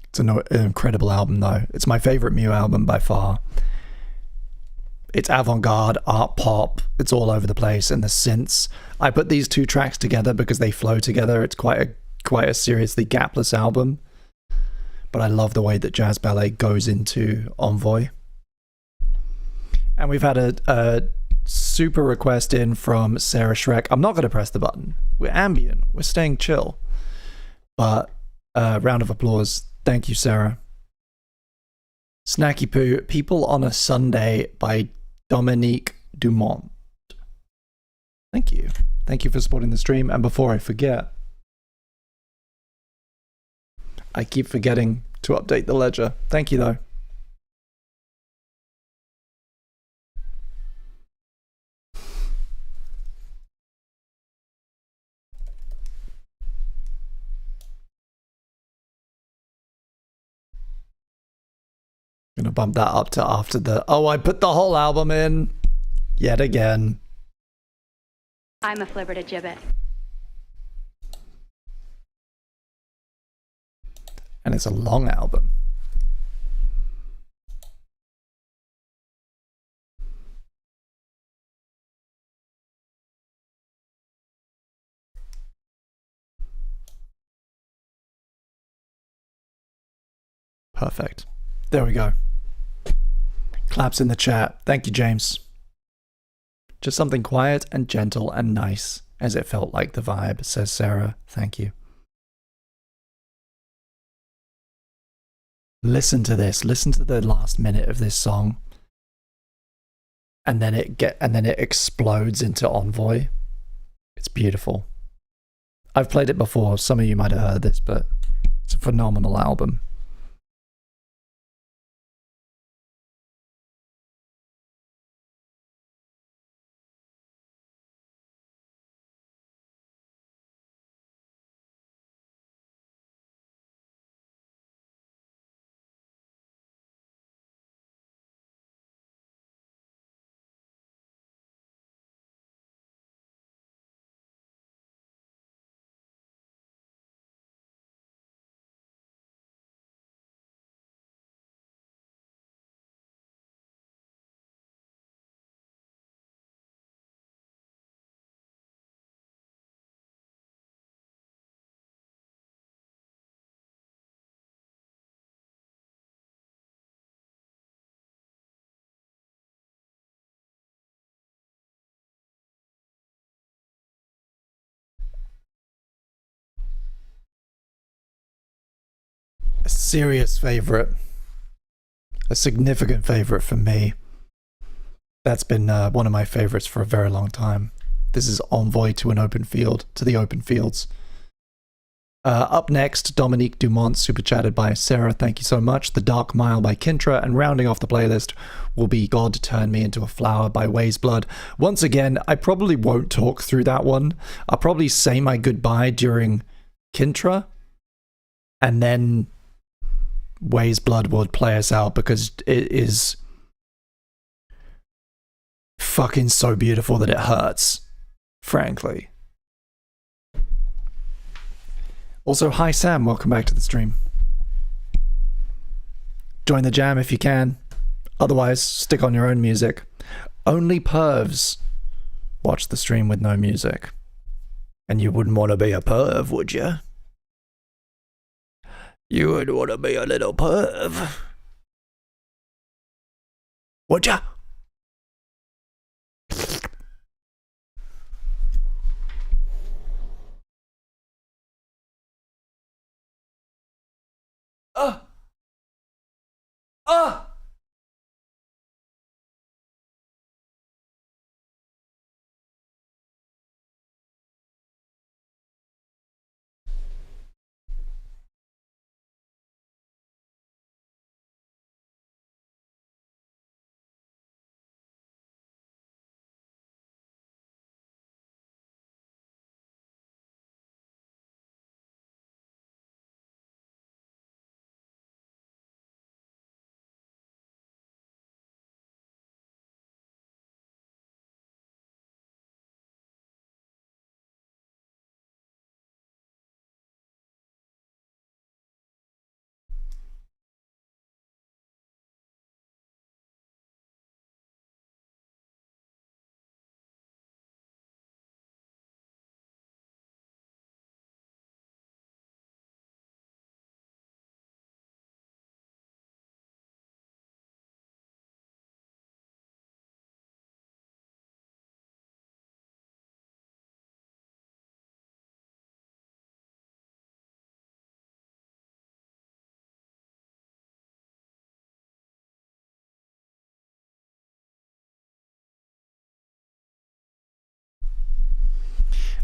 It's an incredible album, though. It's my favorite Mew album by far. It's avant-garde, art pop, it's all over the place, and the synths. I put these 2 tracks together because they flow together. It's quite a seriously gapless album. But I love the way that Jazz Ballet goes into Envoy. And we've had a super request in from Sarah Schreck. I'm not going to press the button. We're ambient. We're staying chill. But round of applause. Thank you, Sarah. Snacky Poo, People on a Sunday by Dominique Dumont. Thank you. Thank you for supporting the stream. And before I forget, I keep forgetting to update the ledger. Thank you, though. Gonna bump that up to after the... Oh, I put the whole album in. Yet again. I'm a flibber to gibbet. And it's a long album. Perfect. There we go. Claps in the chat. Thank you, James. Just something quiet and gentle and nice, as it felt like the vibe, says Sarah. Thank you. Listen to this. Listen to the last minute of this song. And then it explodes into Envoy. It's beautiful. I've played it before. Some of you might have heard this, but it's a phenomenal album. serious favorite. A significant favorite for me. That's been one of my favorites for a very long time. This is Envoy to an Open Field, to the Open Fields. Up next, Dominique Dumont, super chatted by Sarah, thank you so much. The Dark Mile by Kintra, and rounding off the playlist will be God Turn Me Into a Flower by Ways Blood. Once again, I probably won't talk through that one. I'll probably say my goodbye during Kintra, and then Ways Blood would play us out because it is fucking so beautiful that it hurts, frankly. Also, hi Sam, welcome back to the stream. Join the jam if you can. Otherwise, stick on your own music. Only pervs watch the stream with no music. And you wouldn't want to be a perv, would you? You would want to be a little perv. Would ya?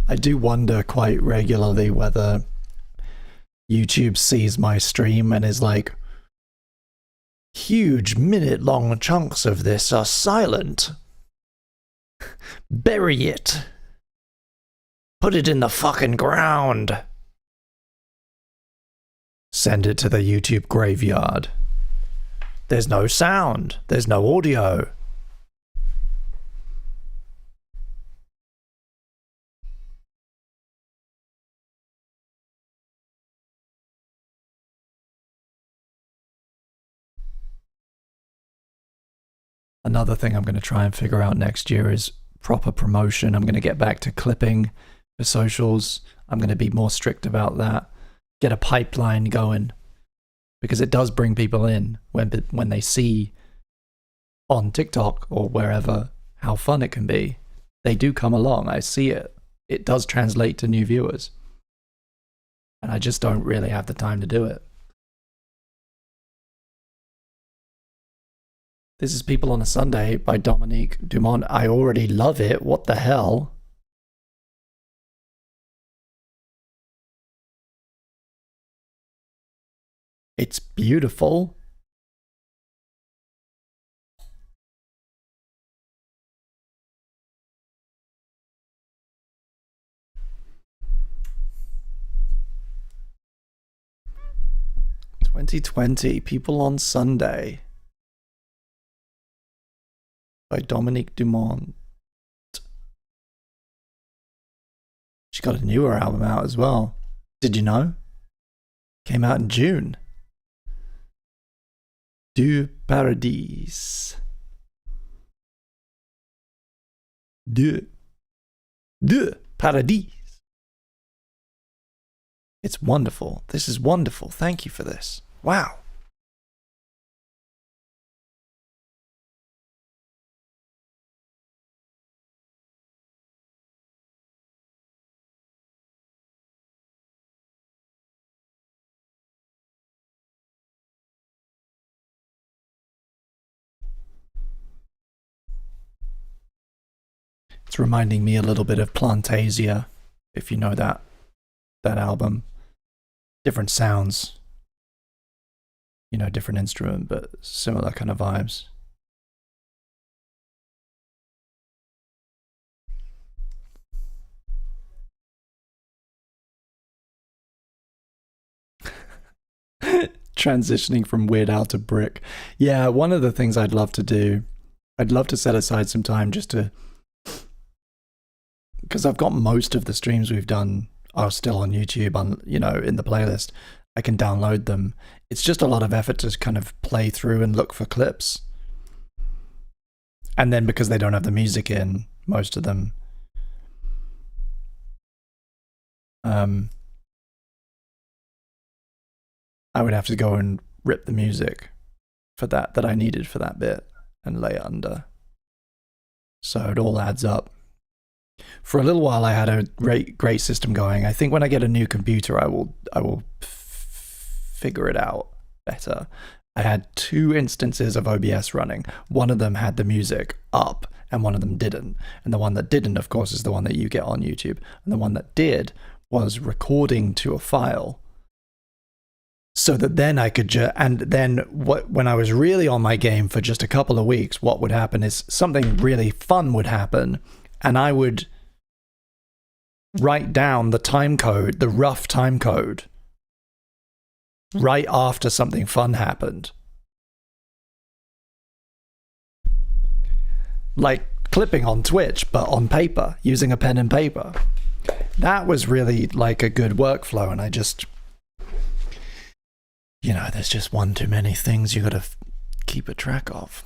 I do wonder quite regularly whether YouTube sees my stream and is like, huge minute-long chunks of this are silent. Bury it. Put it in the fucking ground. Send it to the YouTube graveyard. There's no sound. There's no audio. Another thing I'm going to try and figure out next year is proper promotion. I'm going to get back to clipping for socials. I'm going to be more strict about that. Get a pipeline going. Because it does bring people in when they see on TikTok or wherever how fun it can be. They do come along. I see it. It does translate to new viewers. And I just don't really have the time to do it. This is People on a Sunday by Dominique Dumont. I already love it. What the hell? It's beautiful. "2020 People on Sunday" by Dominique Dumont. She got a newer album out as well. Did you know? Came out in June. Du Paradis. Du Paradis. It's wonderful. This is wonderful. Thank you for this. Wow. It's reminding me a little bit of Plantasia, if you know that album. Different sounds, you know, different instrument, but similar kind of vibes. Transitioning from Weird Al to Brick. Yeah, one of the things I'd love to do, I'd love to set aside some time just to, because I've got most of the streams we've done are still on YouTube, on, you know, in the playlist. I can download them. It's just a lot of effort to kind of play through and look for clips. And then because they don't have the music in, most of them, I would have to go and rip the music for that I needed for that bit and lay it under. So it all adds up. For a little while, I had a great system going. I think when I get a new computer, I will figure it out better. I had 2 instances of OBS running. One of them had the music up, and one of them didn't. And the one that didn't, of course, is the one that you get on YouTube. And the one that did was recording to a file, so that then I could and then when I was really on my game for just a couple of weeks, what would happen is something really fun would happen, and I would write down the time code, the rough time code, right after something fun happened. Like clipping on Twitch, but on paper, using a pen and paper. That was really like a good workflow, and I just, you know, there's just one too many things you gotta keep a track of.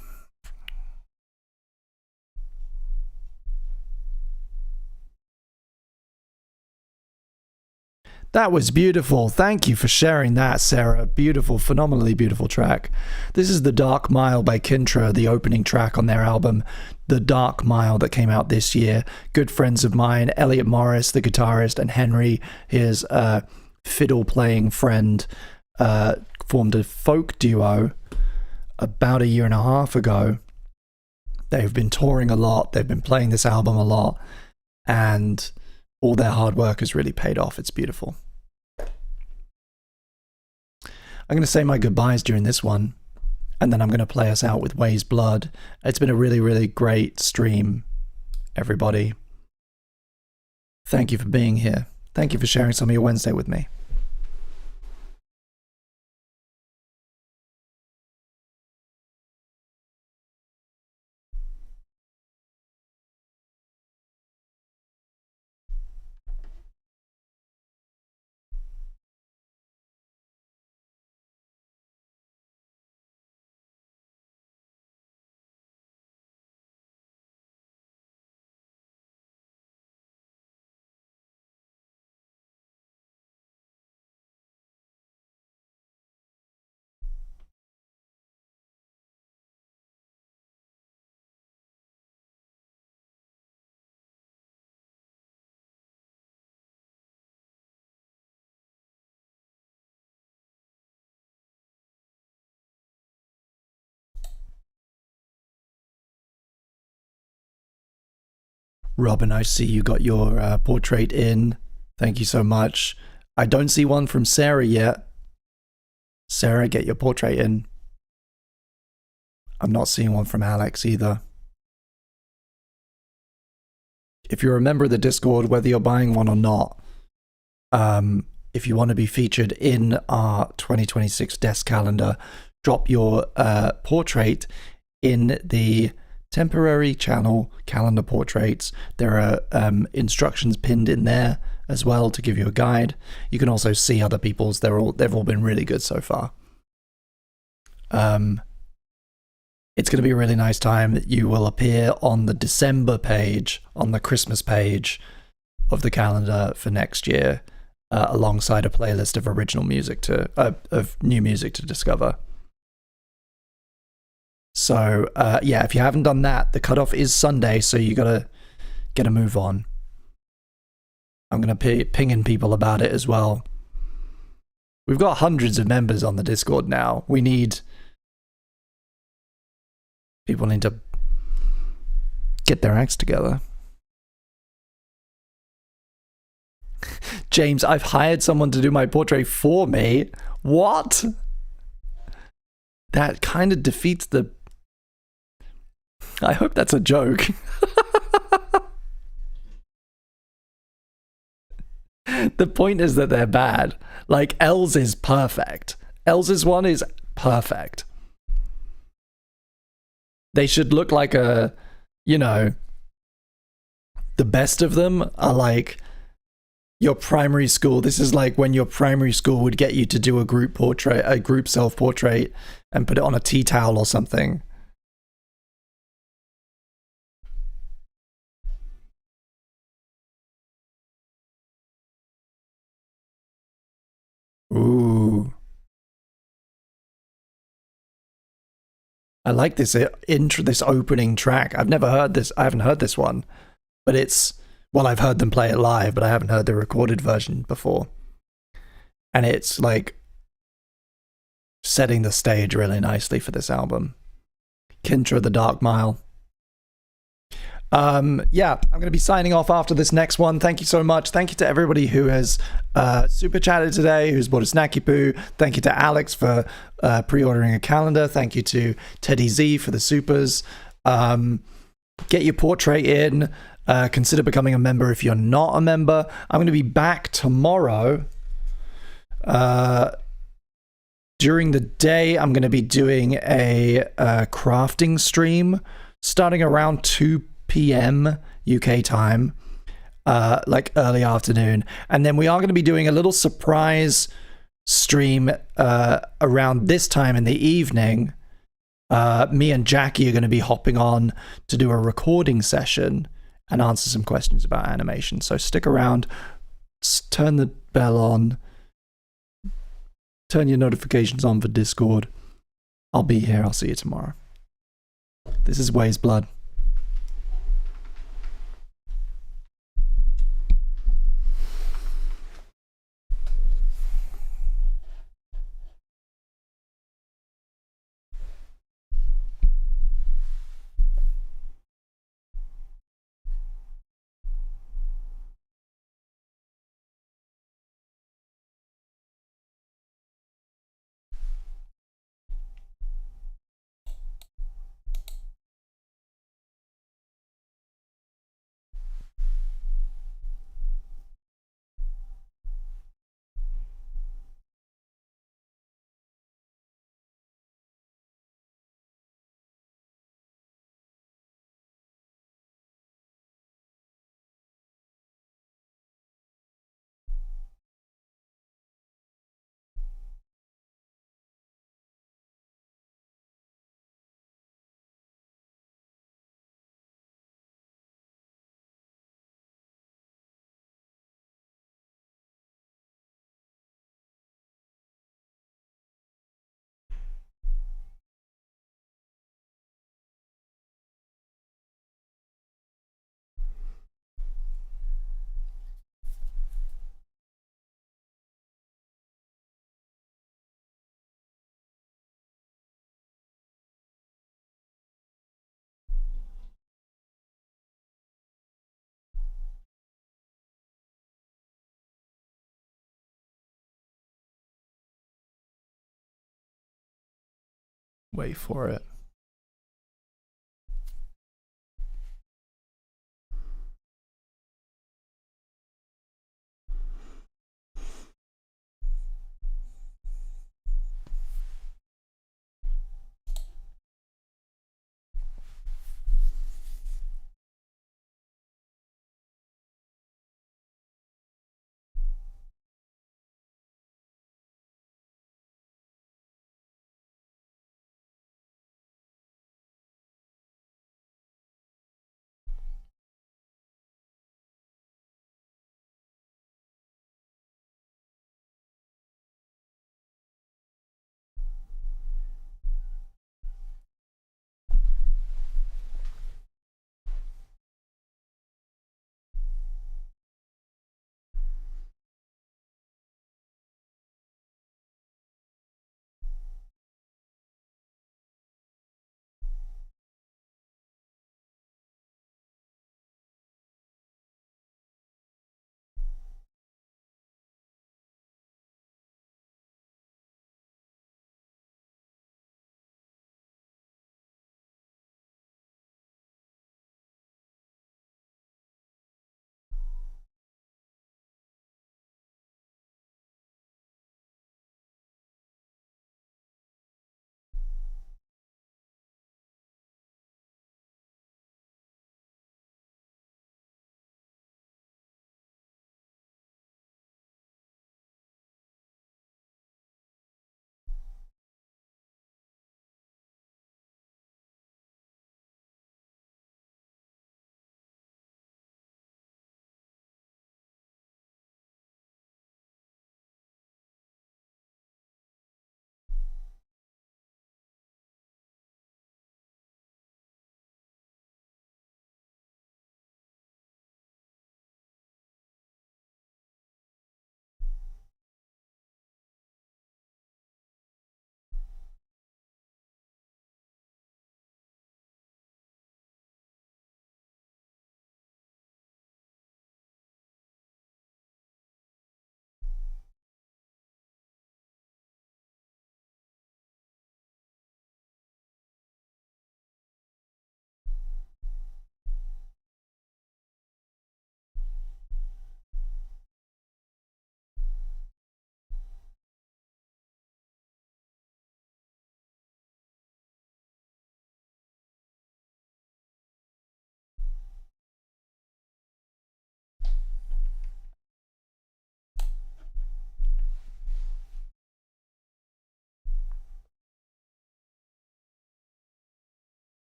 That was beautiful. Thank you for sharing that, Sarah. Beautiful, phenomenally beautiful track. This is The Dark Mile by Kintra, the opening track on their album, The Dark Mile, that came out this year. Good friends of mine, Elliot Morris, the guitarist, and Henry, his fiddle-playing friend, formed a folk duo about 1.5 years ago. They've been touring a lot. They've been playing this album a lot. And all their hard work has really paid off. It's beautiful. I'm going to say my goodbyes during this one, and then I'm going to play us out with Way's Blood. It's been a really, really great stream, everybody. Thank you for being here. Thank you for sharing some of your Wednesday with me. Robin, I see you got your portrait in. Thank you so much. I don't see one from Sarah yet. Sarah, get your portrait in. I'm not seeing one from Alex either. If you're a member of the Discord, whether you're buying one or not, if you want to be featured in our 2026 Desk Calendar, drop your portrait in the temporary channel calendar portraits. There are instructions pinned in there as well to give you a guide. You can also see other people's. They've all been really good so far. It's going to be a really nice time. You will appear on the December page, on the Christmas page of the calendar for next year, alongside a playlist of original music of new music to discover. So, yeah, if you haven't done that, the cutoff is Sunday, so you gotta get a move on. I'm gonna pinging people about it as well. We've got hundreds of members on the Discord now. People need to get their acts together. James, I've hired someone to do my portrait for me. What? That kind of defeats the... I hope that's a joke. The point is that they're bad. Like, Els is perfect. Els's one is perfect. They should look like a, you know, the best of them are like your primary school. This is like when your primary school would get you to do a group portrait, a group self-portrait, and put it on a tea towel or something. Ooh. I like this intro, this opening track. I've never heard this. I haven't heard this one, but it's, well, I've heard them play it live, but I haven't heard the recorded version before. And it's like setting the stage really nicely for this album. Kintra the Dark Mile. Yeah, I'm going to be signing off after this next one. Thank you so much. Thank you to everybody who has super chatted today, who's bought a snacky poo. Thank you to Alex for pre-ordering a calendar. Thank you to Teddy Z for the supers. Get your portrait in. Consider becoming a member if you're not a member. I'm going to be back tomorrow. During the day, I'm going to be doing a crafting stream starting around 2 p.m. UK time, like early afternoon. And then we are going to be doing a little surprise stream around this time in the evening. Me and Jackie are going to be hopping on to do a recording session and answer some questions about animation. So stick around, turn the bell on, turn your notifications on for Discord. I'll be here. I'll see you tomorrow. This is Ways Blood. Wait for it.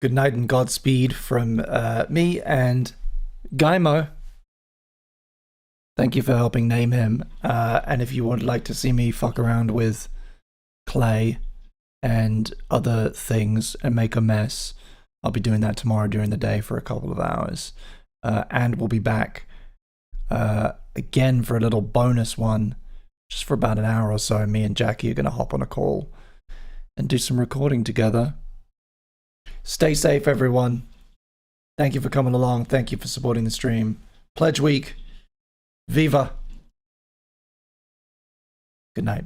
Good night and Godspeed from me and Gaimo. Thank you for helping name him. And if you would like to see me fuck around with clay and other things and make a mess, I'll be doing that tomorrow during the day for a couple of hours. And we'll be back again for a little bonus one, just for about an hour or so. Me and Jackie are going to hop on a call and do some recording together. Stay safe, everyone. Thank you for coming along. Thank you for supporting the stream. Pledge week. Viva. Good night.